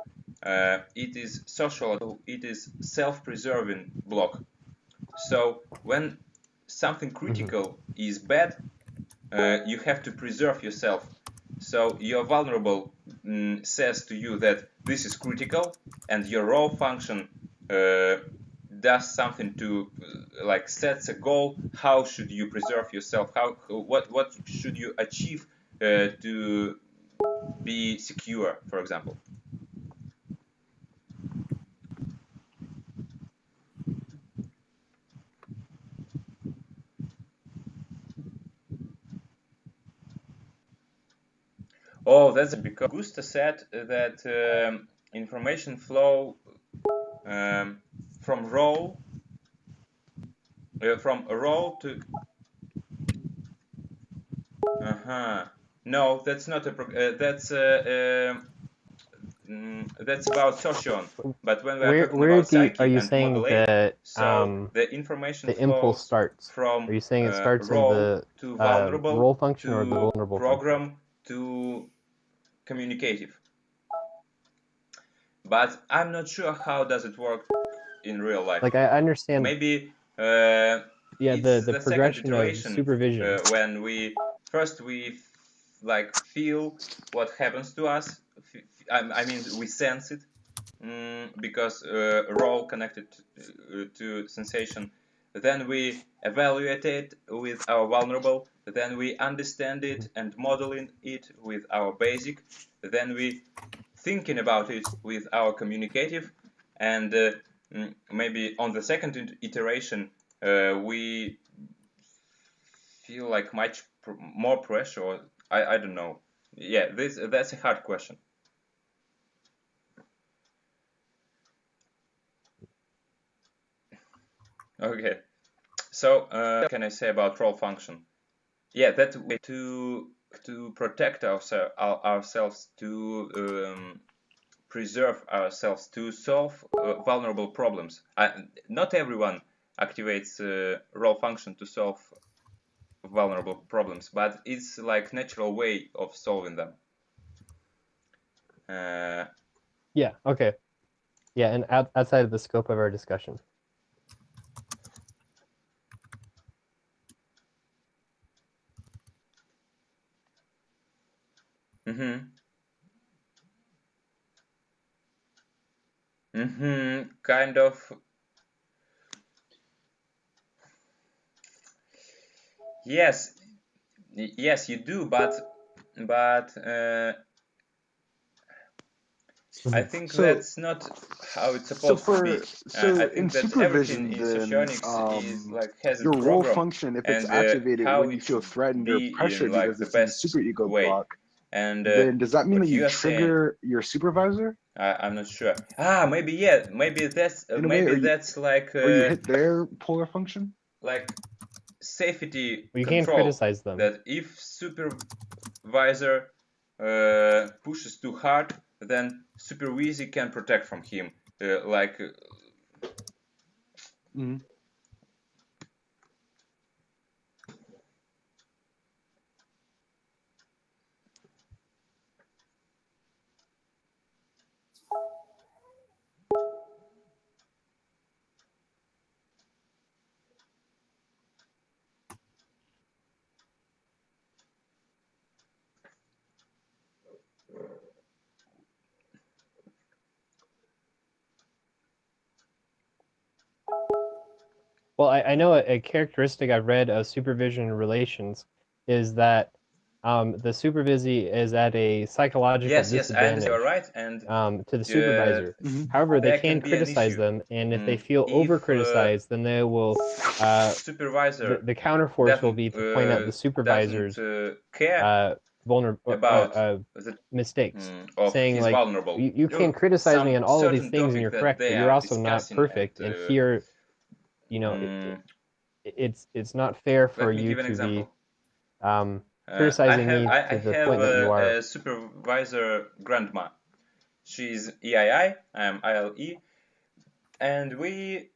It is social, it is self-preserving block. So when something critical is bad, you have to preserve yourself. So your vulnerable says to you that this is critical, and your role function does something to like sets a goal. How should you preserve yourself? What should you achieve to be secure, for example? Oh, that's because Gusta said that information flow from role from a role to. No, that's not a. That's about Sotion. But when we are talking about psyche are you and saying modelate, that so the information the impulse flows starts? from Are you saying it starts in role the to vulnerable role function or the to vulnerable program function? to communicative? But I'm not sure how does it work in real life. Like I understand. Maybe yeah, it's the the second progression of iteration supervision. when we first like feel what happens to us. I mean, we sense it because role connected to sensation. Then we evaluate it with our vulnerable. Then we understand it and modeling it with our basic. Then we thinking about it with our communicative, and maybe on the second iteration we feel like much more pressure. Or I don't know. Yeah, that's a hard question. Okay, so what can I say about role function? Yeah, that way to protect ourselves, to preserve ourselves, to solve vulnerable problems. Not everyone activates role function to solve vulnerable problems, but it's like natural way of solving them. Yeah. Okay. Yeah, and outside of the scope of our discussion. Kind of. Yes, you do, but I think that's not how it's supposed to be. I In think that everything supervision, in then Socionics is like has your its role program function, if it's and activated how when you it feel should threatened or be in pressured like because the it's in the best superego way. block, And then does that mean what that you you are saying, trigger your supervisor? I'm not sure. Maybe yeah, maybe that's In a way, like or you hit their polar function? like safety You can't control. criticize them. That if supervisor pushes too hard, then supervisor can protect from him. Well, I know a characteristic I've read of supervision relations is that the supervisee is at a psychological yes, I understand. disadvantage You're right, and to the supervisor. However, they there can can be an criticize issue. them, and if they feel If over-criticized, then they will supervisor the counterforce will be to point out the supervisor's doesn't care about the mistakes, of saying his like vulnerable. you can criticize me Some on all of these certain things and topic you're that correct, but they you're are also not discussing, perfect, and here, you know, it's not fair for let me you give an to be example. criticizing me I to the have point that you are. a supervisor grandma. She's EII, I'm ILE, and we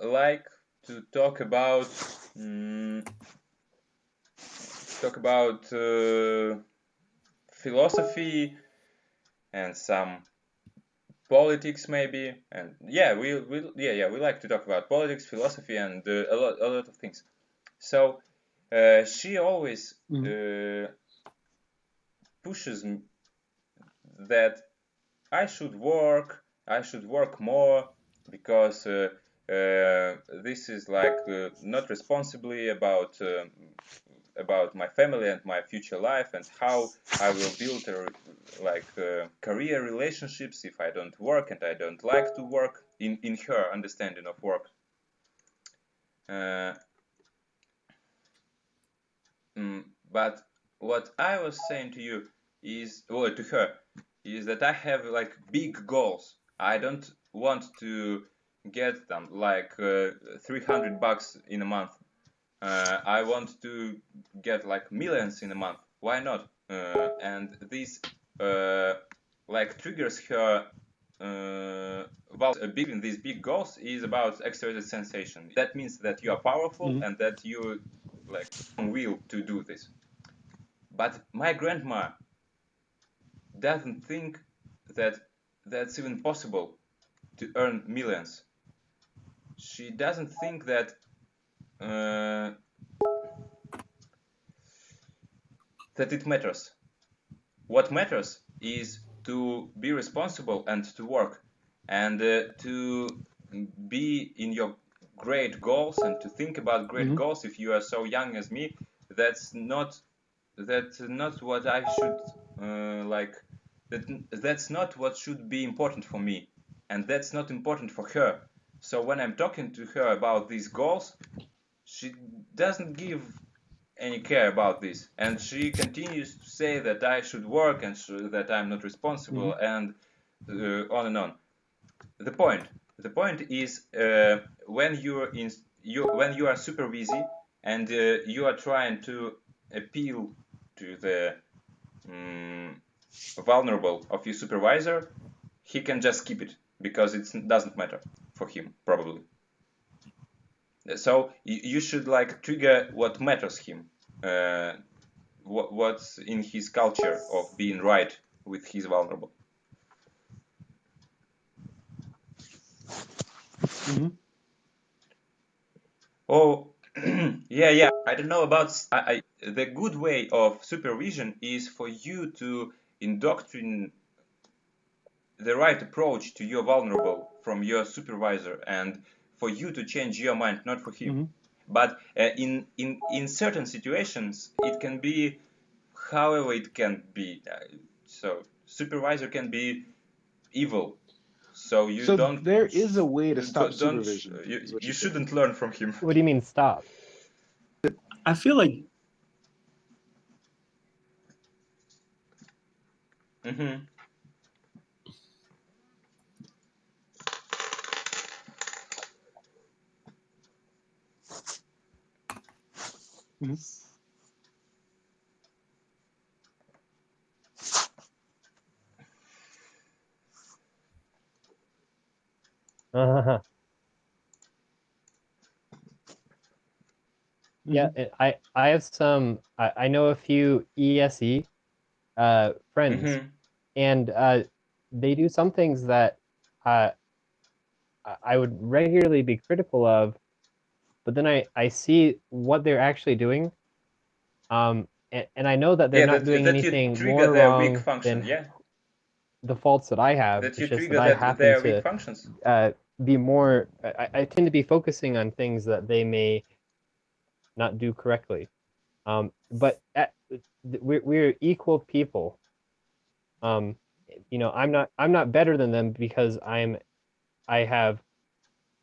like to talk about philosophy and some politics maybe, and we like to talk about politics, philosophy, and a lot of things. So she always pushes that I should work more, because this is like not responsibly about my family and my future life, and how I will build career relationships if I don't work, and I don't like to work in her understanding of work. But what I was saying to you is, or to her, is that I have like big goals. I don't want to get them like $300 in a month. I want to get like millions in a month. Why not? And this like triggers her. Big these big goals is about extroverted sensation. That means that you are powerful and that you like will to do this. But my grandma doesn't think that that's even possible to earn millions. She doesn't think that that it matters. What matters is to be responsible and to work, and to be in your great goals, and to think about great goals. If you are so young as me, that's not what I should that's not what should be important for me, and that's not important for her. So when I'm talking to her about these goals, she doesn't give any care about this, and she continues to say that I should work, and that I'm not responsible, and on and on. The point is, when you are super busy, and you are trying to appeal to the vulnerable of your supervisor, he can just keep it because it doesn't matter for him, probably. So you should like trigger what matters him, what's in his culture of being right with his vulnerable. Oh, yeah. I don't know about. The good way of supervision is for you to indoctrinate the right approach to your vulnerable from your supervisor, and for you to change your mind, not for him. But in certain situations, it can be however it can be. So supervisor can be evil. So there is a way to stop supervision. You shouldn't learn from him. What do you mean stop? I feel like. Yeah, I have some. I know a few ESE friends, and they do some things that I would regularly be critical of, but then I see what they're actually doing, and I know that they're not doing anything more wrong than the faults that I have. It's just that I happen to be more. I tend to be focusing on things that they may not do correctly. But we're equal people. I'm not better than them because I have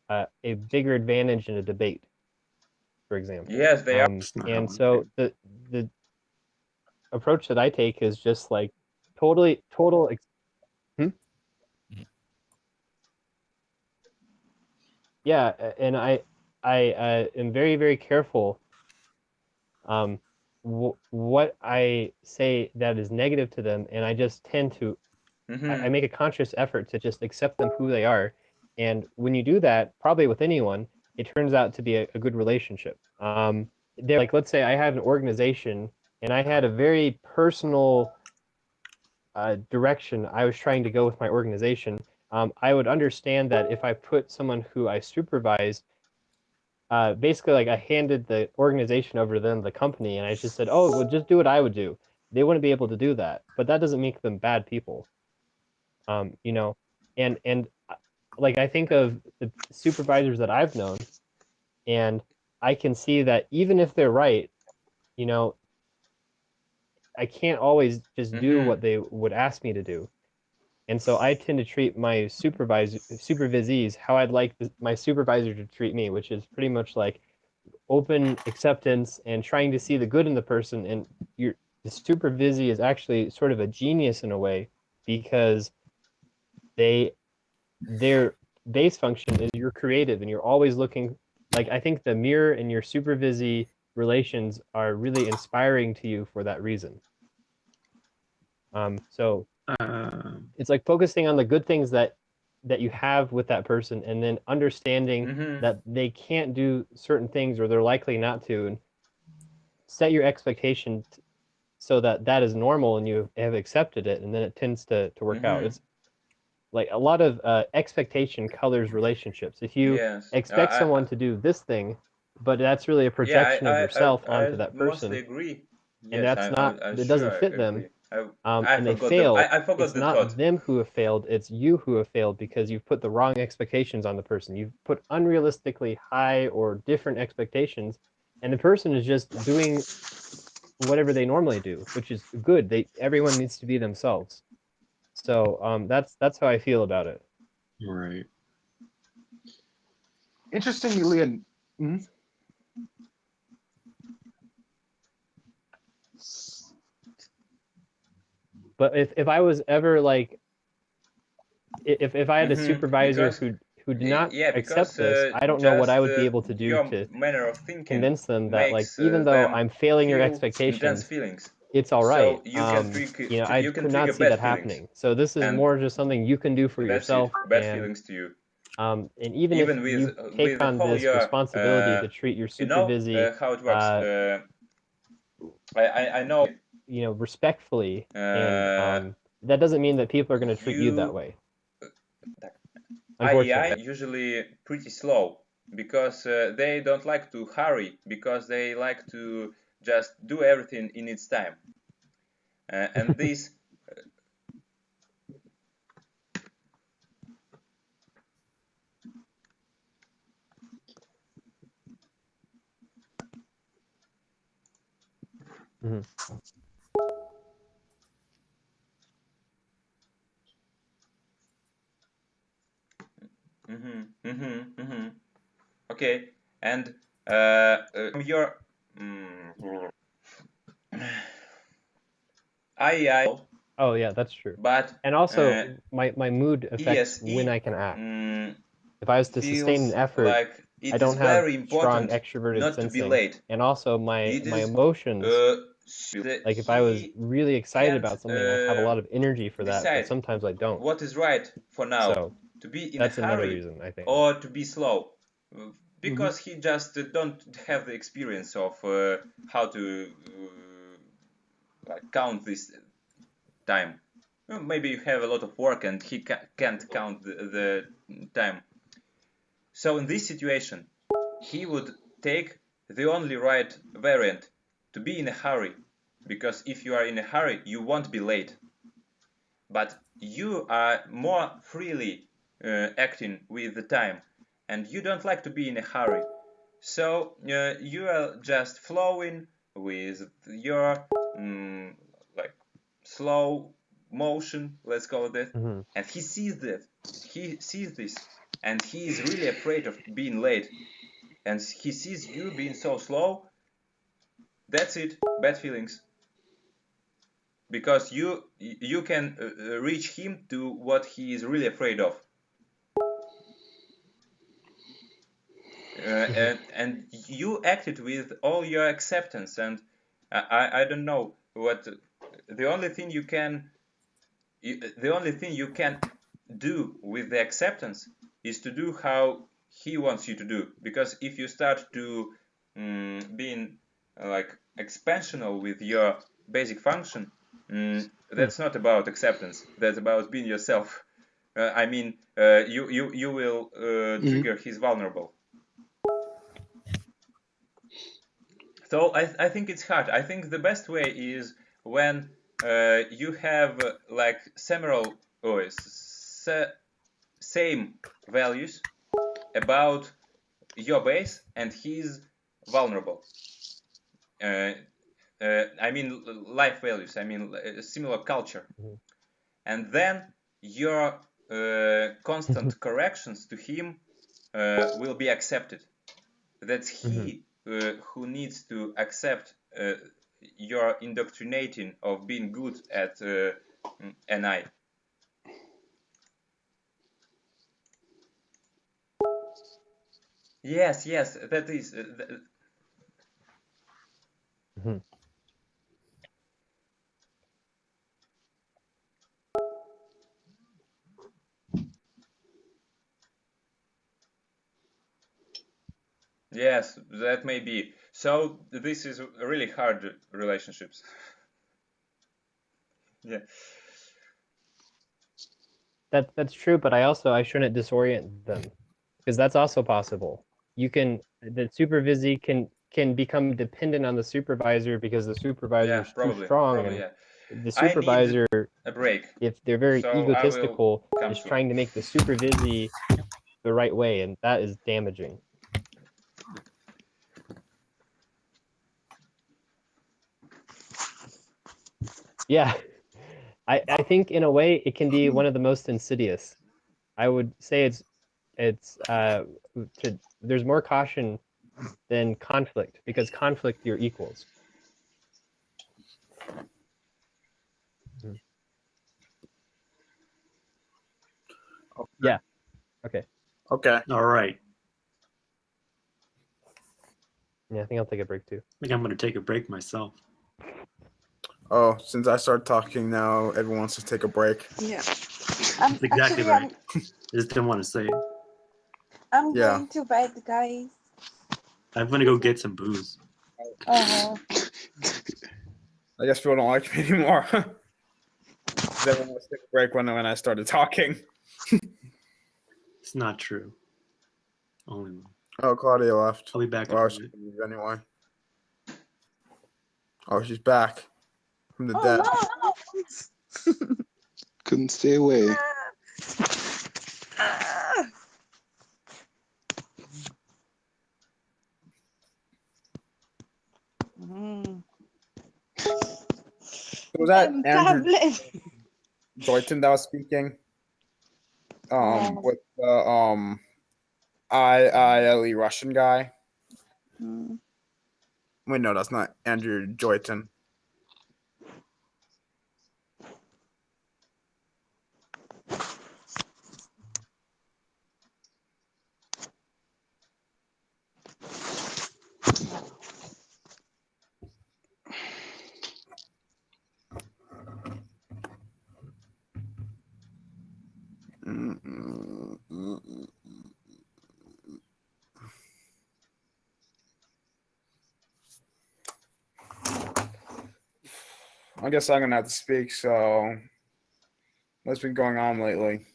a bigger advantage in a debate, for example. Yes, they are. And so the approach that I take is just like total. Yeah, and I am very, very careful what I say that is negative to them, and I just tend to I make a conscious effort to just accept them who they are. And when you do that, probably with anyone, it turns out to be a good relationship. They're like, let's say I had an organization and I had a very personal direction I was trying to go with my organization. I would understand that if I put someone who I supervised, basically like I handed the organization over to them, the company, and I just said, oh, well, just do what I would do. They wouldn't be able to do that, but that doesn't make them bad people. You know, and like I think of the supervisors that I've known, and I can see that even if they're right, you know, I can't always just do what they would ask me to do. And so I tend to treat my supervisees how I'd like my supervisor to treat me, which is pretty much like open acceptance and trying to see the good in the person. And the supervisee is actually sort of a genius in a way because their base function is you're creative and you're always looking. Like I think the mirror and your supervisee relations are really inspiring to you for that reason. So it's like focusing on the good things that you have with that person, and then understanding that they can't do certain things or they're likely not to, and set your expectation so that that is normal and you have accepted it, and then it tends to work out. It's like a lot of expectation colors relationships. If you expect someone to do this thing, but that's really a projection of yourself onto that person, mostly agree. and Yes, that's not, I'm it sure doesn't fit I them, agree. and they forgot fail, I forgot it's the not thought. them who have failed, it's you who have failed because you've put the wrong expectations on the person. You've put unrealistically high or different expectations, and the person is just doing whatever they normally do, which is good. Everyone needs to be themselves. So that's how I feel about it. Right. Interestingly, But if I was ever like, if I had a supervisor who did not accept this, I don't know what I would be able to do your to manner of thinking convince them that like makes even though them I'm failing your feel intense expectations, feelings. it's all So right. you can You know, I you can could not trigger see bad that feelings, happening. So this is and more just something you can do for that's it. yourself, Bad and feelings to you. and even if you take with on whole this your responsibility to treat your you know supervisee, how it works. I know. you know, respectfully, and that doesn't mean that people are going to treat you that way. IEI usually pretty slow because they don't like to hurry, because they like to just do everything in its time, and this. Okay, and your IEI. Oh yeah, that's true. But and also my mood affects when I can act. If I was to sustain an effort, like I don't have strong extroverted sensing, and also my emotions. Like if I was really excited about something, I have a lot of energy for that, but sometimes I don't. What is right for now? So to be in that's a another hurry reason, I think. or to be slow, because he just don't have the experience of how to like count this time. Well, maybe you have a lot of work and he can't count the time. So in this situation, he would take the only right variant, to be in a hurry, because if you are in a hurry, you won't be late. But you are more freely acting with the time, and you don't like to be in a hurry. So you are just flowing with your like slow motion, let's call it that. And he sees that. He sees this, and he is really afraid of being late. And he sees you being so slow. That's it. Bad feelings. Because you can reach him to what he is really afraid of. And you acted with all your acceptance, and I don't know what the only thing you can do with the acceptance is to do how he wants you to do. Because if you start to being like expansional with your basic function, that's not about acceptance. That's about being yourself. I mean, you will trigger his vulnerable. So I think it's hard. I think the best way is when you have like several same values about your base and he's vulnerable. I mean life values. I mean similar culture, and then your constant corrections to him will be accepted. That's he who needs to accept your indoctrinating of being good at NI. Yes, that is. Yes, that may be. So this is really hard relationships. Yeah. That's true, but I shouldn't disorient them, because that's also possible. The supervisee can become dependent on the supervisor because the supervisor is too strong, and yeah. the I need supervisor, a break. if they're very So I will egotistical, come is soon. trying to make the supervisee the right way, and that is damaging. Yeah, I think in a way it can be one of the most insidious. I would say there's more caution than conflict, because conflict you're equals. Yeah. Okay. Okay. All right. Yeah, I think I'll take a break too. I think I'm going to take a break myself. Oh, since I started talking now, everyone wants to take a break. Yeah. That's exactly right. I just didn't want to say it. I'm going to bed, guys. I'm going to go get some booze. Oh. I guess people don't like me anymore. Everyone wants to take a break when I started talking. It's not true. Only one. Oh, Claudia left. I'll be back in Oh, a she minute. can leave anyway. Oh, she's back from the Oh, dead. no. Couldn't stay away. Was that Andrew tablet. Joyton that was speaking? With the IILE Russian guy. Wait, no, that's not Andrew Joyton. I guess I'm gonna have to speak. So, what's been going on lately?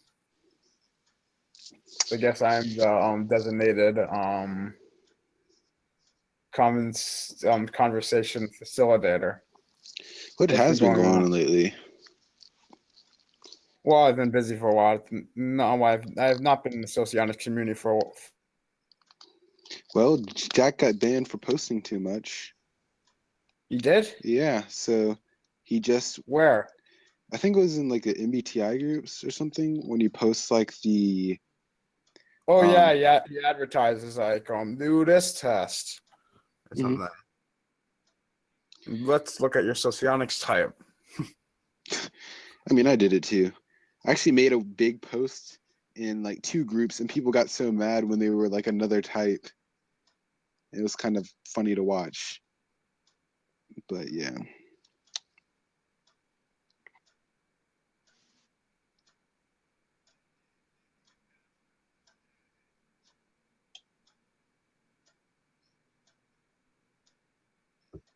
I guess I'm the designated conversation facilitator. What has been going on lately? Well, I've been busy for a while. No, I've not been in the Socionics community for. Well, Jack got banned for posting too much. He did? Yeah, so he just... Where? I think it was in like the MBTI groups or something, when you post like the... Oh, yeah, he advertises like, do this test or something. Let's look at your Socionics type. I mean, I did it too. I actually made a big post in like 2 groups, and people got so mad when they were like another type. It was kind of funny to watch. But yeah.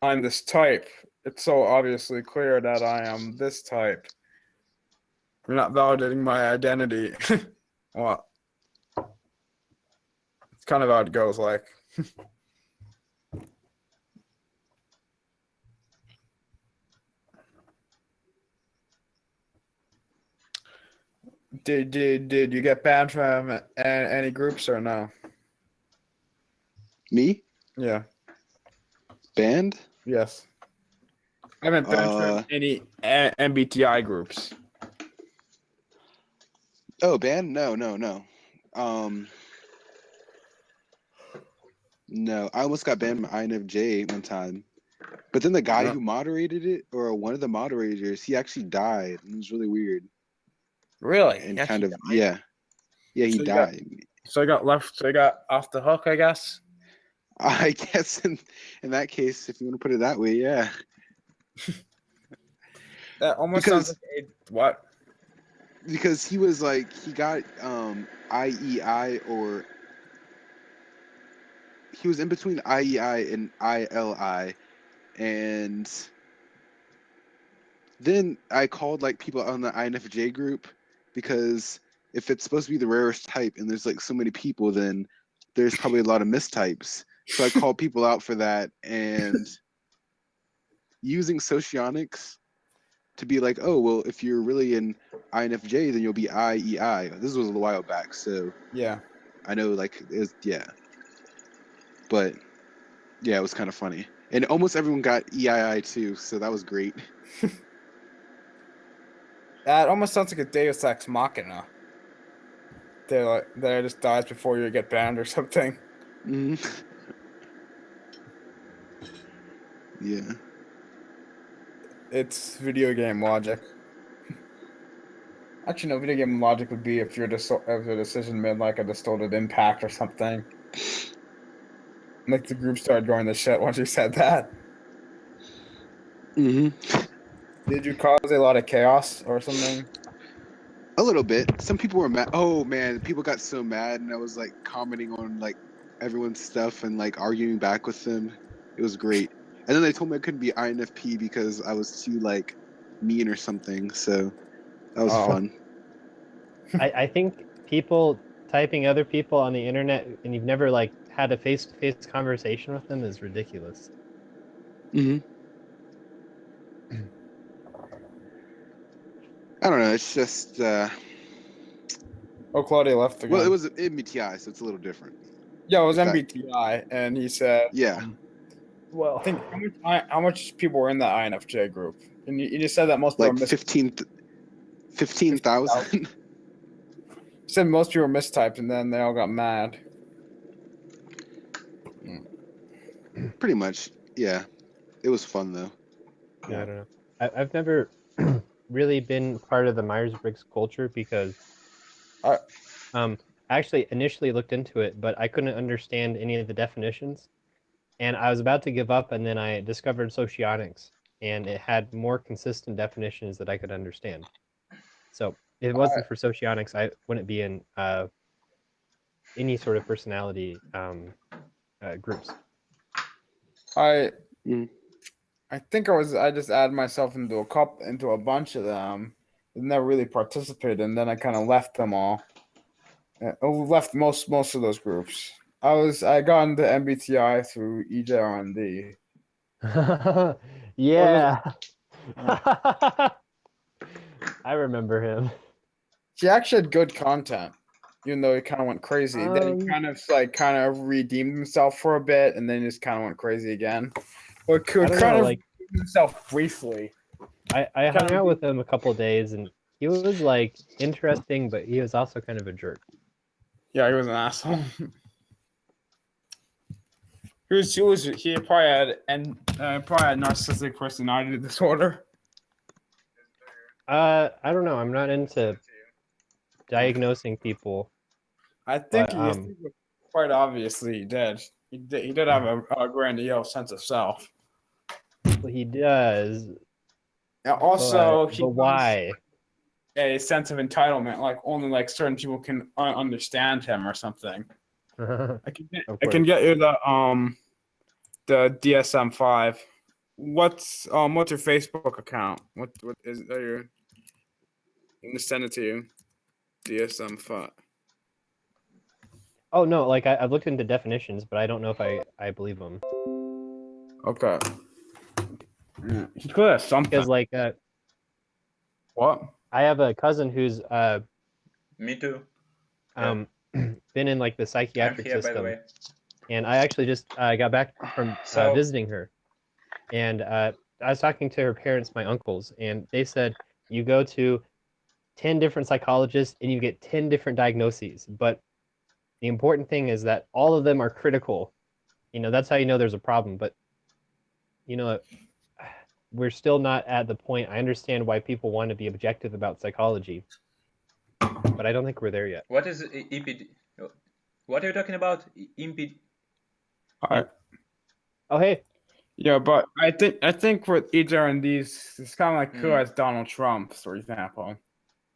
I'm this type. It's so obviously clear that I am this type. You're not validating my identity. Well, it's kind of how it goes, like. Did you get banned from any groups or no? Me? Yeah. Banned? Yes. I haven't been from any MBTI groups. Oh, banned? No. No, I almost got banned from INFJ one time. But then the guy who moderated it, or one of the moderators, he actually died. It was really weird. Really? And kind of, yeah. Yeah, he died. So I got left, so I got off the hook, I guess? I guess in that case, if you want to put it that way, yeah. That almost sounds like what? Because he was like, he got IEI, or he was in between IEI and ILI, and then I called like people on the INFJ group, because if it's supposed to be the rarest type and there's like so many people, then there's probably a lot of mistypes. So I called people out for that, and using Socionics to be like, oh, well, if you're really in INFJ, then you'll be IEI. This was a while back, so yeah, I know, like, yeah. But yeah, it was kind of funny. And almost everyone got EII too, so that was great. That almost sounds like a Deus Ex Machina. That just dies before you get banned or something. Mm-hmm. Yeah. It's video game logic. Actually, no, video game logic would be if the decision made like a distorted impact or something. Like the group started going to shit once you said that. Mm-hmm. Did you cause a lot of chaos or something? A little bit. Some people were mad. Oh man, people got so mad, and I was like commenting on like everyone's stuff and like arguing back with them. It was great. And then they told me I couldn't be INFP because I was too like mean or something. So that was fun. I think people typing other people on the internet and you've never like had a face-to-face conversation with them is ridiculous. Mm-hmm. I don't know. It's just. Oh, Claudia left again. Well, it was MBTI, so it's a little different. Yeah, it was MBTI, and he said, "Yeah." Well, I think how much people were in that INFJ group, and you just said that most people like 15,000. You said most people were mistyped, and then they all got mad. Pretty much, yeah. It was fun though. Yeah, I don't know. I've never really been part of the Myers-Briggs culture because I actually initially looked into it, but I couldn't understand any of the definitions. And I was about to give up, and then I discovered Socionics, and it had more consistent definitions that I could understand. So if it wasn't for Socionics, I wouldn't be in any sort of personality groups. I think I just added myself into a bunch of them, and never really participated, and then I kind of left them all. I left most of those groups. I got into MBTI through EJRND. Yeah. I remember him. He actually had good content, even though he kind of went crazy. Then he kind of redeemed himself for a bit, and then he just kind of went crazy again. But could kind of redeem himself briefly. I hung out with him a couple of days, and he was like interesting, but he was also kind of a jerk. Yeah, he was an asshole. He probably had narcissistic personality disorder. I don't know. I'm not into diagnosing people. I think he was quite obviously dead. He did have a grandiose sense of self. Well, he does. And also, but why? A sense of entitlement, like only like certain people can understand him or something. I can get you the DSM-5. What's your Facebook account? What is are your? I'm gonna send it to you. DSM-5. Oh no, like I've looked into definitions, but I don't know if I believe them. Okay. Yeah. He could have something. Because like what? I have a cousin who's Me too. been in like the psychiatric I'm here, system, by the way. and I actually just got back from visiting her, and I was talking to her parents, my uncles, and they said you go to 10 different psychologists and you get 10 different diagnoses, but the important thing is that all of them are critical. You know, that's how you know there's a problem, but you know, we're still not at the point. I understand why people want to be objective about psychology, but I don't think we're there yet. What is EPD? What are you talking about? EPD? All right. Oh, hey. Yeah, but I think with each of these, it's kind of like who has Donald Trump, for example.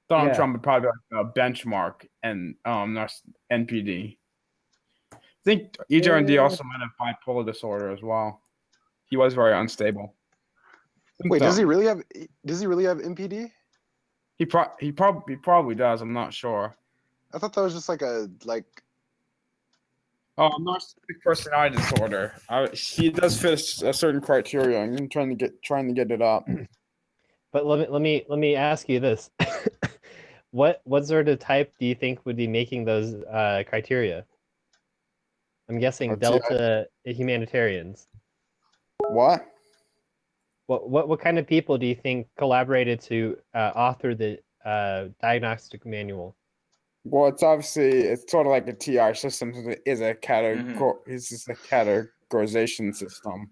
Donald Trump would probably be like a benchmark and NPD. I think EJRD also might have bipolar disorder as well. He was very unstable. Wait, does he really have MPD? He probably does. I'm not sure. I thought that was just like a narcissistic personality disorder. He does fit a certain criteria. I'm trying to get it up. But let me ask you this: what sort of type do you think would be making those criteria? I'm guessing Delta humanitarians. What? What kind of people do you think collaborated to author the diagnostic manual? Well, it's sort of like a TR system. Is a it's just a categorization system.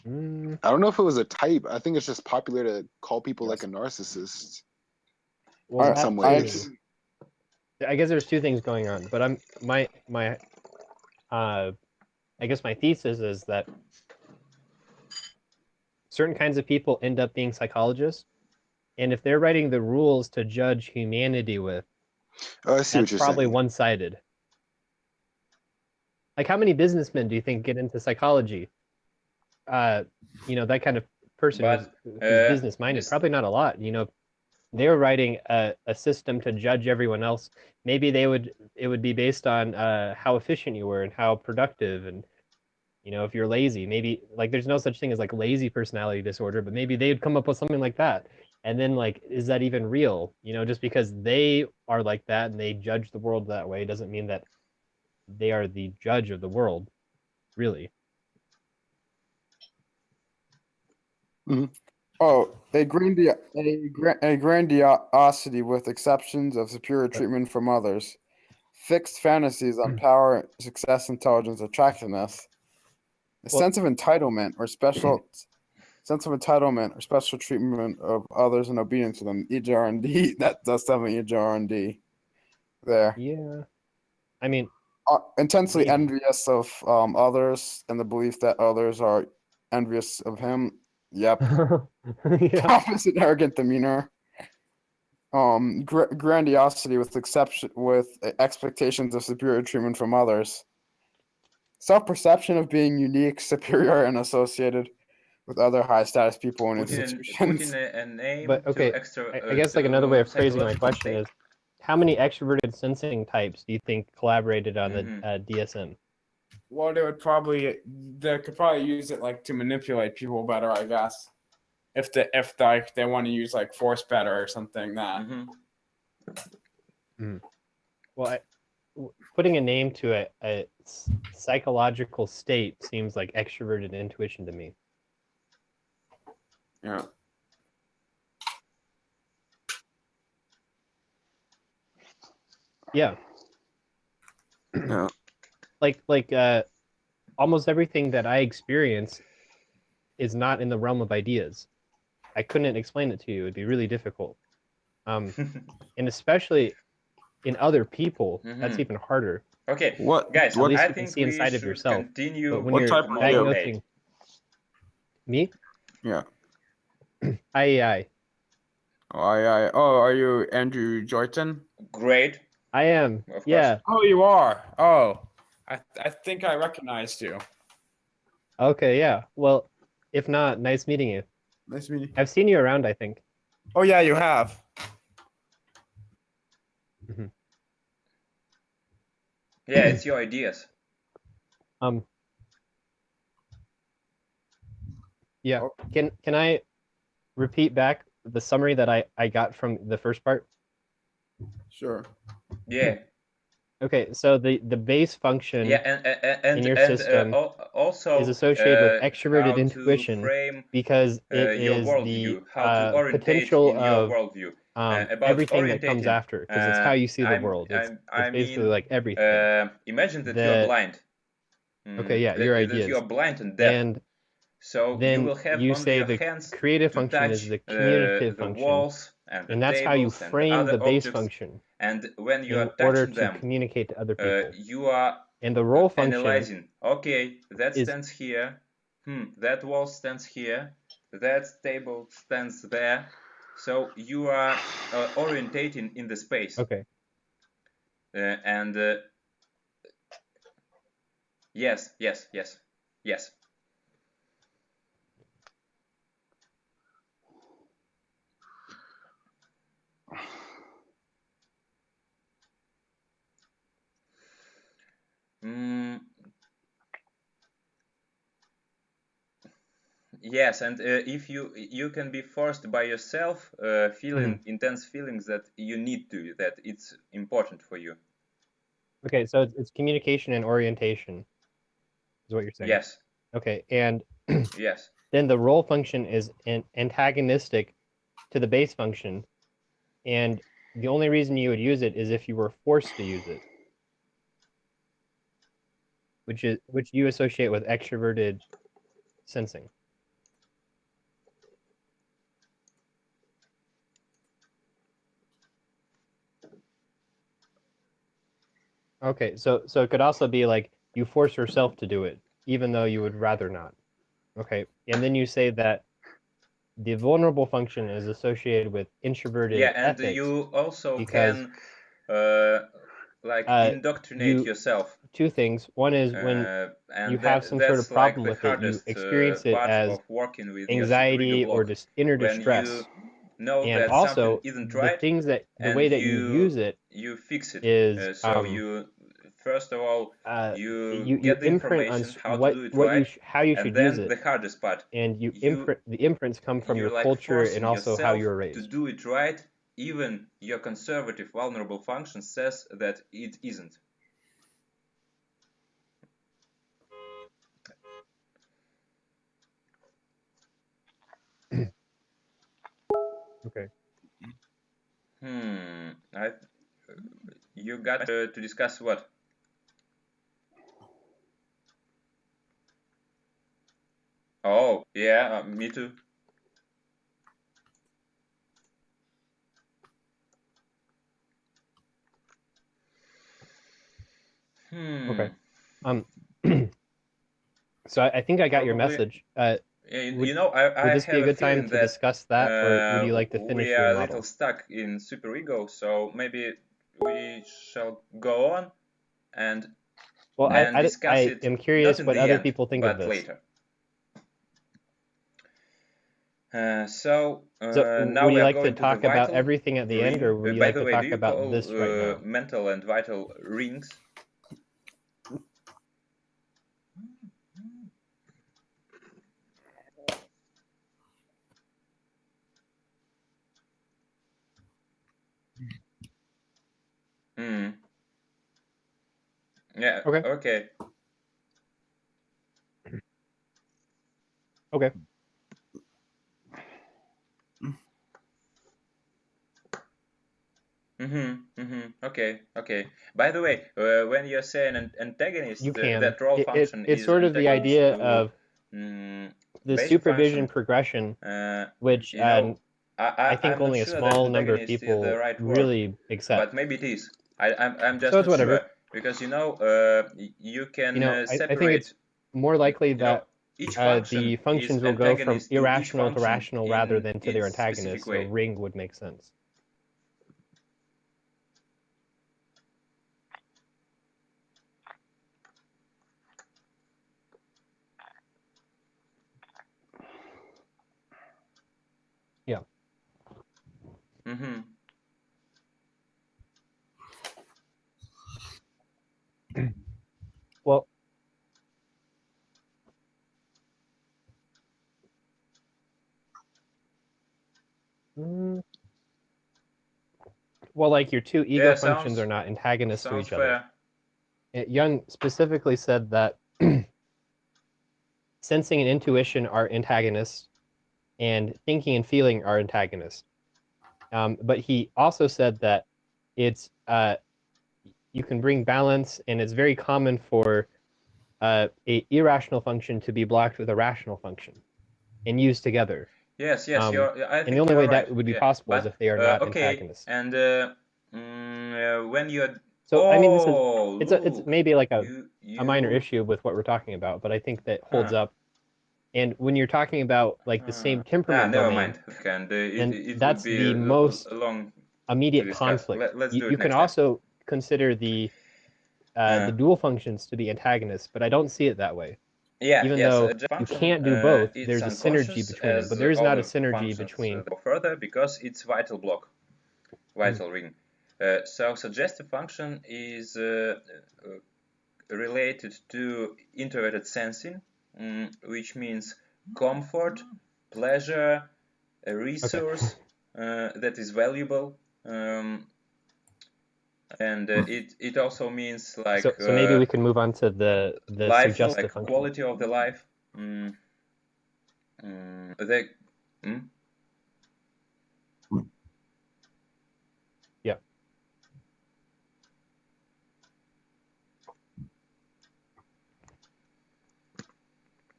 I don't know if it was a type. I think it's just popular to call people like a narcissist. Well, in some ways. I guess there's two things going on, but I guess my thesis is that certain kinds of people end up being psychologists, and if they're writing the rules to judge humanity with, I see what you're probably saying. one-sided. Like, how many businessmen do you think get into psychology? You know, that kind of person who's business-minded. Probably not a lot. You know, they were writing a system to judge everyone else. Maybe it would be based on how efficient you were and how productive, and you know, if you're lazy, maybe like there's no such thing as like lazy personality disorder, but maybe they'd come up with something like that. And then like, is that even real? You know, just because they are like that and they judge the world that way doesn't mean that they are the judge of the world, really. Mm-hmm. Oh, a grandiosity with exceptions of superior treatment from others. Fixed fantasies on power, success, intelligence, attractiveness. A sense of entitlement or special treatment of others and obedience to them. EJR&D. That's definitely EJR&D. There. Yeah. I mean, intensely envious of others and the belief that others are envious of him. Yep. Pompous and arrogant demeanor. Grandiosity with expectations of superior treatment from others. Self-perception of being unique, superior, and associated with other high-status people and institutions. A name but okay, to extra, I guess like another way of phrasing my question is, how many extroverted sensing types do you think collaborated on the DSM? Well, they could probably use it like to manipulate people better, I guess. If they want to use like force better or something that. Well, putting a name to a psychological state seems like extroverted intuition to me. Yeah. Yeah. No. Like almost everything that I experience is not in the realm of ideas. I couldn't explain it to you. It'd be really difficult. And especially in other people, that's even harder. Okay, what guys, at least I you can think see inside of should yourself. continue But when with you're the diagnosing me, Yeah. Aye. Oh, oh, are you Andrew Joyton? Great. I am. Of course. Yeah. Oh, you are. Oh, I think I recognized you. Okay. Yeah. Well, if not, nice meeting you. Nice meeting you. I've seen you around, I think. Oh yeah, you have. Yeah, it's your ideas. Yeah. Can I repeat back the summary that I got from the first part? Sure. Yeah. Okay, so the base function in your system also is associated with how extroverted to intuition frame because it your is worldview, the how to orientate potential in your of worldview. About everything that comes orientating, after, because it's how you see the world. It's basically like everything. Imagine that you are blind. Okay, yeah, your that ideas. you are blind and deaf. And so then you will have you only say your the hands creative to function is touch the communicative the function, walls and the and that's how you tables and frame other the base objects. function. And when you in are order touching to them, communicate to other people. You are and the role function analyzing. Okay, that is, stands here. That wall stands here. That table stands there. So you are orientating in the space. Okay. And yes. Yes, and if you can be forced by yourself, feeling intense feelings that you need to, that it's important for you. Okay, so it's communication and orientation, is what you're saying. Yes. Okay, and yes. Then the role function is antagonistic to the base function, and the only reason you would use it is if you were forced to use it, which you associate with extroverted sensing. Okay, so it could also be like you force yourself to do it, even though you would rather not. Okay, and then you say that the vulnerable function is associated with introverted and ethics. You also because, can indoctrinate yourself. Two things. One is when you have some sort of problem with it, you experience it as anxiety or inner distress. And that also, isn't right, the way that you use it, you fix it. Is you first of all you get the imprint on information how to do it right, how you should use it. The hardest part, and the imprints come from your culture and also how you're raised. To do it right, even your conservative vulnerable function says that it isn't. Okay. You got to discuss what? Oh, yeah, me too. Okay. So I think I got your message. I would this be a good time to discuss that, or would you like to finish your model? We are a little stuck in superego, so maybe we shall go on and discuss I it. am curious what other end, people think of this. Later. Now would you like to talk about everything at the end, or would you like to talk do you about call, this right now? Mental and vital rings? Yeah. Okay. Okay. Okay. Okay. By the way, when you're saying an antagonist, you can. That role function it's is sort of the idea of the supervision function, progression, which I think only a small number of people really accept. But maybe it is. I'm just so it's not whatever. sure, because you can I separate. think it's more likely that each function the functions is will go from antagonist to each irrational to function rational rather in than to their its specific antagonist. So way. ring would make sense. Yeah. Mm-hmm. Well, well, like your two ego functions are not antagonists to each other. Jung specifically said that sensing and intuition are antagonists, and thinking and feeling are antagonists. But he also said that it's you can bring balance, and it's very common for a irrational function to be blocked with a rational function and used together. Yes, I think and the only way right. that would be possible is if they are not antagonists. And when you're I mean, it's maybe like a minor you issue with what we're talking about, but I think that holds up. And when you're talking about like the same temperament never domain, mind. And it that's would be the most long immediate conflict. Let's do it You can next also consider the dual functions to be antagonists, but I don't see it that way. Even though you can't do both, there's a synergy between them, but there is not a synergy between. Go further because it's vital block, vital ring. So suggestive function is related to introverted sensing, which means comfort, pleasure, a resource that is valuable, and it also means like so maybe we can move on to the life, suggestive like function. quality of the life. Yeah.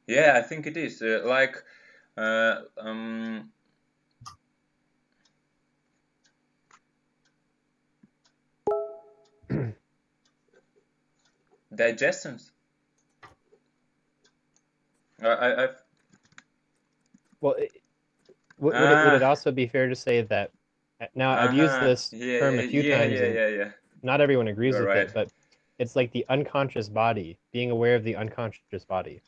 Yeah, I think it is digestions. Well, would it also be fair to say that now I've used this term a few times, and not everyone agrees with it, but it's like the unconscious body, being aware of the unconscious body.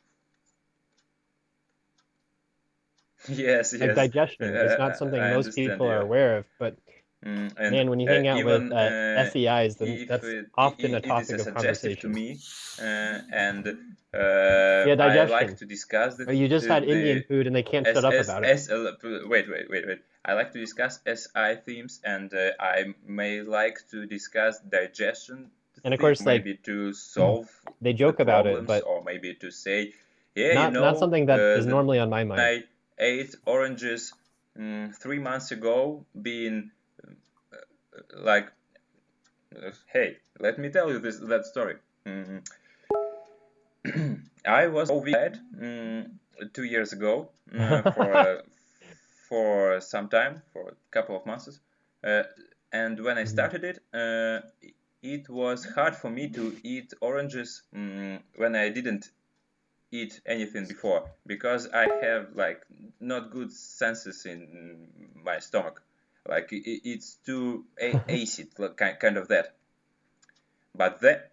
Yes, like digestion is not something most people are aware of, but man, when you hang out with SEIs, then that's often a topic of conversation. To me, and yeah, digestion. I like to discuss or you just had Indian food and they can't shut up about it. Wait. I like to discuss SI themes, and I may like to discuss digestion. And of course, maybe to solve they joke the about problems, it, but or maybe to say, yeah, not something that is normally on my mind. I ate oranges 3 months ago, being like, hey, let me tell you that story. I was bad 2 years ago for some time, for a couple of months, and when I started it, it was hard for me to eat oranges when I didn't eat anything before, because I have like not good senses in my stomach, like it's too acid, like, kind of that. But that,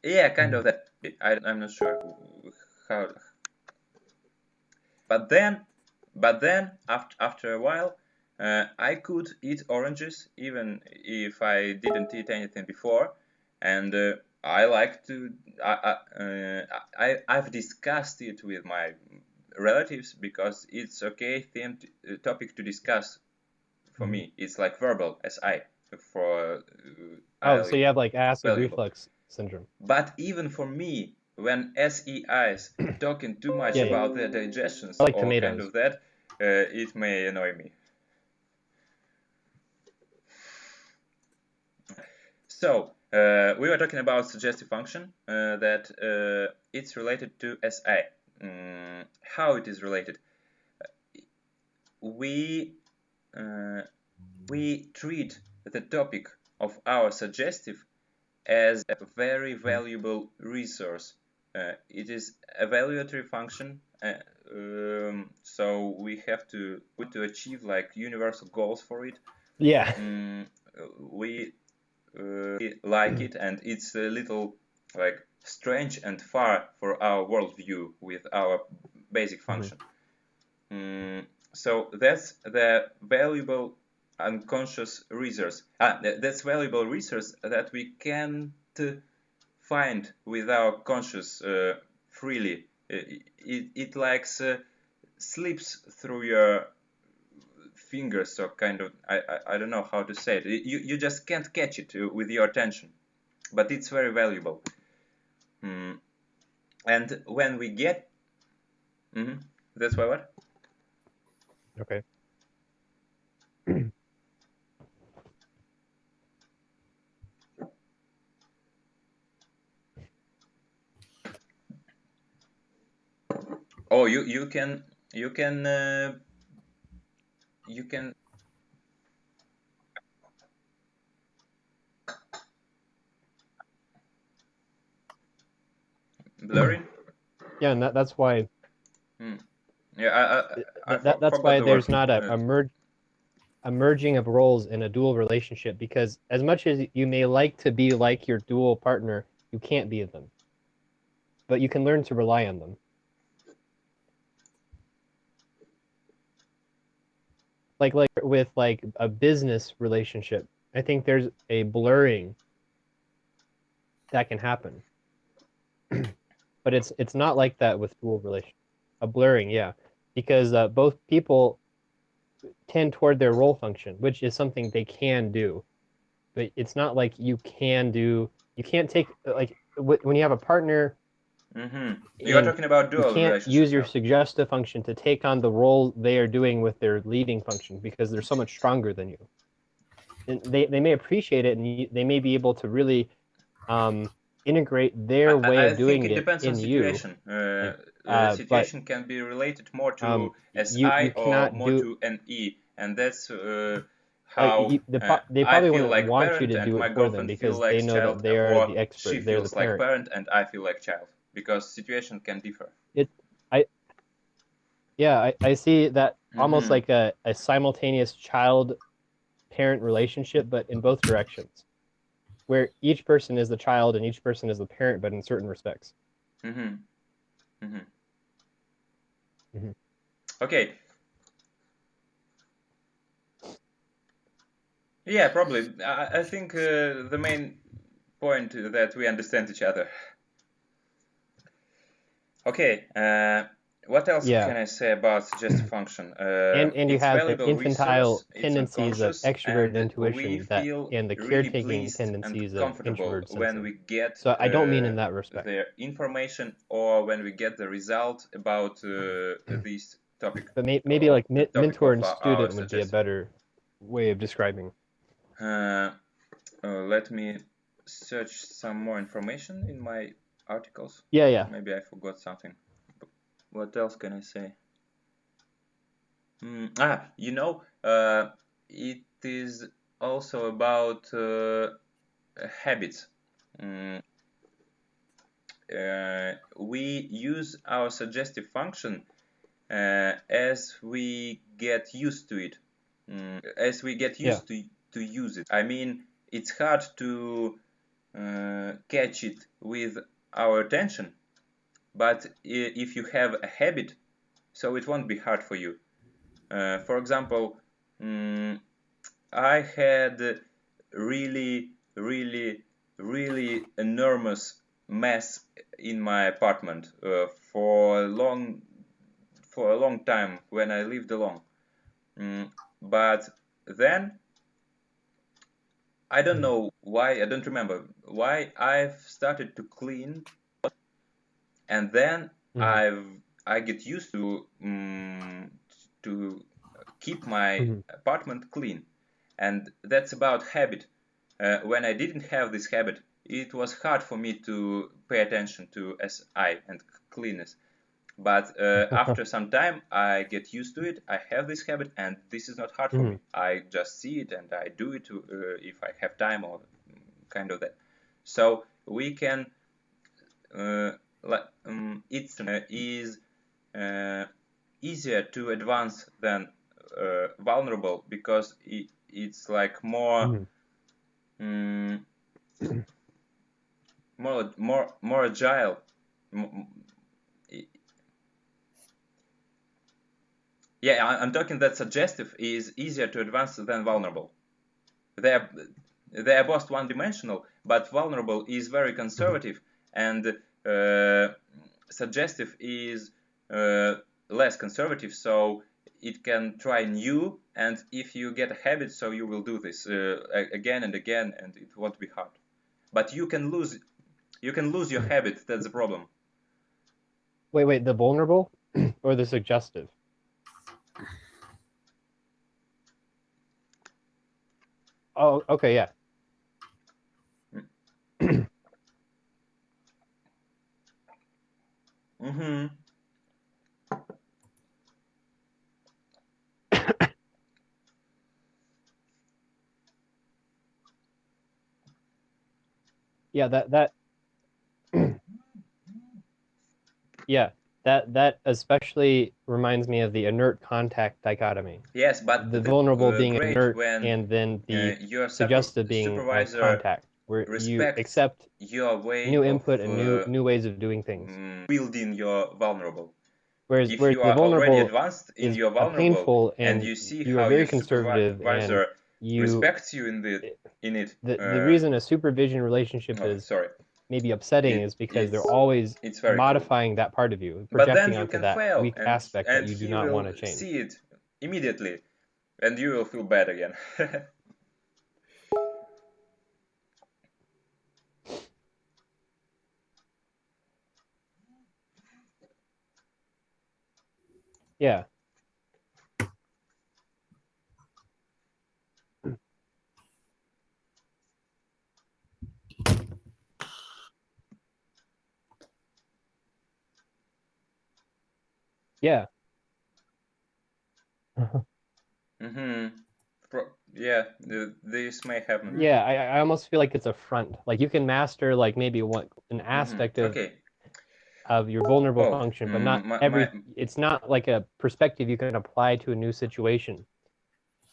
yeah, kind of that. I'm not sure how. But then after a while, I could eat oranges even if I didn't eat anything before, and I like to. I've discussed it with my relatives because it's okay topic to discuss. For me, it's like verbal SI for. So you have like acid reflux syndrome. But even for me, when SEIs talking too much about their digestions like or tomatoes. kind of that, it may annoy me. So we were talking about suggestive function, that it's related to SI. How it is related? We treat the topic of our suggestive as a very valuable resource it is evaluatory function. So we have to achieve like universal goals for it. Yeah. We like it, and it's a little like strange and far for our worldview with our basic function. So that's the valuable unconscious resource. That's valuable resource that we can't find with our conscious freely. It like slips through your fingers, so kind of I don't know how to say it. You just can't catch it with your attention, but it's very valuable. And when we get, that's why what? Okay. Oh, you can blurry. Yeah, and that's why. Yeah, that's why there's not a merging of roles in a dual relationship, because as much as you may like to be like your dual partner, you can't be them. But you can learn to rely on them. Like with like a business relationship, I think there's a blurring that can happen. But it's not like that with dual relationship. A blurring, yeah, because both people tend toward their role function, which is something they can do. But it's not like you can't take, like when you have a partner. You're talking about dual you can't relationship use your now. suggestive function to take on the role they are doing with their leading function, because they're so much stronger than you. And they may appreciate it, and they may be able to really integrate their way of doing it. I think it depends on situation. The situation can be related more to SI or more to NE, and that's how they I probably feel wouldn't like want parent you to and do my it for them, girlfriend because feel like they know child, that they are or the she expert, they're the feels like parent. parent and I feel like child, because situation can differ. I see that almost like a simultaneous child-parent relationship, but in both directions, where each person is the child and each person is the parent, but in certain respects. Okay. Yeah, probably. I think the main point that we understand each other. Okay. What else can I say about suggestive function? And you have the infantile tendencies of extroverted and intuition and the caretaking tendencies of introverted sensing. So I don't mean in that respect. The information, or when we get the result about this topic. But maybe like mentor and student would be a better way of describing. Let me search some more information in my articles. Yeah. Maybe I forgot something. What else can I say? It is also about habits. We use our suggestive function as we get used to it, as we get used to use it. I mean, it's hard to catch it with our attention, but if you have a habit, so it won't be hard for you. For example, I had really enormous mess in my apartment for a long time when I lived alone. But then I don't know why, I don't remember why I've started to clean, and then I get used to keep my apartment clean, and that's about habit. When I didn't have this habit, it was hard for me to pay attention to SI and cleanness. But after some time, I get used to it. I have this habit, and this is not hard for me. I just see it and I do it if I have time, or kind of that. So we can it's is easier to advance than vulnerable because it's like more more agile. Yeah, I'm talking that suggestive is easier to advance than vulnerable. They are both one-dimensional, but vulnerable is very conservative, and suggestive is less conservative, so it can try new, and if you get a habit, so you will do this again and again, and it won't be hard. But you can lose your habit. That's the problem. Wait, the vulnerable or the suggestive? Oh, okay, yeah. Mm-hmm. Yeah, that yeah, that especially reminds me of the inert contact dichotomy. Yes, but the vulnerable being great inert, when and then the your suggestive being supervisor contact, where you respects accept your way new of input and new ways of doing things. Building your vulnerable. Whereas If you the are already vulnerable advanced in is your vulnerable, painful, and and you see you are how very your conservative, and supervisor you respects you in it. The reason a supervision relationship is maybe upsetting is because they're always modifying that part of you, But projecting then you onto can that fail, weak aspect that you do he not want will to change. see it immediately, and you will feel bad again. Yeah. Yeah. Yeah, this may happen. Yeah, I almost feel like it's a front. Like you can master like maybe an aspect of your vulnerable function, but not it's not like a perspective you can apply to a new situation,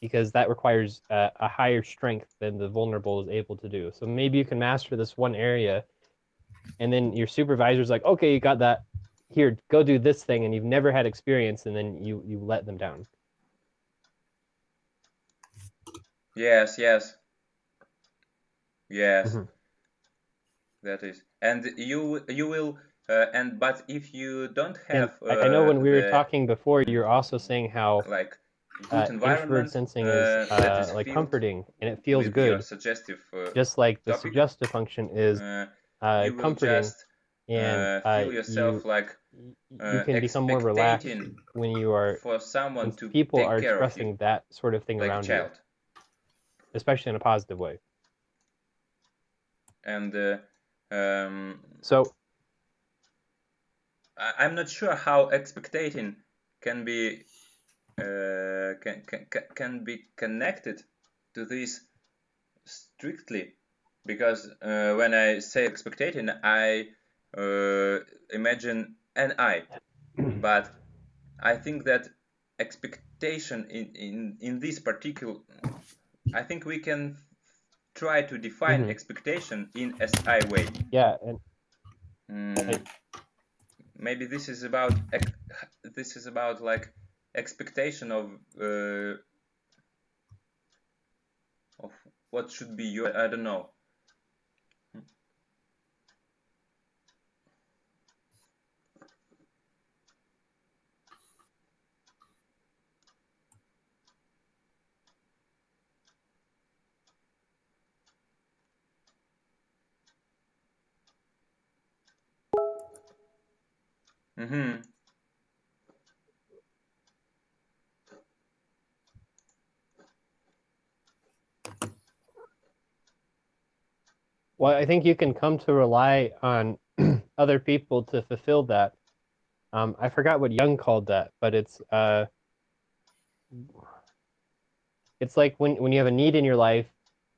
because that requires a higher strength than the vulnerable is able to do. So maybe you can master this one area, and then your supervisor's like, okay, you got that. Here, go do this thing, and you've never had experience, and then you let them down. Yes. That is, and you will, but if you don't have, and I know when we were talking before, you're also saying how like good infrared environment sensing is that is like filled comforting, and it feels with your good, suggestive just like the topic, suggestive function is you will comforting, just and feel yourself like you can become more relaxed expectating when you are for someone when to people take are care of you, expressing that sort of thing like around a child. you, especially in a positive way. And so I'm not sure how expectating can be can be connected to this strictly, because when I say expectating, I imagine an I, but I think that expectation in this particular, I think we can try to define expectation in SI way. Yeah, and maybe this is about like expectation of what should be your, I don't know. Well, I think you can come to rely on other people to fulfill that. I forgot what Jung called that, but it's like when you have a need in your life,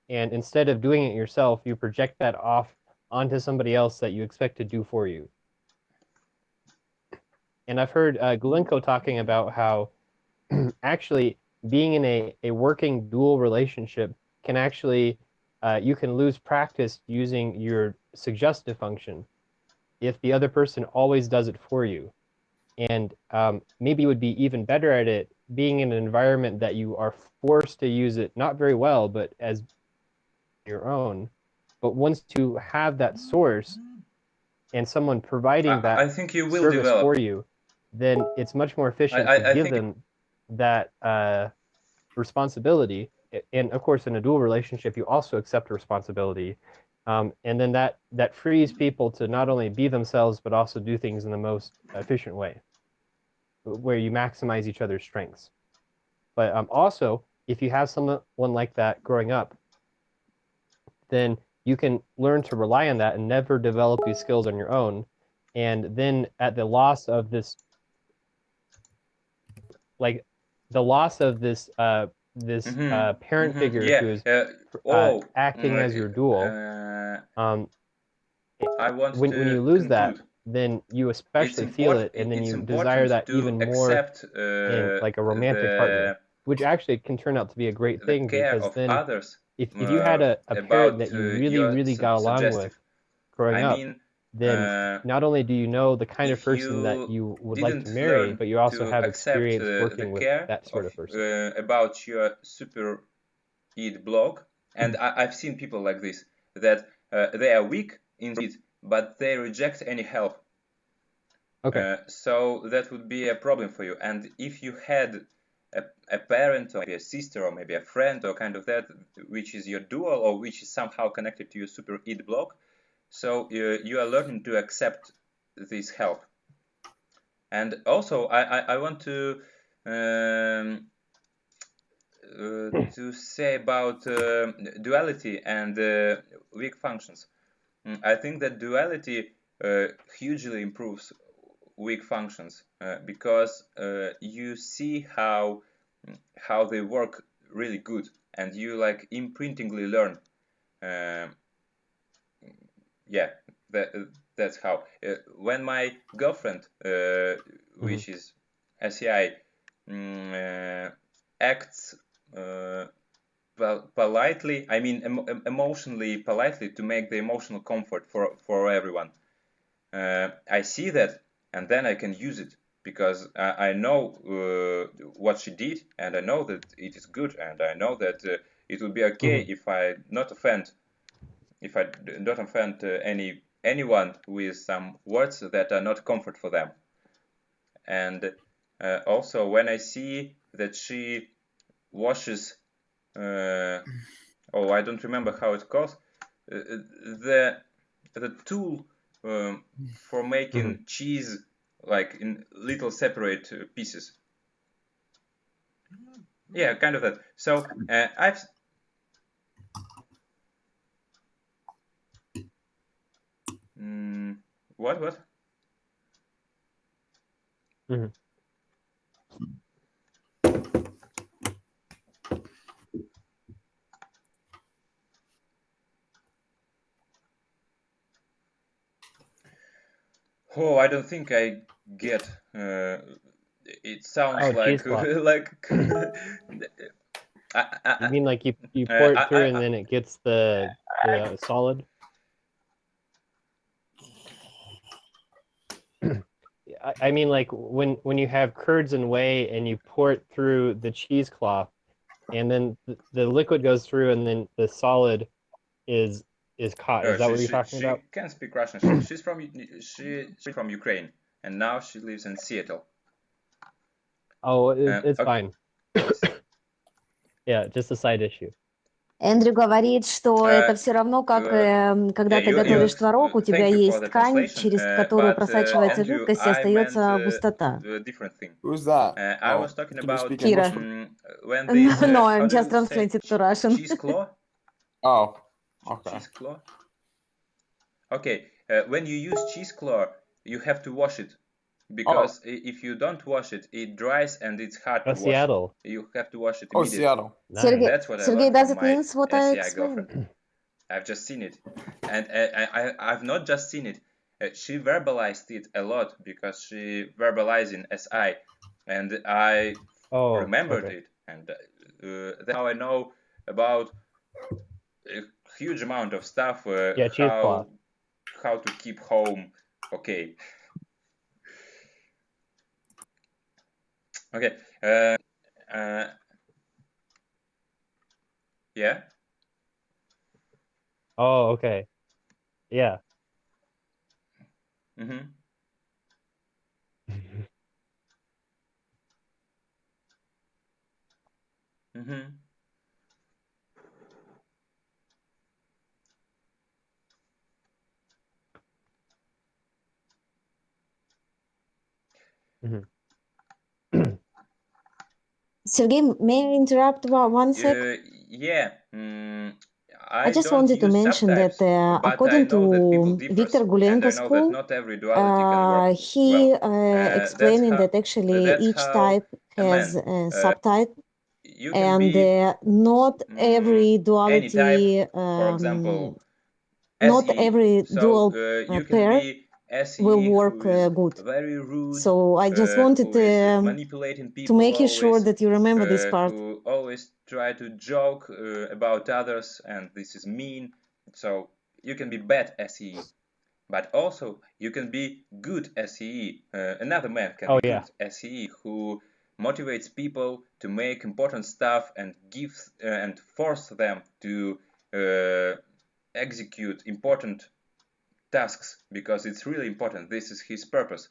and instead of doing it yourself, you project that off onto somebody else that you expect to do for you. And I've heard Gulenko talking about how actually being in a working dual relationship can actually, you can lose practice using your suggestive function if the other person always does it for you. And maybe you would be even better at it being in an environment that you are forced to use it, not very well, but as your own. But once you have that source and someone providing that I think you will service develop. for you, then it's much more efficient to give them that responsibility. And of course, in a dual relationship, you also accept responsibility. And then that frees people to not only be themselves, but also do things in the most efficient way, where you maximize each other's strengths. But also, if you have someone like that growing up, then you can learn to rely on that and never develop these skills on your own. And then at the loss of this, like the loss of this parent figure who is acting as your dual, when you lose that, then you especially feel it, and then you desire that even more in like a romantic partner, which actually can turn out to be a great thing, because then if you had a parent that you really got along with growing up, then not only do you know the kind of person that you would like to marry, but you also have experience working with that sort of person. About your super id block, and I've seen people like this, that they are weak in it, but they reject any help. Okay. So that would be a problem for you. And if you had a parent or maybe a sister or maybe a friend or kind of that, which is your dual or which is somehow connected to your super id block, so you are learning to accept this help. And also I want to say about duality and weak functions. I think that duality hugely improves weak functions because you see how they work really good, and you like imprintingly learn. Yeah, that's how. When my girlfriend, which is SEI, acts politely, I mean emotionally politely, to make the emotional comfort for everyone, I see that, and then I can use it, because I know what she did, and I know that it is good, and I know that it will be okay if I don't offend anyone with some words that are not comfort for them. And also when I see that she washes, I don't remember how it calls, the tool for making cheese, like in little separate pieces. Yeah, kind of that. So I've what? Oh, I don't think I get. It sounds like like. You mean like you pour it through and then it gets the solid? I mean, like when you have curds and whey and you pour it through the cheesecloth, and then the liquid goes through, and then the solid is caught. Is that what you're talking about? She can speak Russian. She's from Ukraine, and now she lives in Seattle. Oh, it's fine. Yeah, just a side issue. Эндрю говорит, что это все равно, как когда ты готовишь творог, у тебя есть ткань, через которую просачивается жидкость и остается густота. Who's that? I was talking about Kira. No, I'm just translating to Russian. Cheese claw. Oh, okay. Cheese claw. Okay, when you use cheese claw, you have to wash it, because if you don't wash it, it dries and it's hard to wash. Seattle. You have to wash it immediately. Seattle. Sergey, That's what Sergey, I does learned it from mean what I SCI explained? girlfriend. I've just seen it, and I've not just seen it. she verbalized it a lot because she verbalized in SI, and I remembered it, and that's how I know about a huge amount of stuff. How to keep home okay. Okay. Yeah. Oh, okay. Yeah. Mm-hmm. Mm-hmm. Sergey, may I interrupt about 1 sec? Yeah. I just wanted to mention that according to Viktor Gulenko's school, he explaining that actually each type has a subtype, and not every duality, not every dual pair will work good. So I just wanted to make you sure that you remember this part. Who always try to joke about others, and this is mean. So you can be bad SEE, but also you can be good SEE. Another man can be good SEE who motivates people to make important stuff and gives and force them to execute important tasks because it's really important. This is his purpose,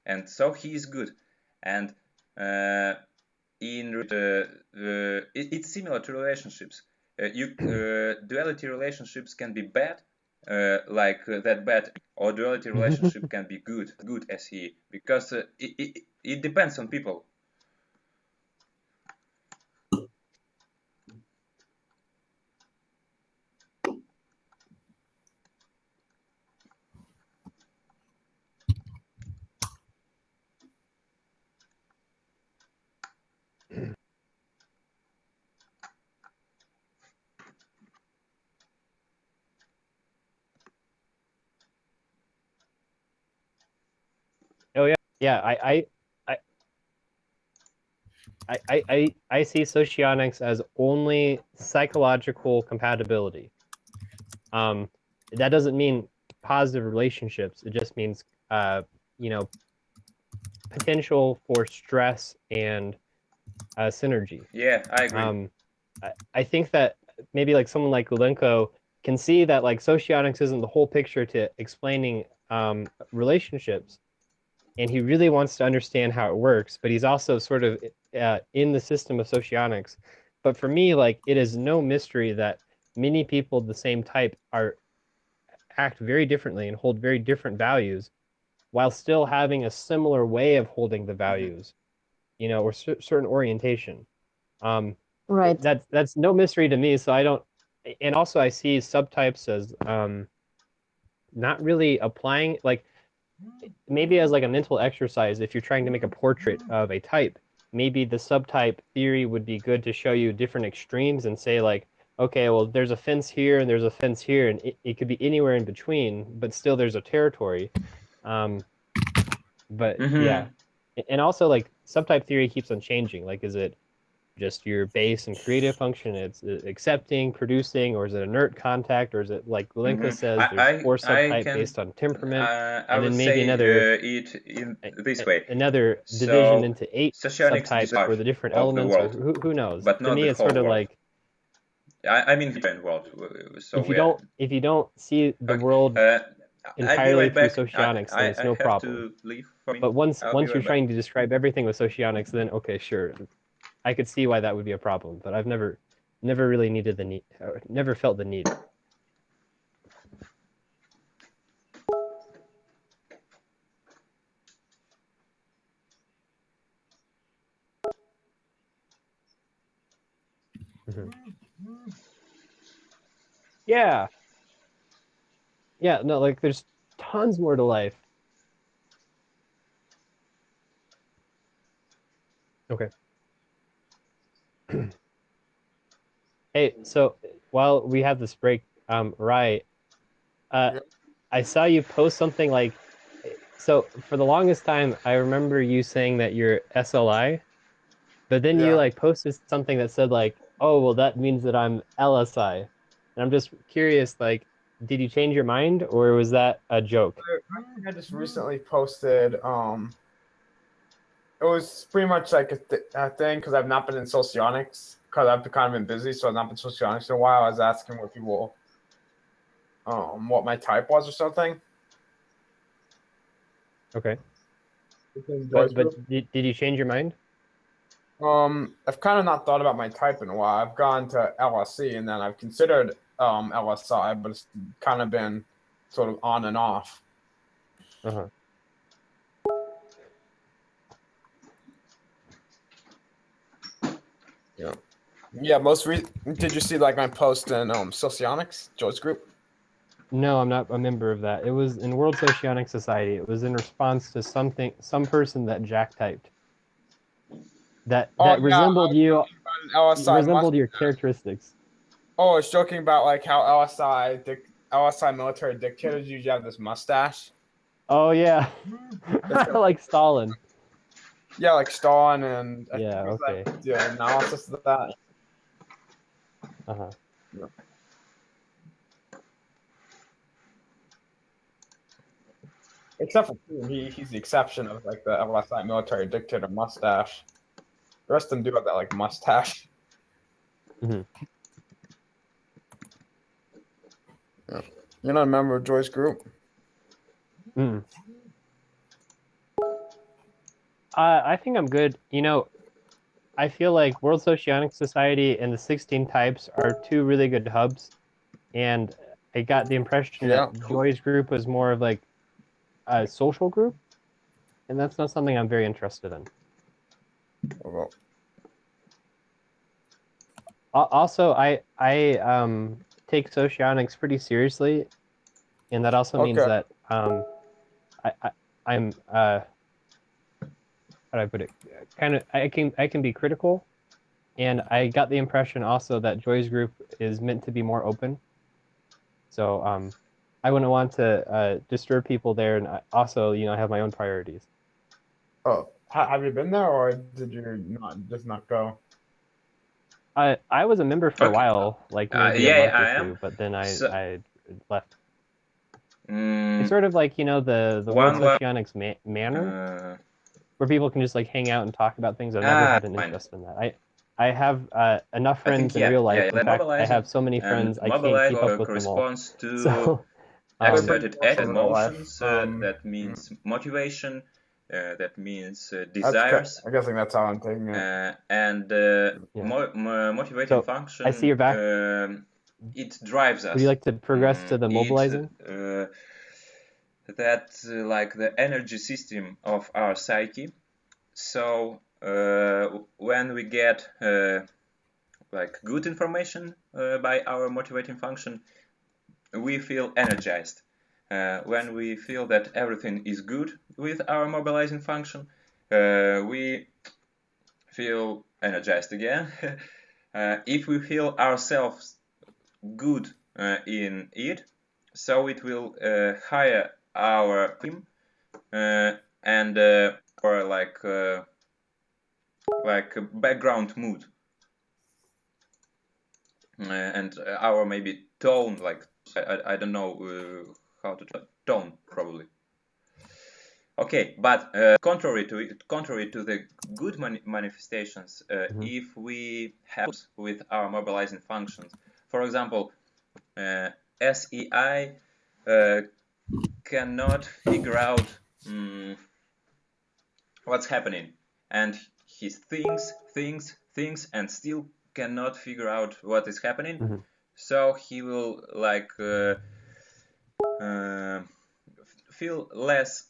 and so he is good. And it's similar to relationships. Duality relationships can be bad, like that bad, or duality relationship can be good SE, because it depends on people. Oh yeah, yeah. I see socionics as only psychological compatibility. That doesn't mean positive relationships. It just means potential for stress and synergy. Yeah, I agree. I think that maybe like someone like Gulenko can see that like socionics isn't the whole picture to explaining relationships, and he really wants to understand how it works, but he's also sort of in the system of socionics. But for me, like, it is no mystery that many people of the same type act very differently and hold very different values while still having a similar way of holding the values, or certain orientation. Right. That's no mystery to me. So I don't, and also I see subtypes as not really applying, like maybe as like a mental exercise. If you're trying to make a portrait of a type, maybe the subtype theory would be good to show you different extremes and say like, okay, well, there's a fence here and there's a fence here, and it could be anywhere in between, but still there's a territory. But yeah, and also like subtype theory keeps on changing. Like, is it just your base and creative function? It's accepting, producing, or is it inert contact, or is it like Gulenko says, there's 4 subtype based on temperament, and then maybe another it in this way. Another division into 8 subtypes for the different elements, or who knows? But to me, it's sort of world. like I mean different world. So if you don't see the world entirely through socionics, then it's no problem. But once you're trying to describe everything with socionics, then okay, sure, I could see why that would be a problem. But I've never really needed the need, or never felt the need. Yeah. Yeah, no, like there's tons more to life. Okay. Hey, so while we have this break, right, I saw you post something like, so for the longest time, I remember you saying that you're SLI, but then you Yeah. like posted something that said like, oh, well, that means that I'm LSI. And I'm just curious, like, did you change your mind or was that a joke? I think I just recently posted. It was pretty much like a thing because I've not been in Socionics because I've kind of been busy, so I've not been in Socionics in a while. I was asking what people, what my type was or something. Okay. Within Joy's But group. did you change your mind? I've kind of not thought about my type in a while. I've gone to LSC and then I've considered LSI, but it's kind of been sort of on and off. Uh-huh. Yeah. Yeah, did you see like my post in Socionics, Joy's group? No, I'm not a member of that. It was in World Socionic Society. It was in response to some person that Jack typed that Oh yeah, resembled you, LSI resembled your characteristics. Oh, I was joking about like how LSI military dictators usually have this mustache. Oh yeah, like Stalin. Yeah, like Stalin, and I think Yeah. it was Okay. like the analysis of that. Uh-huh. Yeah. Except for Putin, he's the exception of like the LSI military dictator mustache. The rest of them do have that like mustache. Mm-hmm. Yeah. You're not a member of Joy's group? Mm. I think I'm good. You know, I feel like World Socionic Society and the 16 types are two really good hubs, and I got the impression Yeah. that Joy's group was more of like a social group, and that's not something I'm very interested in. Well, Also, I take socionics pretty seriously, and that also means okay. that I'm how do I put it? Kind of I can be critical, and I got the impression also that Joy's group is meant to be more open. So I wouldn't want to disturb people there, and I also I have my own priorities. Oh, have you been there, or did you not go? I was a member for a while, like maybe a Yeah, month I or am. two, but then So, I left. It's sort of like the World one Socionics manner, where people can just like hang out and talk about things. I've never had an interest in that. I have enough I think friends in real life. In fact, I mobilizing have so many and friends I can't keep up mobilizing with them all. corresponds to So exerted in real life. emotions. That means motivation. That means I'm desires. guessing that's how I'm taking it. And motivating So function. I see you're back. It drives us. Would you like to progress to the mobilizing? That's like the energy system of our psyche. So when we get like good information by our motivating function, we feel energized. When we feel that everything is good with our mobilizing function, we feel energized again. If we feel ourselves good in it, so it will higher our theme and or like background mood and our maybe tone, like I don't know how to tone probably. Okay, but contrary to the good manifestations, if we have with our mobilizing functions, for example, SEI cannot figure out what's happening, and he thinks, and still cannot figure out what is happening. So he will like feel less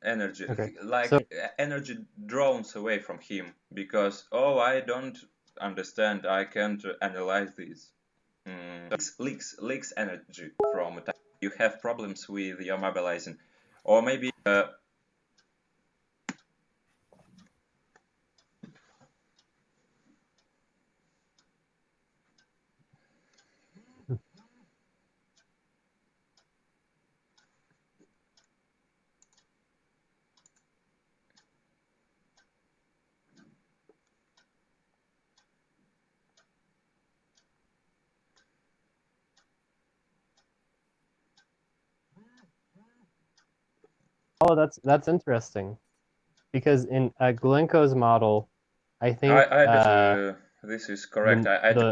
energy, like energy draws away from him because I don't understand, I can't analyze this. Leaks energy from time. You have problems with your mobilizing, or maybe Oh, that's interesting, because in Glenco's model, I think I bet this is correct.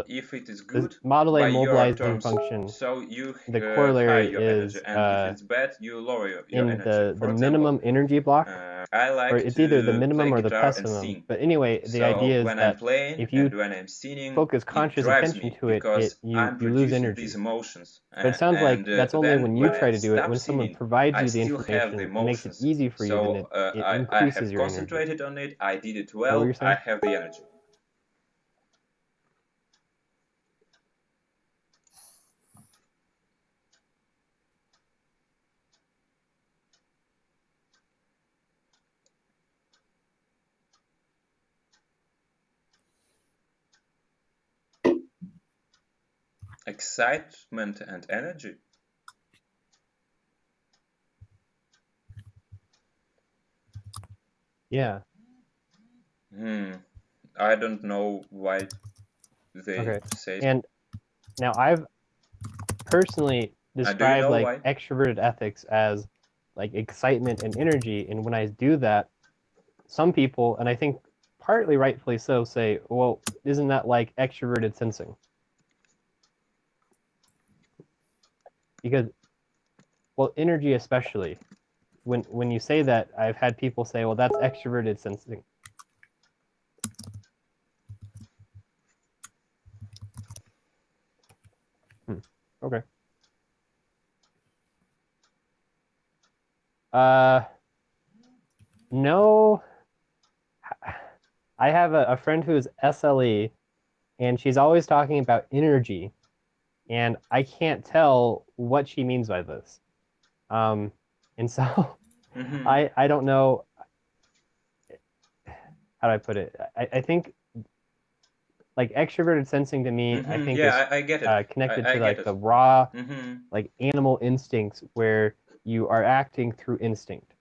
If it is good model by A your mobilizing terms, function, so you the high corollary your is energy, and if it's bad, you lower your in energy. the For minimum example, energy block, I or like it's to either the minimum play or the guitar and pessimum. sing. But anyway, the So idea is when I'm that playing if you and when I'm singing, focus it conscious drives attention me to it, because you I'm lose producing energy. these emotions. But it sounds like that's only then when you when try I to do it. stop When someone singing, provides I you the still have information, the it makes it emotions. easy for you, then So it I increases have your energy. concentrated on it. I did it What were well. you saying? I have the energy. Excitement and energy. Yeah. I don't know why they say. And now I've personally described like why? extroverted ethics as like excitement and energy, and when I do that, some people, and I think partly rightfully so, say, well, isn't that like extroverted sensing? Because, well, energy especially, when you say that, I've had people say, well, that's extroverted sensing. Okay. No. I have a friend who's SLE, and she's always talking about energy, and I can't tell what she means by this. And so I don't know, how do I put it? I think like extroverted sensing to me, I think is I get it. connected I to get like it. the raw, like animal instincts where you are acting through instinct,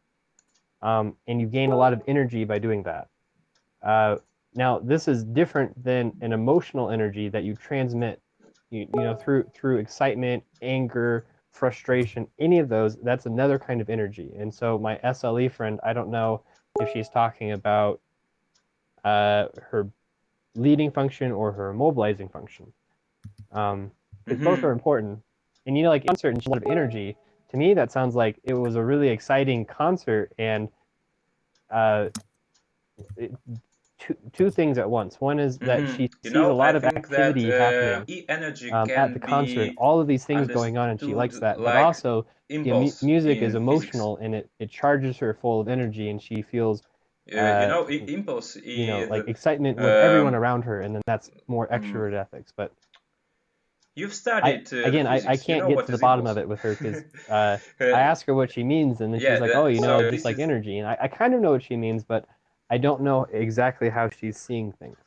and you gain a lot of energy by doing that. Now this is different than an emotional energy that you transmit, you know, through excitement, anger, frustration, any of those. That's another kind of energy. And so my SLE friend, I don't know if she's talking about her leading function or her mobilizing function. Because both are important. And you know, like concert and a lot of energy. To me, that sounds like it was a really exciting concert, and two things at once. One is that she sees a lot of activity happening energy at the can concert, and be all of these things going on, and she likes that. But like also, impulse music is in emotional, and it charges her full of energy, and she feels, impulse you know, is like excitement with everyone around her, and then that's more extroverted ethics. But you've studied again, I physics. can't get to the bottom of it with her, because I ask her what she means, and then she's like, oh, you know, just like energy. And I kind of know what she means, but I don't know exactly how she's seeing things.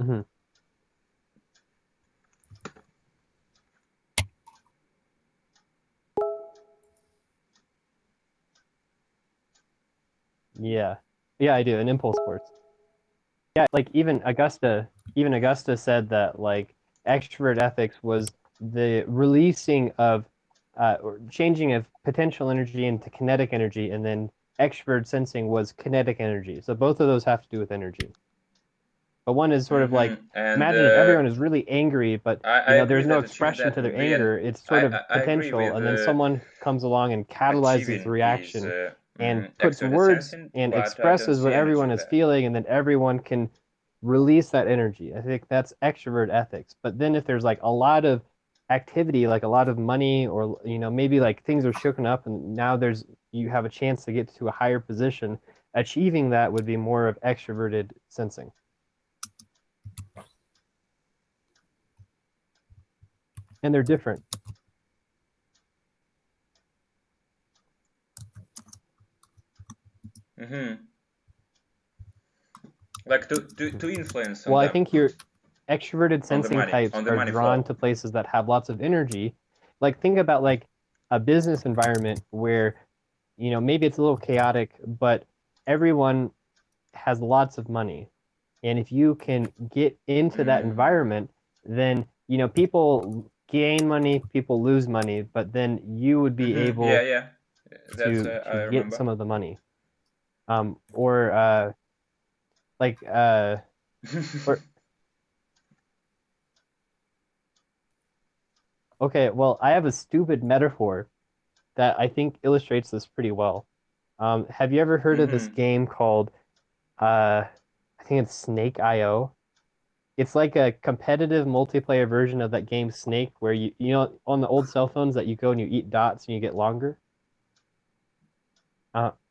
Mm-hmm. Yeah, I do. In impulse sports. Yeah, like even Augusta said that like extrovert ethics was the releasing of or changing of potential energy into kinetic energy, and then extrovert sensing was kinetic energy. So both of those have to do with energy. But one is sort of like, imagine if everyone is really angry, but you know there's no expression to their anger. It's sort of potential, and then someone comes along and catalyzes the reaction and puts words and expresses what everyone is feeling, and then everyone can release that energy. I think that's extrovert ethics. But then if there's like a lot of activity, like a lot of money, or you know maybe like things are shooken up, and now you have a chance to get to a higher position, achieving that would be more of extroverted sensing. And they're different. Like to influence on well, them. I think your extroverted sensing types are drawn to places that have lots of energy. Like think about like a business environment where, maybe it's a little chaotic, but everyone has lots of money, And if you can get into that environment, then people gain money, people lose money, but then you would be able That's to I get remember. some of the money. Or okay, well, I have a stupid metaphor that I think illustrates this pretty well. Have you ever heard of this game called I think it's Snake IO? It's like a competitive multiplayer version of that game Snake, where you know on the old cell phones that you go and you eat dots and you get longer.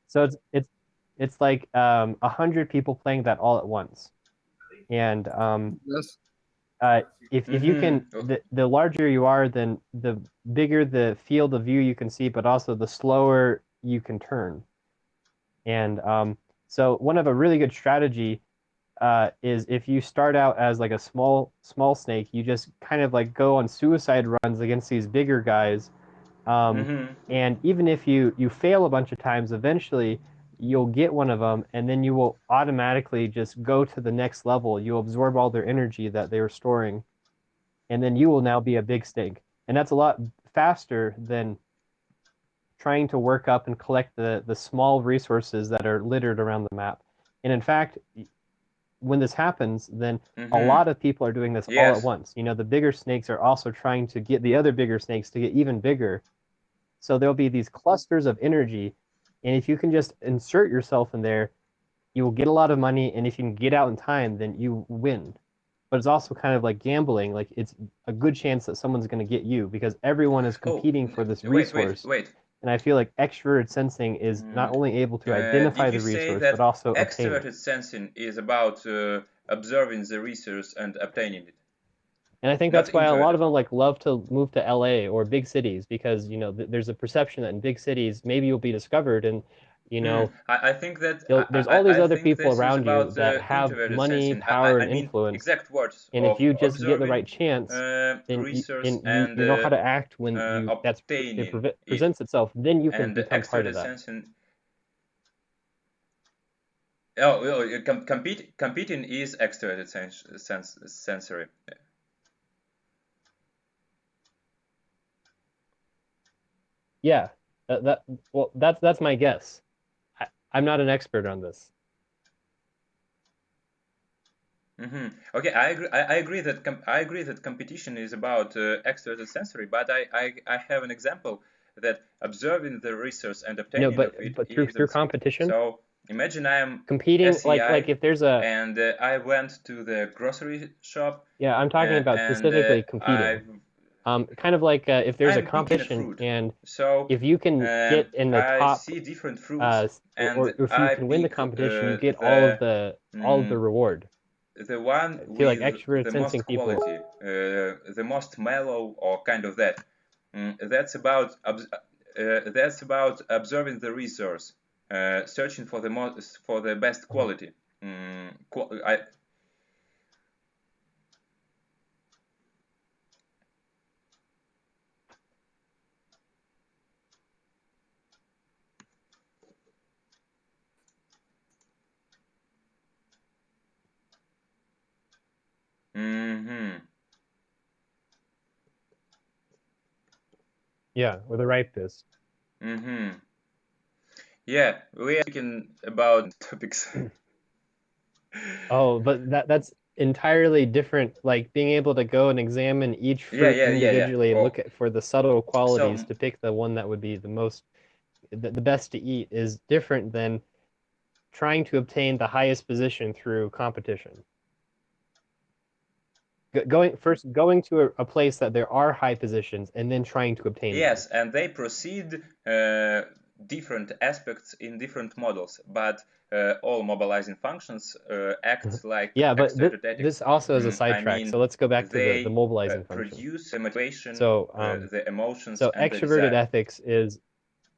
So it's like 100 people playing that all at once, and Yes. if you can, the larger you are, then the bigger the field of view you can see, but also the slower you can turn. And so one of a really good strategy is if you start out as like a small snake, you just kind of like go on suicide runs against these bigger guys. And even if you fail a bunch of times, eventually you'll get one of them, and then you will automatically just go to the next level. You'll absorb all their energy that they were storing, and then you will now be a big snake. And that's a lot faster than trying to work up and collect the small resources that are littered around the map. And in fact, when this happens, then a lot of people are doing this all at once. The bigger snakes are also trying to get the other bigger snakes to get even bigger. So there'll be these clusters of energy, and if you can just insert yourself in there, you will get a lot of money, and if you can get out in time, then you win. But it's also kind of like gambling. Like, it's a good chance that someone's going to get you because everyone is competing for this resource. Wait. And I feel like extroverted sensing is not only able to identify the resource, but also obtain it. Extroverted sensing is about observing the resource and obtaining it? And I think that's why a lot of them love to move to LA or big cities, because there's a perception that in big cities maybe you'll be discovered, and I think that there's all these other people this around you that have introverted money, sensing. power, and I mean, influence. exact words And of if you just get the observing right chance, then resource you know how to act when obtaining it presents itself. Then you can and become part of extroverted that. sensing. Competing is extroverted sensory. Yeah, that's my guess. I'm not an expert on this. Okay, I agree that competition is about extroverted sensory, but I have an example that observing the resource and obtaining of it but is through competition. So imagine I am competing, SEI, like if there's a and I went to the grocery shop. Yeah, I'm talking about specifically competing. Kind of like if there's a competition, and so if you can get in the I top, see different fruits, or if you can win the competition, you get all of the reward. The one I feel with like extroverted the sensing most quality, the most mellow, or kind of that. That's about observing the resource, searching for the best quality. Yeah, or the ripest. Yeah, we are talking about topics. Oh, but that's entirely different. Like being able to go and examine each fruit individually and look for the subtle qualities to pick the one that would be the best to eat is different than trying to obtain the highest position through competition. Going to a place that there are high positions and then trying to obtain them. And they proceed different aspects in different models, but all mobilizing functions act like but this also is a sidetrack. So let's go back to the mobilizing function. Produce the motivation, so the emotions, so and extroverted ethics is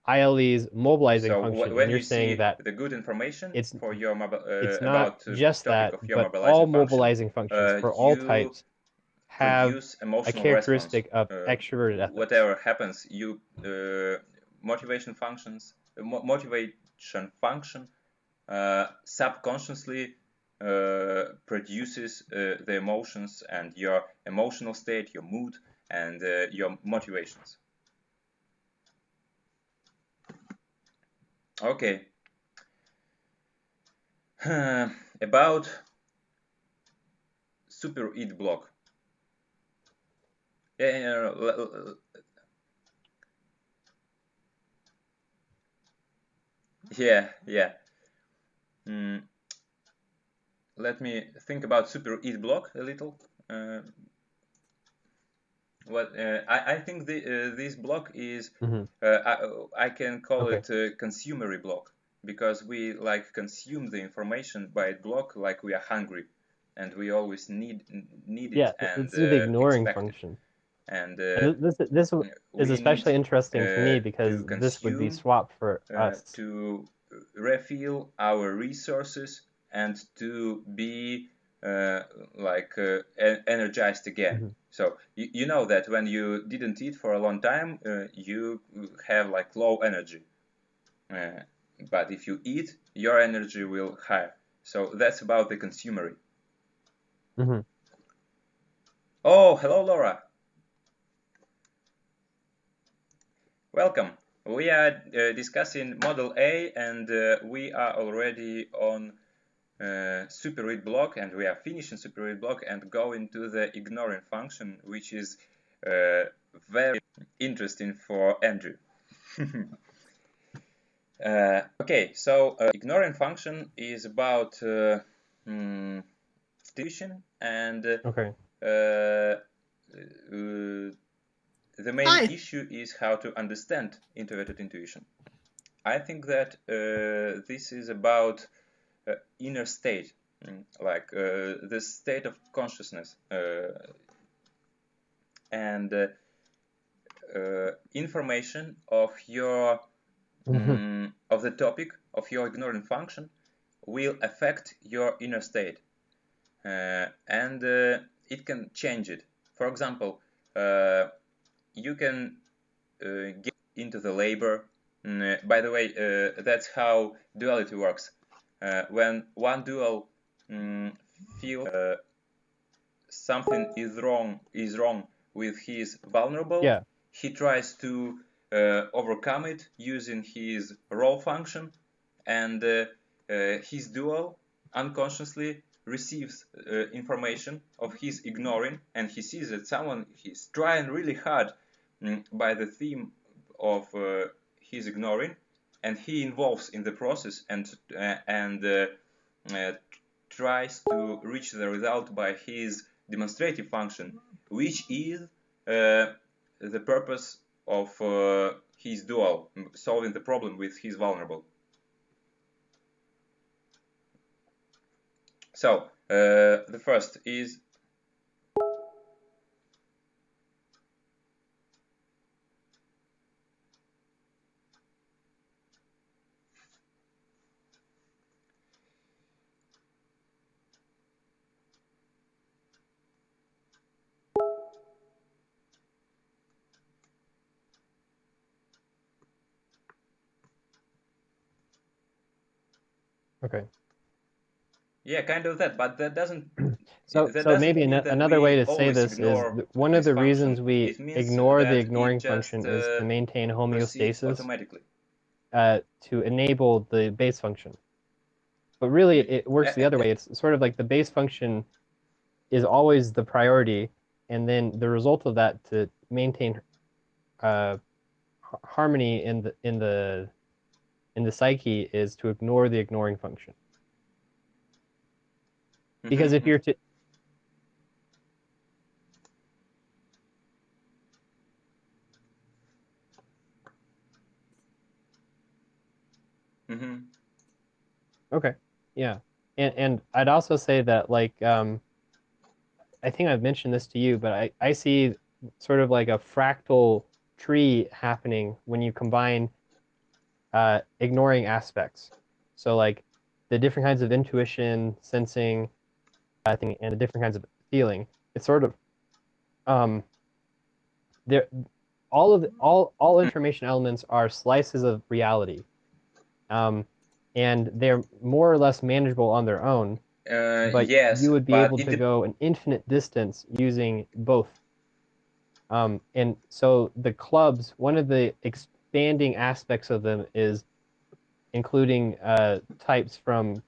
ILE's mobilizing function, when and you're you saying see that the good information it's for your it's not about just topic that, of your but all mobilizing function, functions for all types have produce emotional a characteristic response. of extroverted ethics. Whatever happens, you motivation function subconsciously produces the emotions and your emotional state, your mood, and your motivations. Okay. About super eat block. Yeah, yeah. Let me think about super eat block a little. I think this block is I can call it a consumery block, because we like consume the information by block like we are hungry, and we always need it and it's the ignoring expect function. it. And This is especially interesting to me because to this would be consume, swapped for us. to refill our resources and to be energized again. So you know that when you didn't eat for a long time, you have like low energy. But if you eat, your energy will higher. So that's about the consumery. Oh, hello, Laura. Welcome. We are discussing Model A, and we are already on super read block, and we are finishing super read block and going to the ignoring function, which is very interesting for Andrew. Okay, so ignoring function is about distribution, and the main issue is how to understand introverted intuition. I think that this is about inner state, like the state of consciousness, and information of your of the topic of your ignoring function will affect your inner state, and it can change it. For example, you can get into the labor. By the way, that's how duality works. When one dual feels something is wrong with his vulnerable, he tries to overcome it using his role function, and his dual unconsciously receives information of his ignoring, and he sees that someone is trying really hard by the theme of his ignoring, and he involves in the process and tries to reach the result by his demonstrative function, which is the purpose of his dual, solving the problem with his vulnerable. So the first is yeah, kind of that, but that doesn't. So maybe another way to say this is one of the reasons we ignore the ignoring function is to maintain homeostasis, to enable the base function. But really, it works the other way. It's sort of like the base function is always the priority, and then the result of that to maintain harmony in the psyche is to ignore the ignoring function. Because if you're to Okay, yeah, and I'd also say that, like, I think I've mentioned this to you, but I see sort of like a fractal tree happening when you combine ignoring aspects. So like the different kinds of intuition, sensing, and the different kinds of feeling. It's sort of there. All information elements are slices of reality, and they're more or less manageable on their own. but yes, you would be but able to go an infinite distance using both. And so the clubs, one of the expanding aspects of them is including types from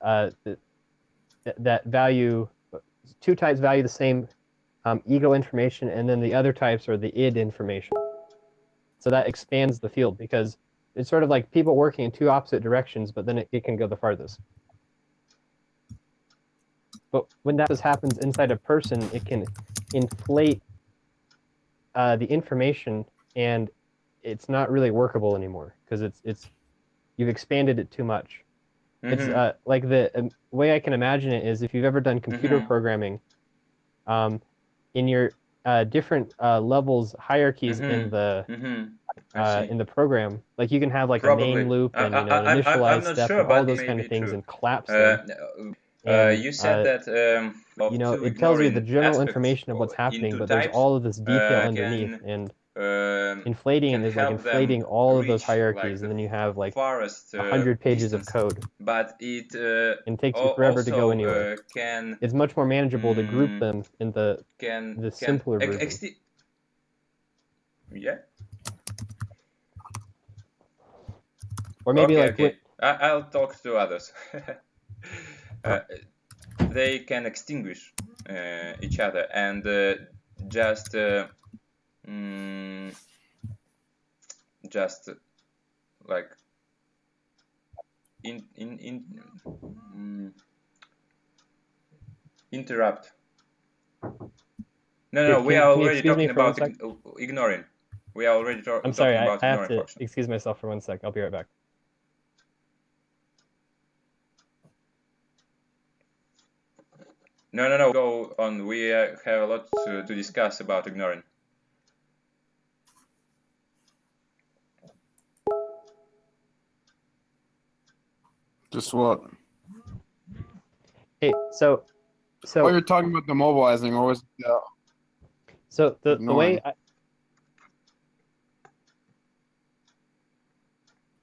that value, two types value the same ego information, and then the other types are the id information. So that expands the field because it's sort of like people working in two opposite directions, but then it can go the farthest. But when that just happens inside a person, it can inflate the information, and it's not really workable anymore because it's you've expanded it too much. It's like the way I can imagine it is if you've ever done computer programming, in your different levels hierarchies in the program, like you can have like a main loop and an I'm initialize not step sure, and all but those may kind be of things true. and collapse them. And You said that you know, two it tells you the ignoring general aspects information of what's happening, into but there's types all of this detail underneath, can and inflating it is like help them inflating all of those reach hierarchies, like and then you have like farthest 100 pages of distance, code. but it And takes you forever to go also anywhere. can It's much more manageable to group them in the simpler version. Yeah. Or maybe okay, like okay. I'll talk to others. They can extinguish each other and just like interrupt. No, we are already talking about ignoring. We are already I'm sorry, talking about I have ignoring to function. excuse myself for 1 sec. I'll be right back. No, go on. We have a lot to discuss about ignoring. Just what? Hey, so oh, you're talking about the mobilizing, or was it so the way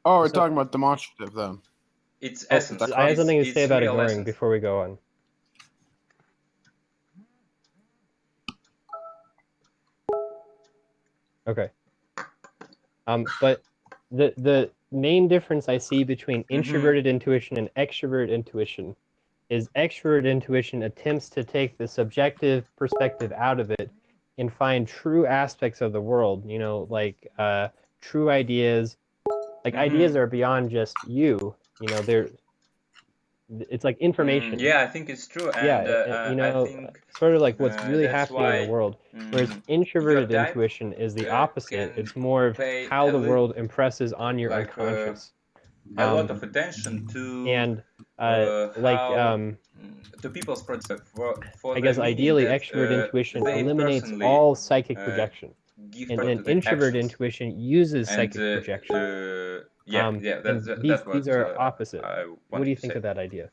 oh, we're talking about demonstrative then. It's essence. I have something to say about ignoring essence. before we go on. Okay. But the main difference I see between introverted intuition and extroverted intuition is extroverted intuition attempts to take the subjective perspective out of it and find true aspects of the world, you know, like true ideas. Like ideas are beyond just you know, it's like information. Yeah, I think it's true, and you know, I think sort of like what's really that's happening in the why world. Whereas introverted your type intuition is the opposite. can It's more of pay how the world impresses on your unconscious. A lot of attention to and like to people's for I the guess meaning ideally that extrovert intuition they eliminates personally all psychic projection, give and to the introvert actions. intuition uses And psychic projection. That's what these are opposite. I What do you to think say. of that idea?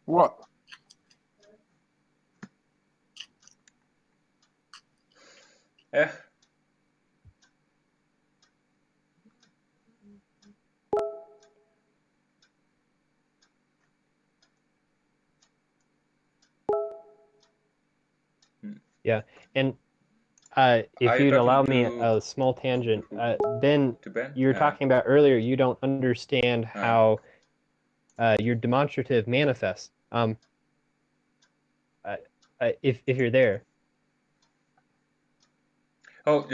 What? Yeah. Yeah, and if you'd allow me a small tangent, Ben, you were talking about earlier, you don't understand how your demonstrative manifests. If you're there. Oh,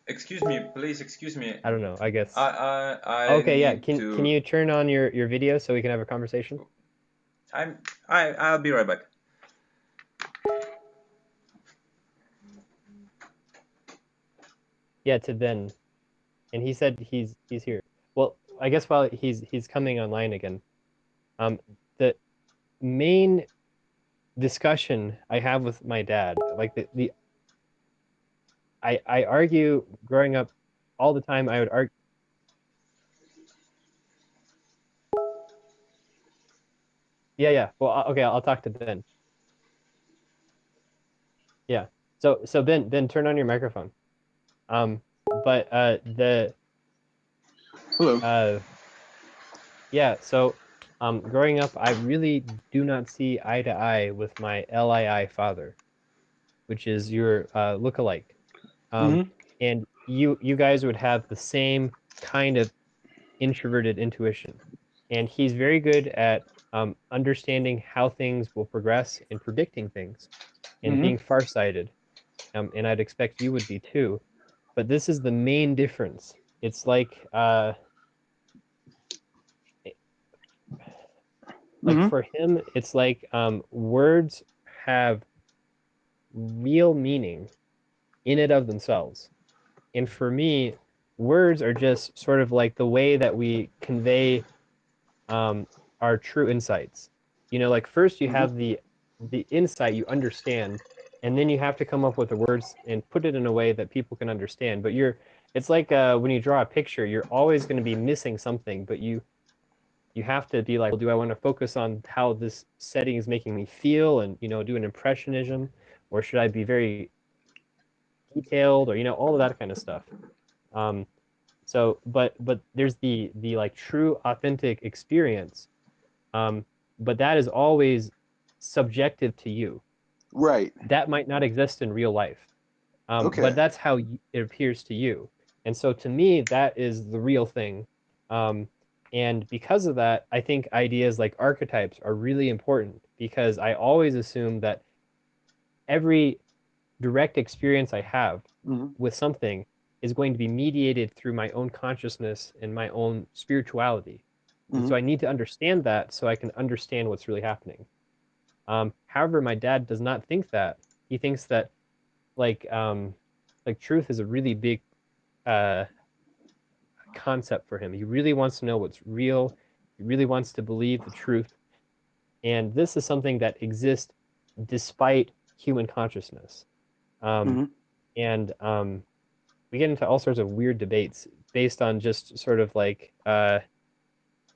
excuse me, please excuse me. I don't know. I guess. I okay, yeah. need Can you turn on your video so we can have a conversation? I'll be right back. Yeah, to Ben, and he said he's here. Well, I guess while he's coming online again, the main discussion I have with my dad, like I argue growing up all the time. I would argue. Yeah. Well, okay, I'll talk to Ben. Yeah. So Ben, turn on your microphone. But Hello. yeah. So growing up, I really do not see eye to eye with my LII father, which is your look-alike. Mhm. And you guys would have the same kind of introverted intuition, and he's very good at understanding how things will progress and predicting things, and Mhm. being farsighted. And I'd expect you would be too. But this is the main difference. It's like Mhm. for him, it's like words have real meaning in and of themselves. And for me, words are just sort of like the way that we convey um, our true insights. Like first you Mhm. have the insight you understand, and then you have to come up with the words and put it in a way that people can understand. But it's like when you draw a picture, you're always going to be missing something, but you have to be like, well, do I want to focus on how this setting is making me feel and do an impressionism, or should I be very detailed, or all of that kind of stuff. Um, but there's the like true authentic experience, but that is always subjective to you. Right. That might not exist in real life, but Okay. that's how it appears to you. And so to me, that is the real thing. And because of that, I think ideas like archetypes are really important, because I always assume that every direct experience I have Mhm. with something is going to be mediated through my own consciousness and my own spirituality. And so Mhm. I need to understand that so I can understand what's really happening. However, my dad does not think that. He thinks that like truth is a really big uh, concept for him. He really wants to know what's real. He really wants to believe the truth. And this is something that exists despite human consciousness. Um, Mhm. and we get into all sorts of weird debates based on just sort of like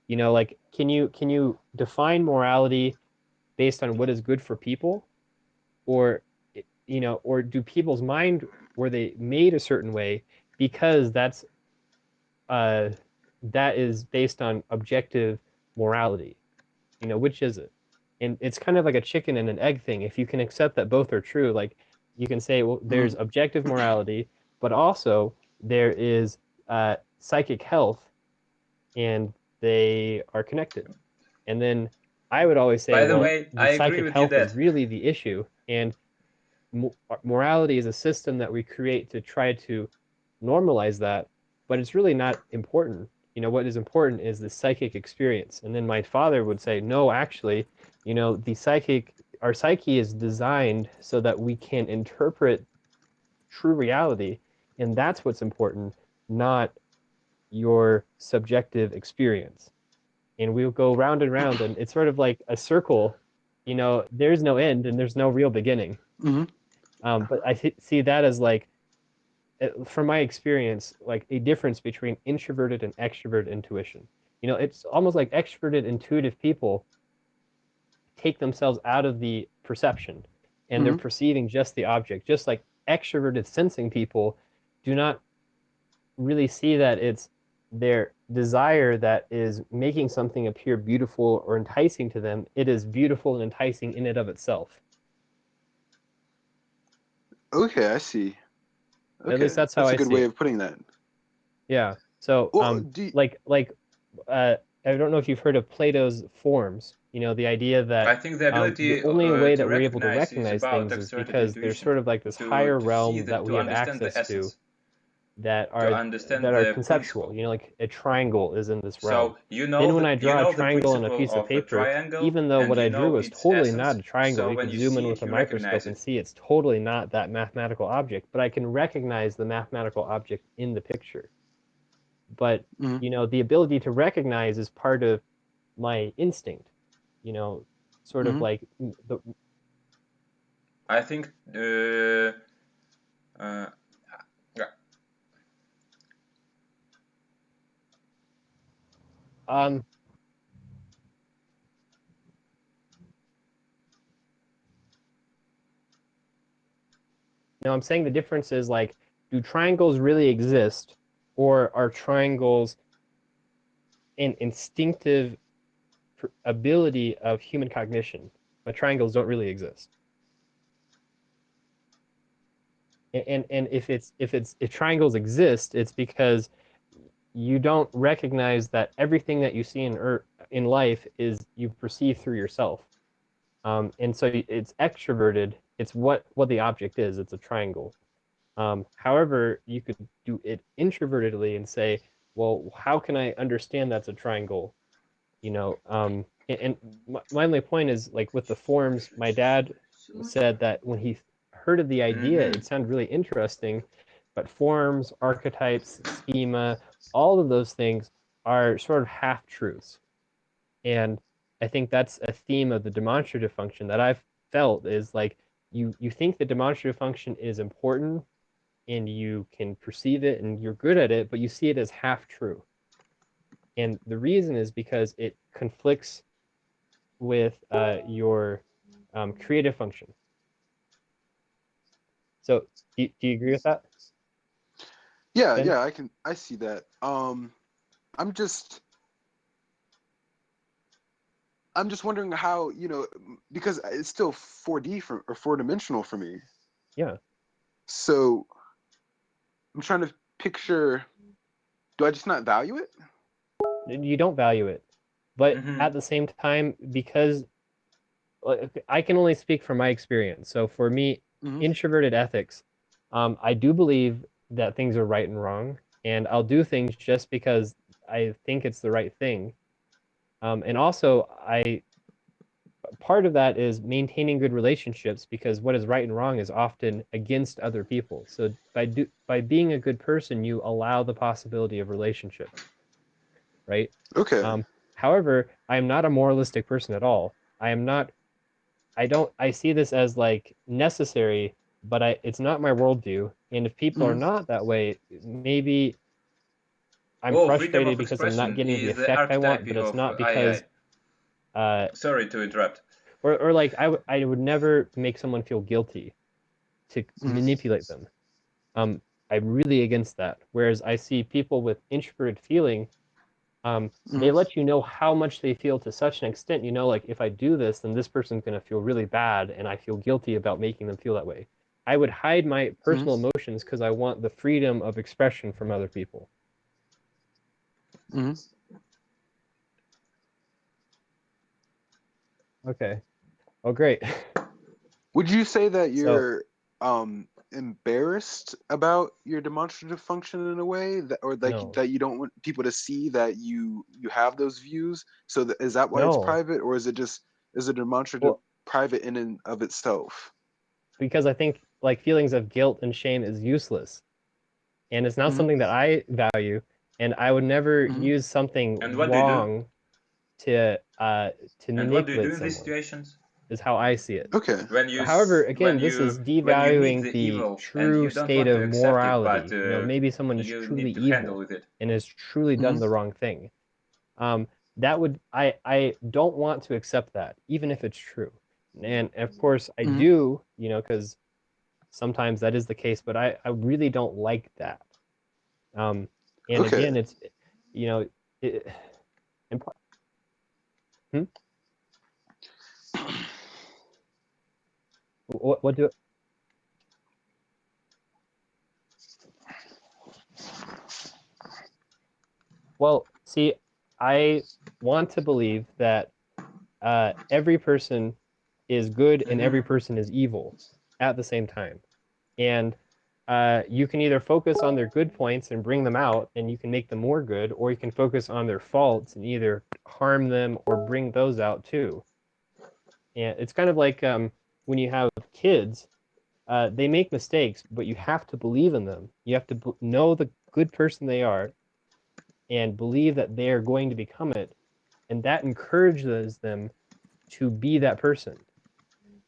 like can you define morality based on what is good for people, or or do people's mind, were they made a certain way because uh that is based on objective morality? Which is it? And it's kind of like a chicken and an egg thing. If you can accept that both are true, like you can say, well, there's Mhm. objective morality, but also there is psychic health, and they are connected. And then I would always say, By the well, way, the I agree psychic with you health is that really the issue, and morality is a system that we create to try to normalize that, but it's really not important. What is important is the psychic experience. And then my father would say, no, actually, our psyche is designed so that we can interpret true reality, and that's what's important, not your subjective experience. And we'll go round and round, and it's sort of like a circle. There's no end and there's no real beginning. Mhm. But I see that as like, from my experience, like a difference between introverted and extroverted intuition. It's almost like extroverted intuitive people take themselves out of the perception, and they're Mhm. perceiving just the object, just like extroverted sensing people do not really see that it's their desire that is making something appear beautiful or enticing to them. It is beautiful and enticing in and of itself. Okay, I see. At Okay, least that's how that's a I good see way it. of putting that. Yeah. So, Well, do you, like, I don't know if you've heard of Plato's forms. The idea I that think the the ability only way to that we're able to recognize is recognize about things is exerted because there's sort intuition, of like this higher to see realm the, that to we have understand access the to, essence, that to are understand that are the conceptual. principle. Like a triangle is in this realm. So you Then know when the I you draw a know the triangle on a principle piece of of a paper, triangle, even though and what you I drew know is its totally not essence. a triangle, So you when can you zoom in see with it, a you recognize microscope and it. see it's totally not that mathematical object, but I can recognize the mathematical object in the picture. But mhm. the ability to recognize is part of my instinct. Sort of Mhm. like I think uh, yeah. um No, I'm saying the difference is like, do triangles really exist, or are triangles an instinctive ability of human cognition, but triangles don't really exist? And if triangles exist, it's because you don't recognize that everything that you see in life is you perceive through yourself. And so it's extroverted. It's what the object is. It's a triangle. However, you could do it introvertedly and say, well, how can I understand that's a triangle? You know, and my only point is, like, with the forms, my dad said that when he heard of the idea, it sounded really interesting, but forms, archetypes, schema, all of those things are sort of half-truths. And I think that's a theme of the demonstrative function that I've felt is like, you think the demonstrative function is important and you can perceive it and you're good at it, but you see it as half true. And the reason is because it conflicts with your creative function. So do you agree with that? Yeah, Ben? yeah, I see that. I'm just wondering how, because it's still 4D or 4-dimensional for me. Yeah. So I'm trying to picture, do I just not value it? You don't value it. But at the same time, because I can only speak from my experience. So for me, introverted ethics, I do believe that things are right and wrong, and I'll do things just because I think it's the right thing. And also, part of that is maintaining good relationships, because what is right and wrong is often against other people. So by being a good person, you allow the possibility of relationships, right? Okay. However, I am not a moralistic person at all. I see this as like necessary, but it's not my worldview. And if people are not that way, maybe I'm Freedom frustrated of because I'm not expression getting the is the effect I want, archetype but it's of not because AI. Sorry to interrupt. Or like I would never make someone feel guilty to manipulate them. I'm really against that. Whereas I see people with introverted feeling, they let you know how much they feel to such an extent, like, if I do this, then this person's going to feel really bad, and I feel guilty about making them feel that way. I would hide my personal emotions because I want the freedom of expression from other people. Okay. Oh, great. Would you say that you're embarrassed about your demonstrative function in a way that, or like No. that you don't want people to see that you have those views? So is that why it's No. private, or is it demonstrative private in and of itself? Because I think like feelings of guilt and shame is useless, and it's not something that I value, and I would never use something And what do you do? wrong to And what do you do manipulate in these someone. Is Is how I see it. Okay. However, again, this is meet devaluing the the evil and true you don't state want to of accept it, morality. but Maybe someone is you truly need to handle evil with it. and has truly done the wrong thing. That would I don't want to accept that, even if it's true. And of course I do, because sometimes that is the case, but I really don't like that. And again, it's, it, and, what do Well, see, I want to believe that every person is good and every person is evil at the same time. And you can either focus on their good points and bring them out, and you can make them more good, or you can focus on their faults and either harm them or bring those out too. And it's kind of like when you have kids, they make mistakes, but you have to believe in them. You have to know the good person they are and believe that they are going to become it. And that encourages them to be that person.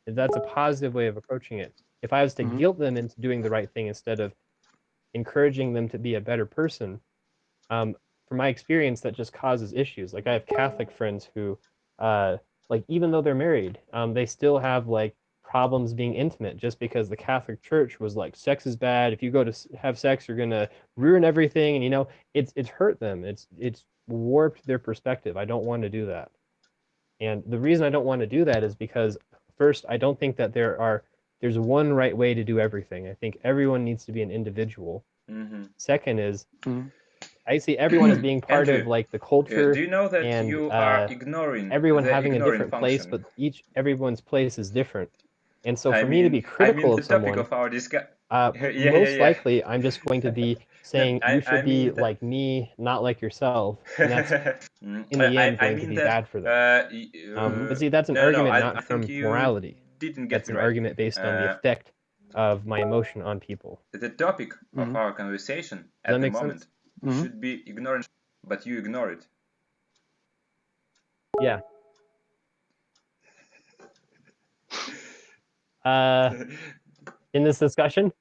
That's a positive way of approaching it. If I was to guilt them into doing the right thing instead of encouraging them to be a better person, from my experience, that just causes issues. Like, I have Catholic friends who, like, even though they're married, they still have like problems being intimate just because the Catholic Church was like, sex is bad. If you go to have sex, you're gonna ruin everything, and you know, it's hurt them. It's warped their perspective. I don't want to do that. And the reason I don't want to do that is because, first, I don't think that there's one right way to do everything. I think everyone needs to be an individual. Second is, I see everyone as being part Andrew, of like the culture. do you know that and you are ignoring everyone the having a ignoring different place, function? but everyone's place is different. And so for I me to be mean critical the of topic someone, of our discussion. most likely I'm just going to be No, saying you should I be mean that. like me, not like yourself, and that's in the end I going to mean be that. bad for them. But see, that's an No, argument I not think from you morality. didn't get That's me an right. argument based on the effect of my emotion on people. The topic of our conversation Does at that the make moment sense? should be ignorance, but you ignore it. Yeah. In this discussion,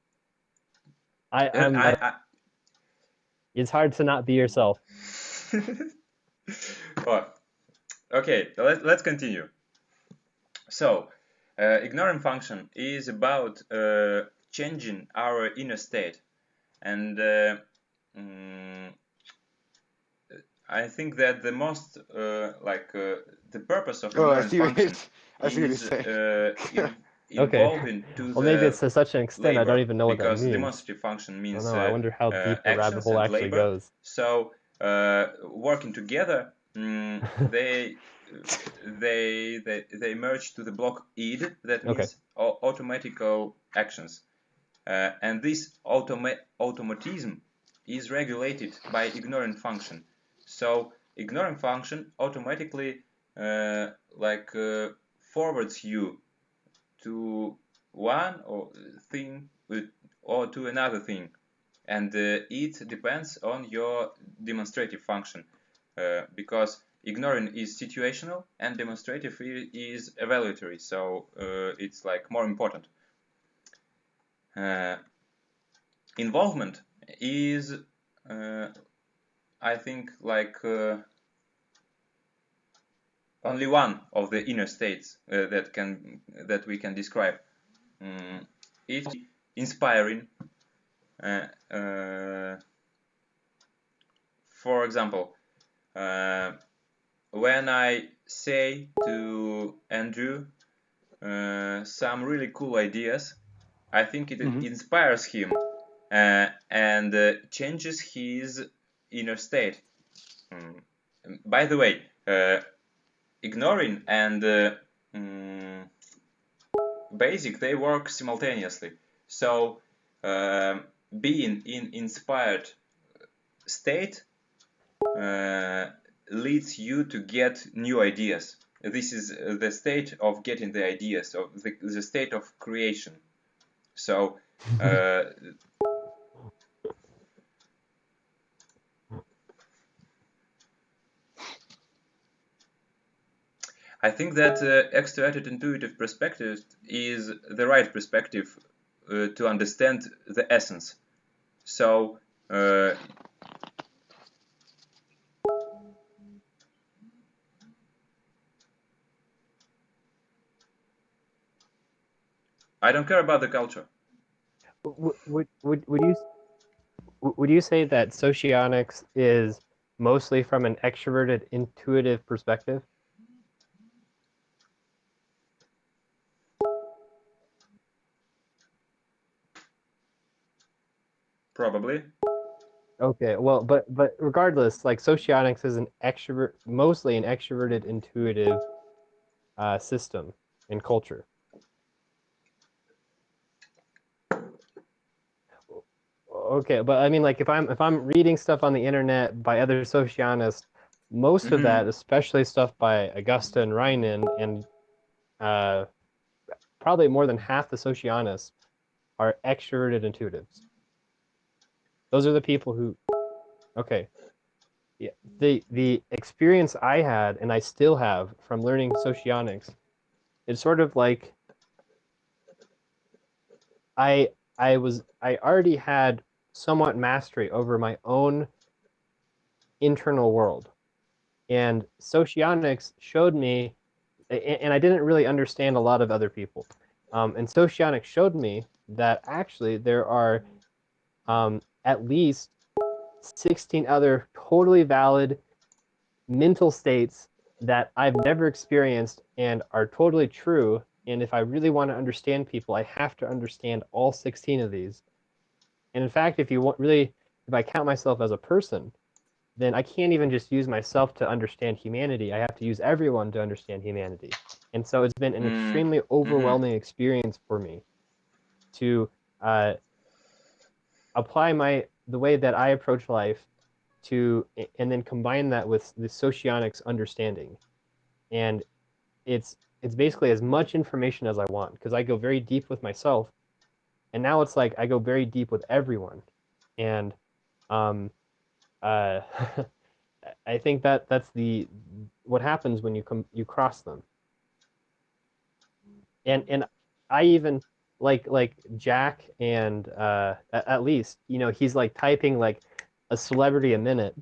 it's hard to not be yourself. Oh, okay, let's continue. So, ignorant function is about changing our inner state, and I think that the most the purpose of ignorant function is involving to Well, maybe it's the to such an extent I labor, don't even know what that because means. demonstrative function means I don't know. I wonder how deep the rabbit actions hole and actually labor. goes. So working together, they merge to the block id. That means automatical actions, and this automatism is regulated by ignorant function. So ignorant function automatically forwards you to one thing or to another thing, and it depends on your demonstrative function, because ignoring is situational and demonstrative is evaluatory, so it's like more important. Involvement is I think only one of the inner states that we can describe. It's inspiring. For example, when I say to Andrew some really cool ideas, I think it inspires him and changes his inner state. By the way, ignoring and basic, they work simultaneously. So being in inspired state leads you to get new ideas. This is the state of getting the ideas, of the state of creation. So I think that extroverted intuitive perspective is the right perspective to understand the essence. So I don't care about the culture. Would you say that socionics is mostly from an extroverted intuitive perspective? Probably. Okay, well, but regardless, like socionics is mostly an extroverted intuitive system in culture. Okay, but I mean, like if I'm reading stuff on the internet by other socionists, most of that, especially stuff by Augusta and Reinen, and probably more than half the socionists are extroverted intuitives. Those are the people who, okay, yeah, the experience I had and I still have from learning socionics, it's sort of like I already had somewhat mastery over my own internal world, and socionics showed me, and I didn't really understand a lot of other people, And Socionics showed me that actually there are at least 16 other totally valid mental states that I've never experienced and are totally true. And if I really want to understand people, I have to understand all 16 of these. And in fact, if I count myself as a person, then I can't even just use myself to understand humanity. I have to use everyone to understand humanity. And so it's been an extremely overwhelming experience for me to apply the way that I approach life and then combine that with the Socionics understanding. And it's basically as much information as I want, because I go very deep with myself, and now it's like I go very deep with everyone. And uh, I think that's what happens when you cross them. And I even like Jack, and at least he's like typing like a celebrity a minute,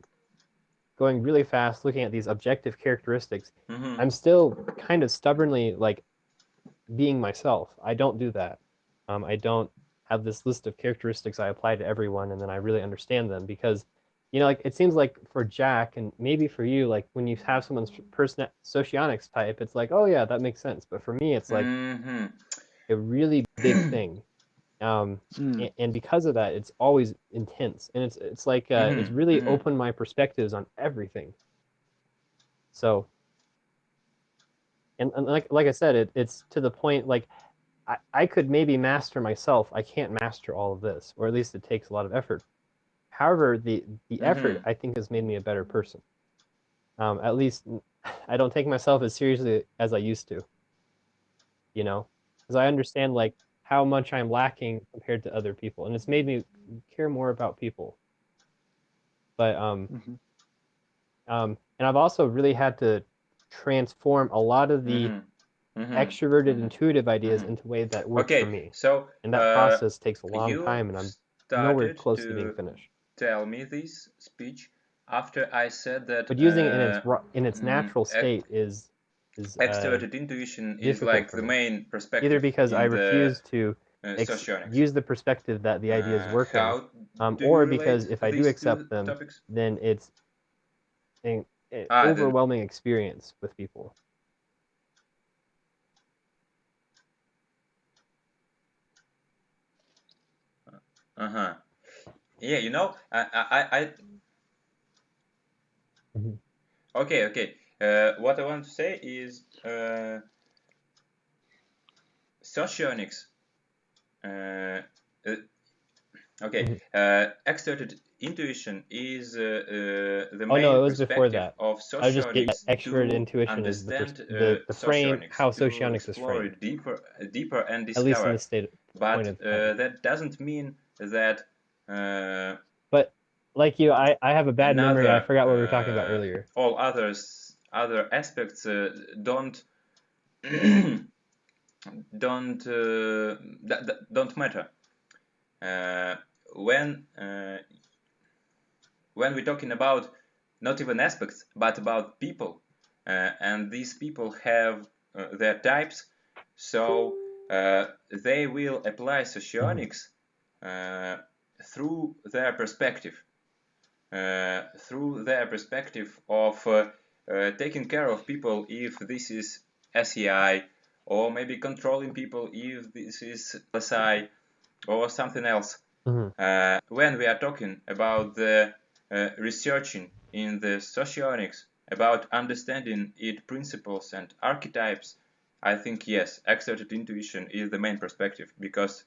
going really fast, looking at these objective characteristics. I'm still kind of stubbornly like being myself. I don't do that. I don't have this list of characteristics I apply to everyone and then I really understand them, because like it seems like for Jack and maybe for you, like when you have someone's Socionics type, it's like, oh yeah, that makes sense. But for me, it's like a really big thing. And because of that, it's always intense, and it's like it's really opened my perspectives on everything. So, and like I said, it's to the point like I could maybe master myself. I can't master all of this, or at least it takes a lot of effort. However, the effort I think has made me a better person. At least I don't take myself as seriously as I used to. Because I understand like how much I'm lacking compared to other people, and it's made me care more about people. But and I've also really had to transform a lot of the extroverted intuitive ideas into a way that works for me. So and that process takes a long you time, and I'm nowhere started close to to being finished. tell me this speech after I said that But using it in its natural state is extroverted intuition is difficult like for the me. main perspective Either because I in the refuse to Socionics. use the perspective that the ideas work in, How do you or relate because if I do these two accept them, topics? then it's an overwhelming experience with people. Yeah, I okay. What I want to say is Socionics. Exerted intuition is the main It was before perspective that. of I was just Socionics extroverted to intuition is understand the frame, Socionics, how to Socionics is explore framed. it deeper and At least in discover. this point But of time. that doesn't mean that But like you, I have a bad memory. I forgot what we were talking about earlier. all other aspects don't don't matter. When we're talking about not even aspects, but about people, and these people have their types, so they will apply Socionics through their perspective. Through their perspective of taking care of people if this is SEI, or maybe controlling people if this is SI, or something else. When we are talking about the researching in the Socionics, about understanding its principles and archetypes, I think yes, exerted intuition is the main perspective, because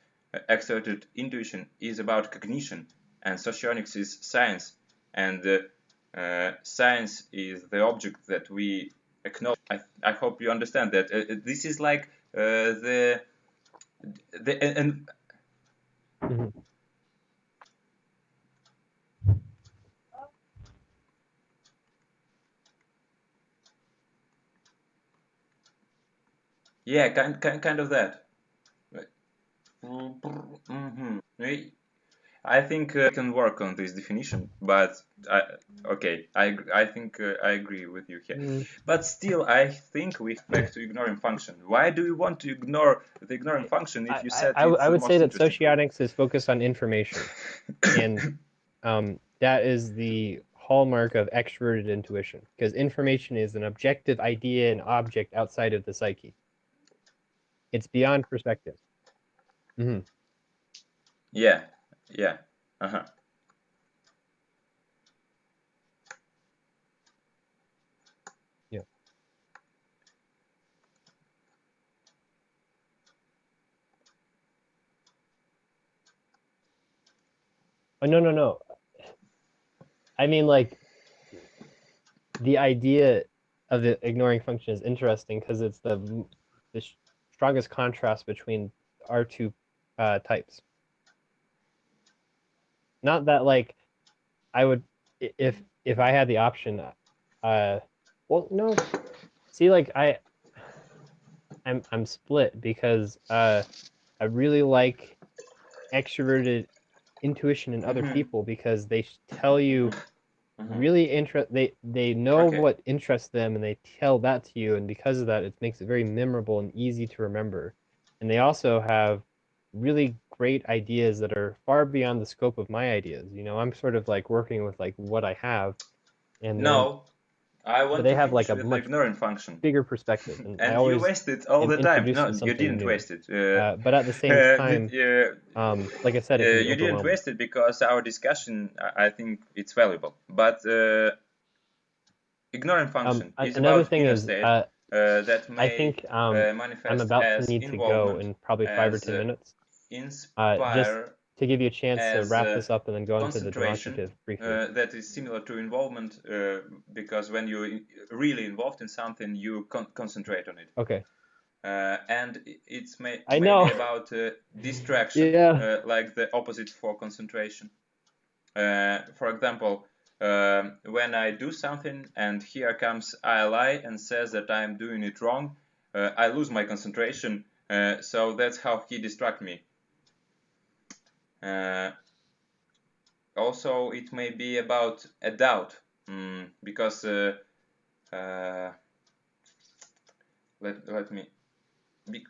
exerted intuition is about cognition, and Socionics is science, and science is the object that we acknowledge. I hope you understand that. This is like and yeah, kind of that. I think we can work on this definition, but I think I agree with you here. But still, I think we back to ignoring function. Why do you want to ignore the ignoring function if you said I it's the would most say that interesting? socionics is focused on information, and that is the hallmark of extroverted intuition, because information is an objective idea and object outside of the psyche. It's beyond perspective. Yeah, yeah, uh-huh. Yeah. Oh, no. I mean, like, the idea of the ignoring function is interesting because it's the strongest contrast between our two types. Not that, like, I would, if I had the option, well, no. See, like, I'm split because I really like extroverted intuition in other people because they tell you really they know what interests them, and they tell that to you, and because of that, it makes it very memorable and easy to remember. And they also have really great ideas that are far beyond the scope of my ideas. I'm sort of like working with like what I have, and No, I want they to have like finish a with the much ignoring function. bigger perspective, and I And you always waste it all am the time. introduced No, to you something didn't new. waste it. But at the same time, like I said, it can be you didn't overwhelming. waste it because our discussion, I think it's valuable. But ignoring function is Another about thing inner is, state that may I think I'm manifest about to as need to go involvement, in probably 5 or 10 as minutes. Just inspire, to give you a chance to as wrap this up and then go into the concentration. demonstrative briefly. That is similar to involvement because when you're really involved in something, you concentrate on it. Okay. And it's maybe about distraction, like the opposite for concentration. For example, when I do something and here comes ILI and says that I'm doing it wrong, I lose my concentration. So that's how he distracts me. Also, it may be about a doubt, because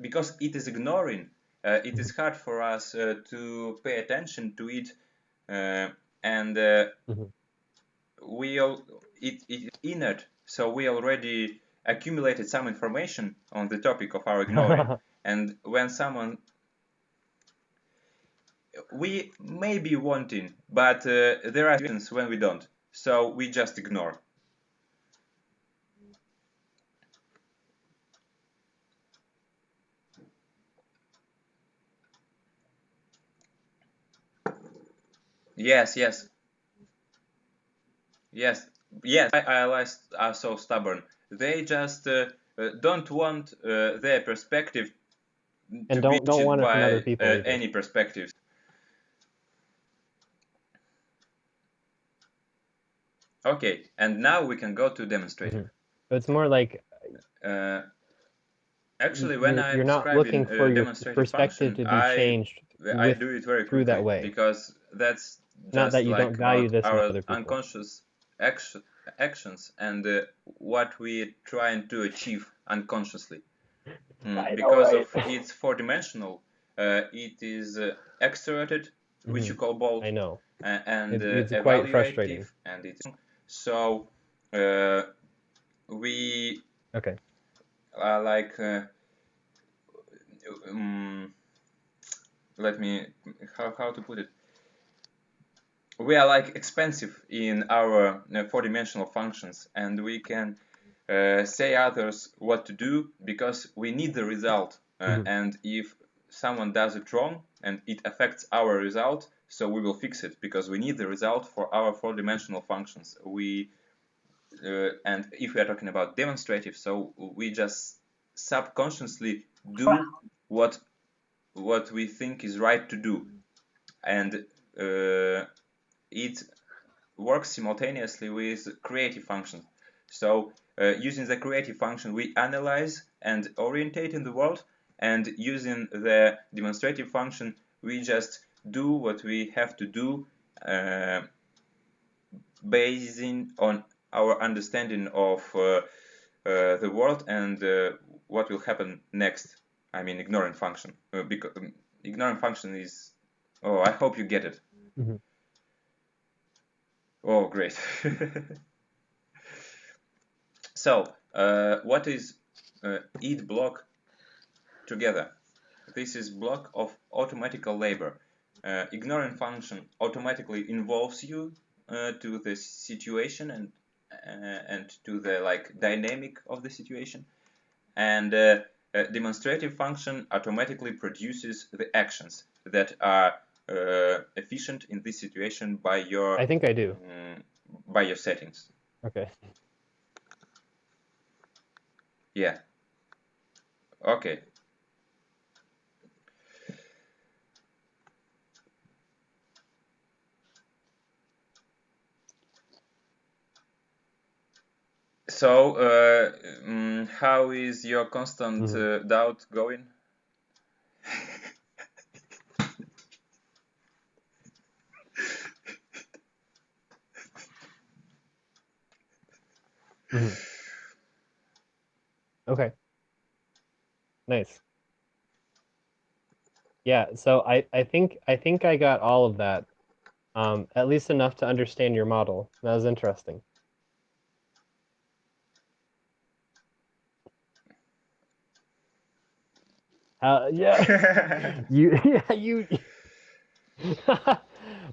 because it is ignoring. It is hard for us to pay attention to it, and it is inert. So we already accumulated some information on the topic of our ignoring, and when someone we may be wanting, but there are situations when we don't, so we just ignore. Yes. ILIs are so stubborn. They just don't want their perspective to and don't want it from other by people either. any perspectives. Okay, and now we can go to demonstrative. It's more like actually, when I'm you're not looking for your perspective to be changed I do it very quickly that way, because that's just not that you like don't value about this in our other people. unconscious actions and what we're trying to achieve unconsciously. Because of it's four-dimensional, it is extroverted, which you call bold. I know. And it's quite frustrating. And it's so we like let me how to put it. We are like expensive in our four-dimensional functions, and we can say others what to do because we need the result. And if someone does it wrong and it affects our result, so we will fix it because we need the result for our four-dimensional functions. And if we are talking about demonstrative, so we just subconsciously do what we think is right to do, and it works simultaneously with creative functions. So using the creative function, we analyze and orientate in the world, and using the demonstrative function, we just do what we have to do, basing on our understanding of the world and what will happen next. I mean, ignorant function, because ignorant function is. Oh, I hope you get it. Mm-hmm. Oh, great. So, what is id block together? This is block of automatical labor. Ignorant function automatically involves you to the situation and to the like dynamic of the situation, and demonstrative function automatically produces the actions that are efficient in this situation by your. I think I do. By your settings. Okay. Yeah. Okay. So, how is your constant doubt going? Mm-hmm. Okay. Nice. Yeah, so I think I got all of that, at least enough to understand your model. That was interesting. Yeah, you.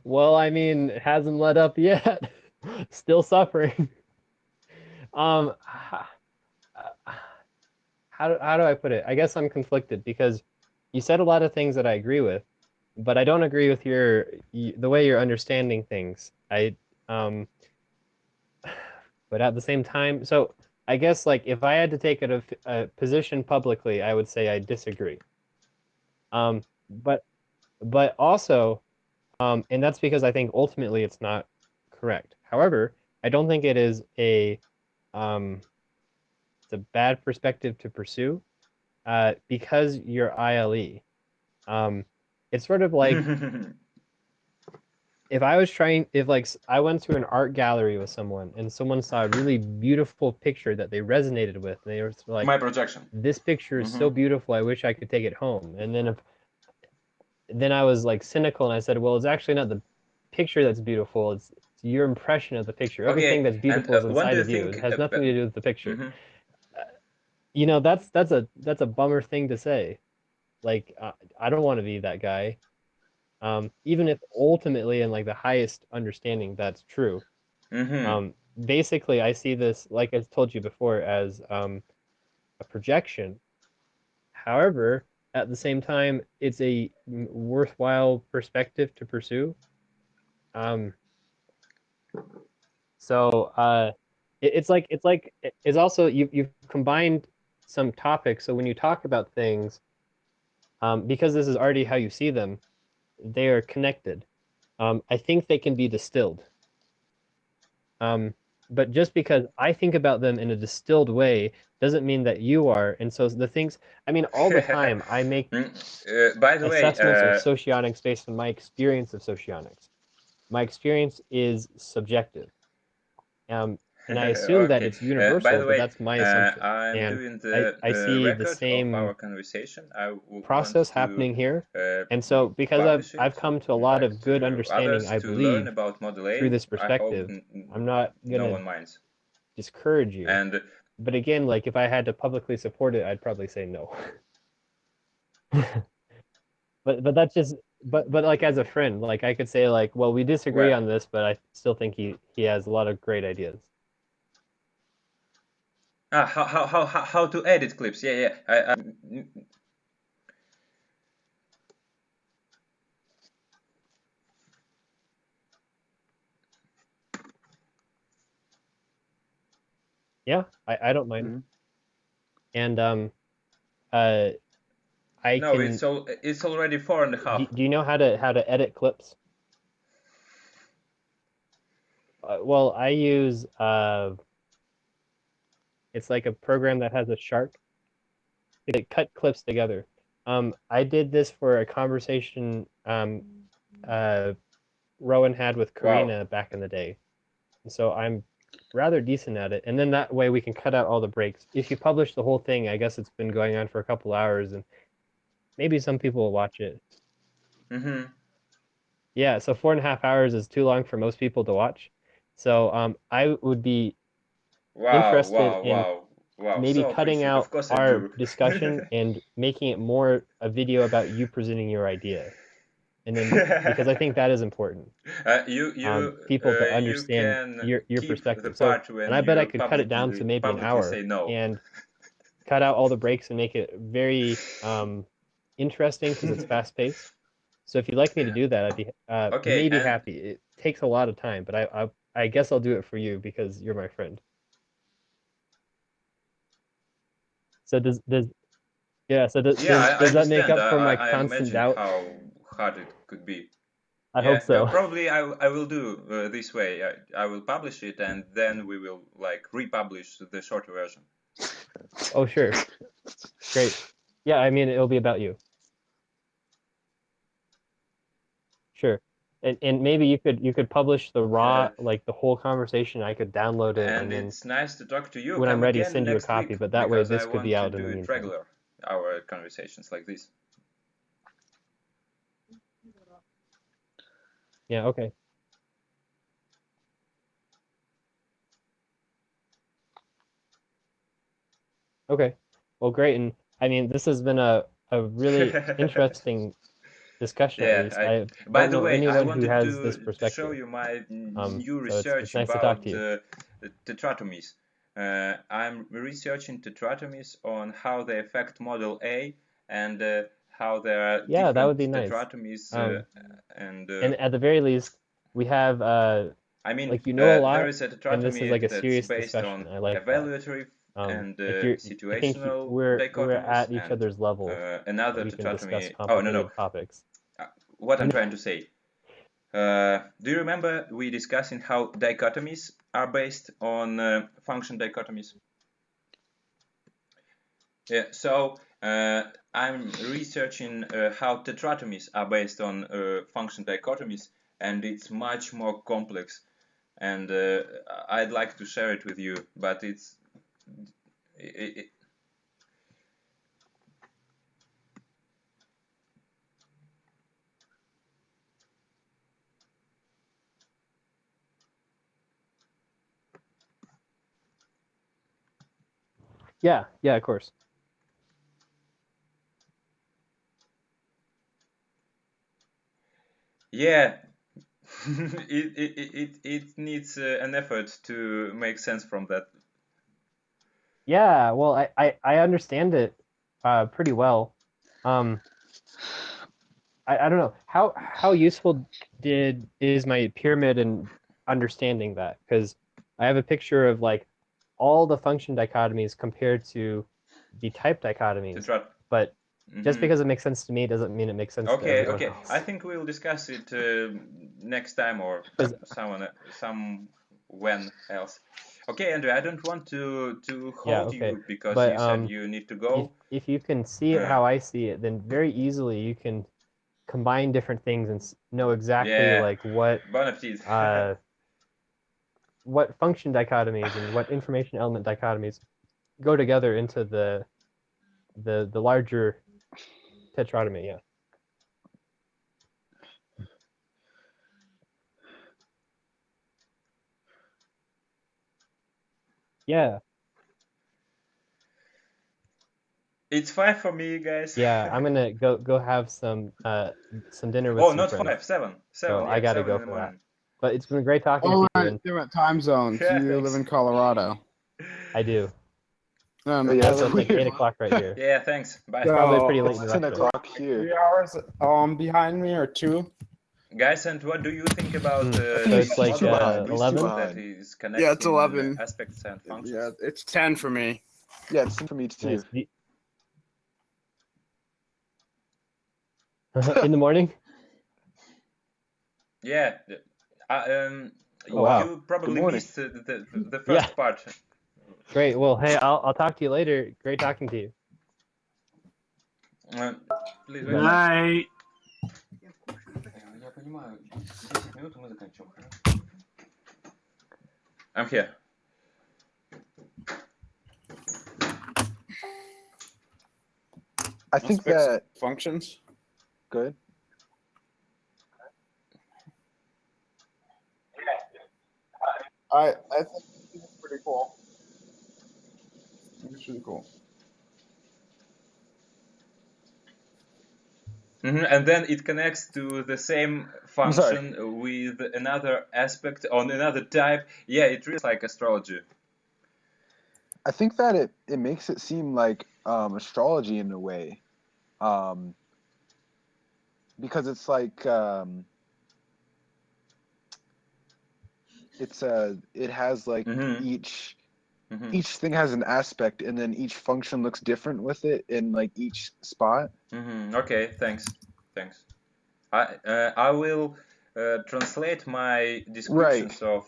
Well, I mean, it hasn't let up yet. Still suffering. How do I put it? I guess I'm conflicted because you said a lot of things that I agree with, but I don't agree with the way you're understanding things. But at the same time, so I guess like if I had to take a position publicly, I would say I disagree. But also, and that's because I think ultimately it's not correct. However, I don't think it is it's a bad perspective to pursue, because you're ILE. It's sort of like if like I went to an art gallery with someone and someone saw a really beautiful picture that they resonated with, and they were like, my projection. This picture is so beautiful, I wish I could take it home. And then I was like cynical and I said, well, it's actually not the picture that's beautiful, it's your impression of the picture. Everything that's beautiful is inside of you. It has nothing to do with the picture. You know, that's a bummer thing to say. Like, I don't want to be that guy. Even if ultimately in like the highest understanding that's true. Basically, I see this, like I told you before, as a projection. However, at the same time, it's a worthwhile perspective to pursue. So it's also you've combined some topics. So when you talk about things, because this is already how you see them, they are connected. I think they can be distilled. But just because I think about them in a distilled way doesn't mean that you are. And so the things, I mean, all the time I make by the assessments way, of socionics based on my experience of socionics. My experience is subjective. And I assume that it's universal, by the way, but that's my assumption. I'm And doing the I see the record same of our conversation. I process happening here. And so because I've come to a lot of good understanding, I believe, about through this I hope perspective, I'm not no gonna one minds. discourage you. And but again, like if I had to publicly support it, I'd probably say no. But that's just but like as a friend, like I could say like, well, we disagree on this, but I still think he has a lot of great ideas. How to edit clips? Yeah. Yeah, I don't mind. And I no, can. It's already 4.5. Do you know how to edit clips? Well, I use it's like a program that has a shark. It cut clips together. I did this for a conversation Rowan had with Wow. Karina back in the day. And so I'm rather decent at it. And then that way we can cut out all the breaks. If you publish the whole thing, I guess it's been going on for a couple hours and maybe some people will watch it. Mm-hmm. Yeah, so 4.5 hours is too long for most people to watch. So I would be interested in maybe So cutting appreciate. out Of course I our do. discussion and making it more a video about you presenting your idea. And then because I think that is important. People to understand can your keep the perspective. part So, when and I bet I you could cut it down to maybe an publicly hour say no. and cut out all the breaks and make it very interesting because it's fast paced. So if you'd like me to do that, I'd be Okay, maybe and- happy. It takes a lot of time, but I guess I'll do it for you because you're my friend. So does yeah? So does that make up for my I constant imagine doubt? how hard it could be. I hope so. Probably I will do this way. I will publish it and then we will like republish the shorter version. Oh sure, great. Yeah, I mean it'll be about you. Sure, and maybe you could publish the raw like the whole conversation. I could download it And then it's nice to talk to you. when I'm Come ready, again send you a next copy. week, But that way, because this I could want be to out in do the it meantime. regular. Our conversations like this. Yeah. Okay. Okay. Well, great. And I mean, this has been a really interesting discussion. At least I by don't the know way, I anyone who wanted has this to perspective. show you my new So research it's nice to about talk to you. tetratomies. I'm researching tetratomies on how they affect model A and how there are Yeah, that would different be nice. tetratomies And at the very least, we have I mean, like a lot, there is a and this is like tetratomy a that's serious based discussion. on I like evaluatory that. and I think situational we're dichotomies at each and other's level. another We can discuss tetratomy. complicated topics. What I'm trying to say. Do you remember we discussing how dichotomies are based on function dichotomies? Yeah, so I'm researching how tetratomies are based on function dichotomies, and it's much more complex. And I'd like to share it with you, but it's Yeah, of course. yeah. it needs an effort to make sense from that. Yeah, well, I understand it pretty well. I don't know how useful is my pyramid in understanding that, because I have a picture of like all the function dichotomies compared to the type dichotomies, but just because it makes sense to me doesn't mean it makes sense to everyone else. I think we'll discuss it next time or when else. Okay, Andrew, I don't want to hold you because but, you said you need to go. If you can see it how I see it, then very easily you can combine different things and know exactly like what what function dichotomies and what information element dichotomies go together into the larger tetratomy. Yeah. Yeah. It's 5 for me, guys. Yeah, I'm gonna go have some dinner with some not friends. 5, 7. So yeah, I gotta 7 go in the for morning. that. But it's been great talking Oh, to you. different time zones. Yeah, You live in Colorado. I do. Yeah, so it's like 8 o'clock right here. Yeah, thanks. Bye. It's probably pretty late It's in the 10 rest of o'clock here. 3 hours behind me or 2. Guys, and what do you think about so it's like 11? that is connecting Yeah, it's 11. aspects and functions? Yeah, it's 10 for me. Yeah, it's 10 for me too. Nice. In the morning? Yeah. wow. You probably missed the first Yeah. part. Great. Well, hey, I'll talk to you later. Great talking to you. Please Good night. понимаю, 10 минут и мы заканчиваем. I'm here. I think that functions. Good. I think it's pretty cool. It's really cool. And then it connects to the same function with another aspect on another type. Yeah, it really is like astrology. I think that it makes it seem like astrology in a way, because it's like it has like each thing has an aspect, and then each function looks different with it in like each spot. Okay, thanks. I will translate my descriptions of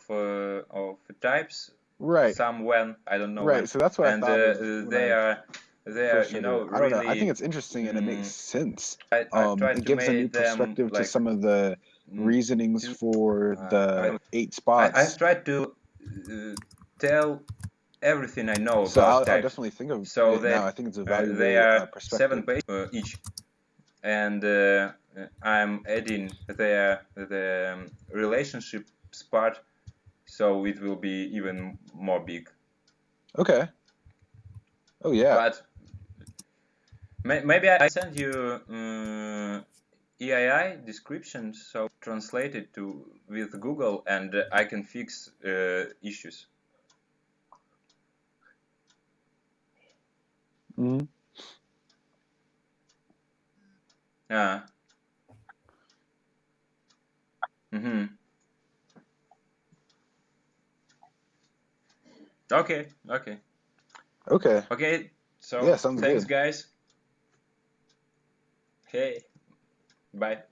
types. Right. Some when I don't know Right. when. So that's what and I thought of they are first you read know it. I don't really. know. I think it's interesting and it makes sense. I tried It to gives a new make them perspective to like some of the reasonings for the 8 spots. I've tried to tell everything I know So about I'll types. definitely think of So it now. I think it's a they valuable are 7 perspective. pages each, and I'm adding the relationships part, so it will be even more big. Okay. Oh yeah. But maybe I send you EII description, so translate it to with Google, and I can fix issues. Okay. So Yeah, sounds thanks, good. guys. Hey, bye.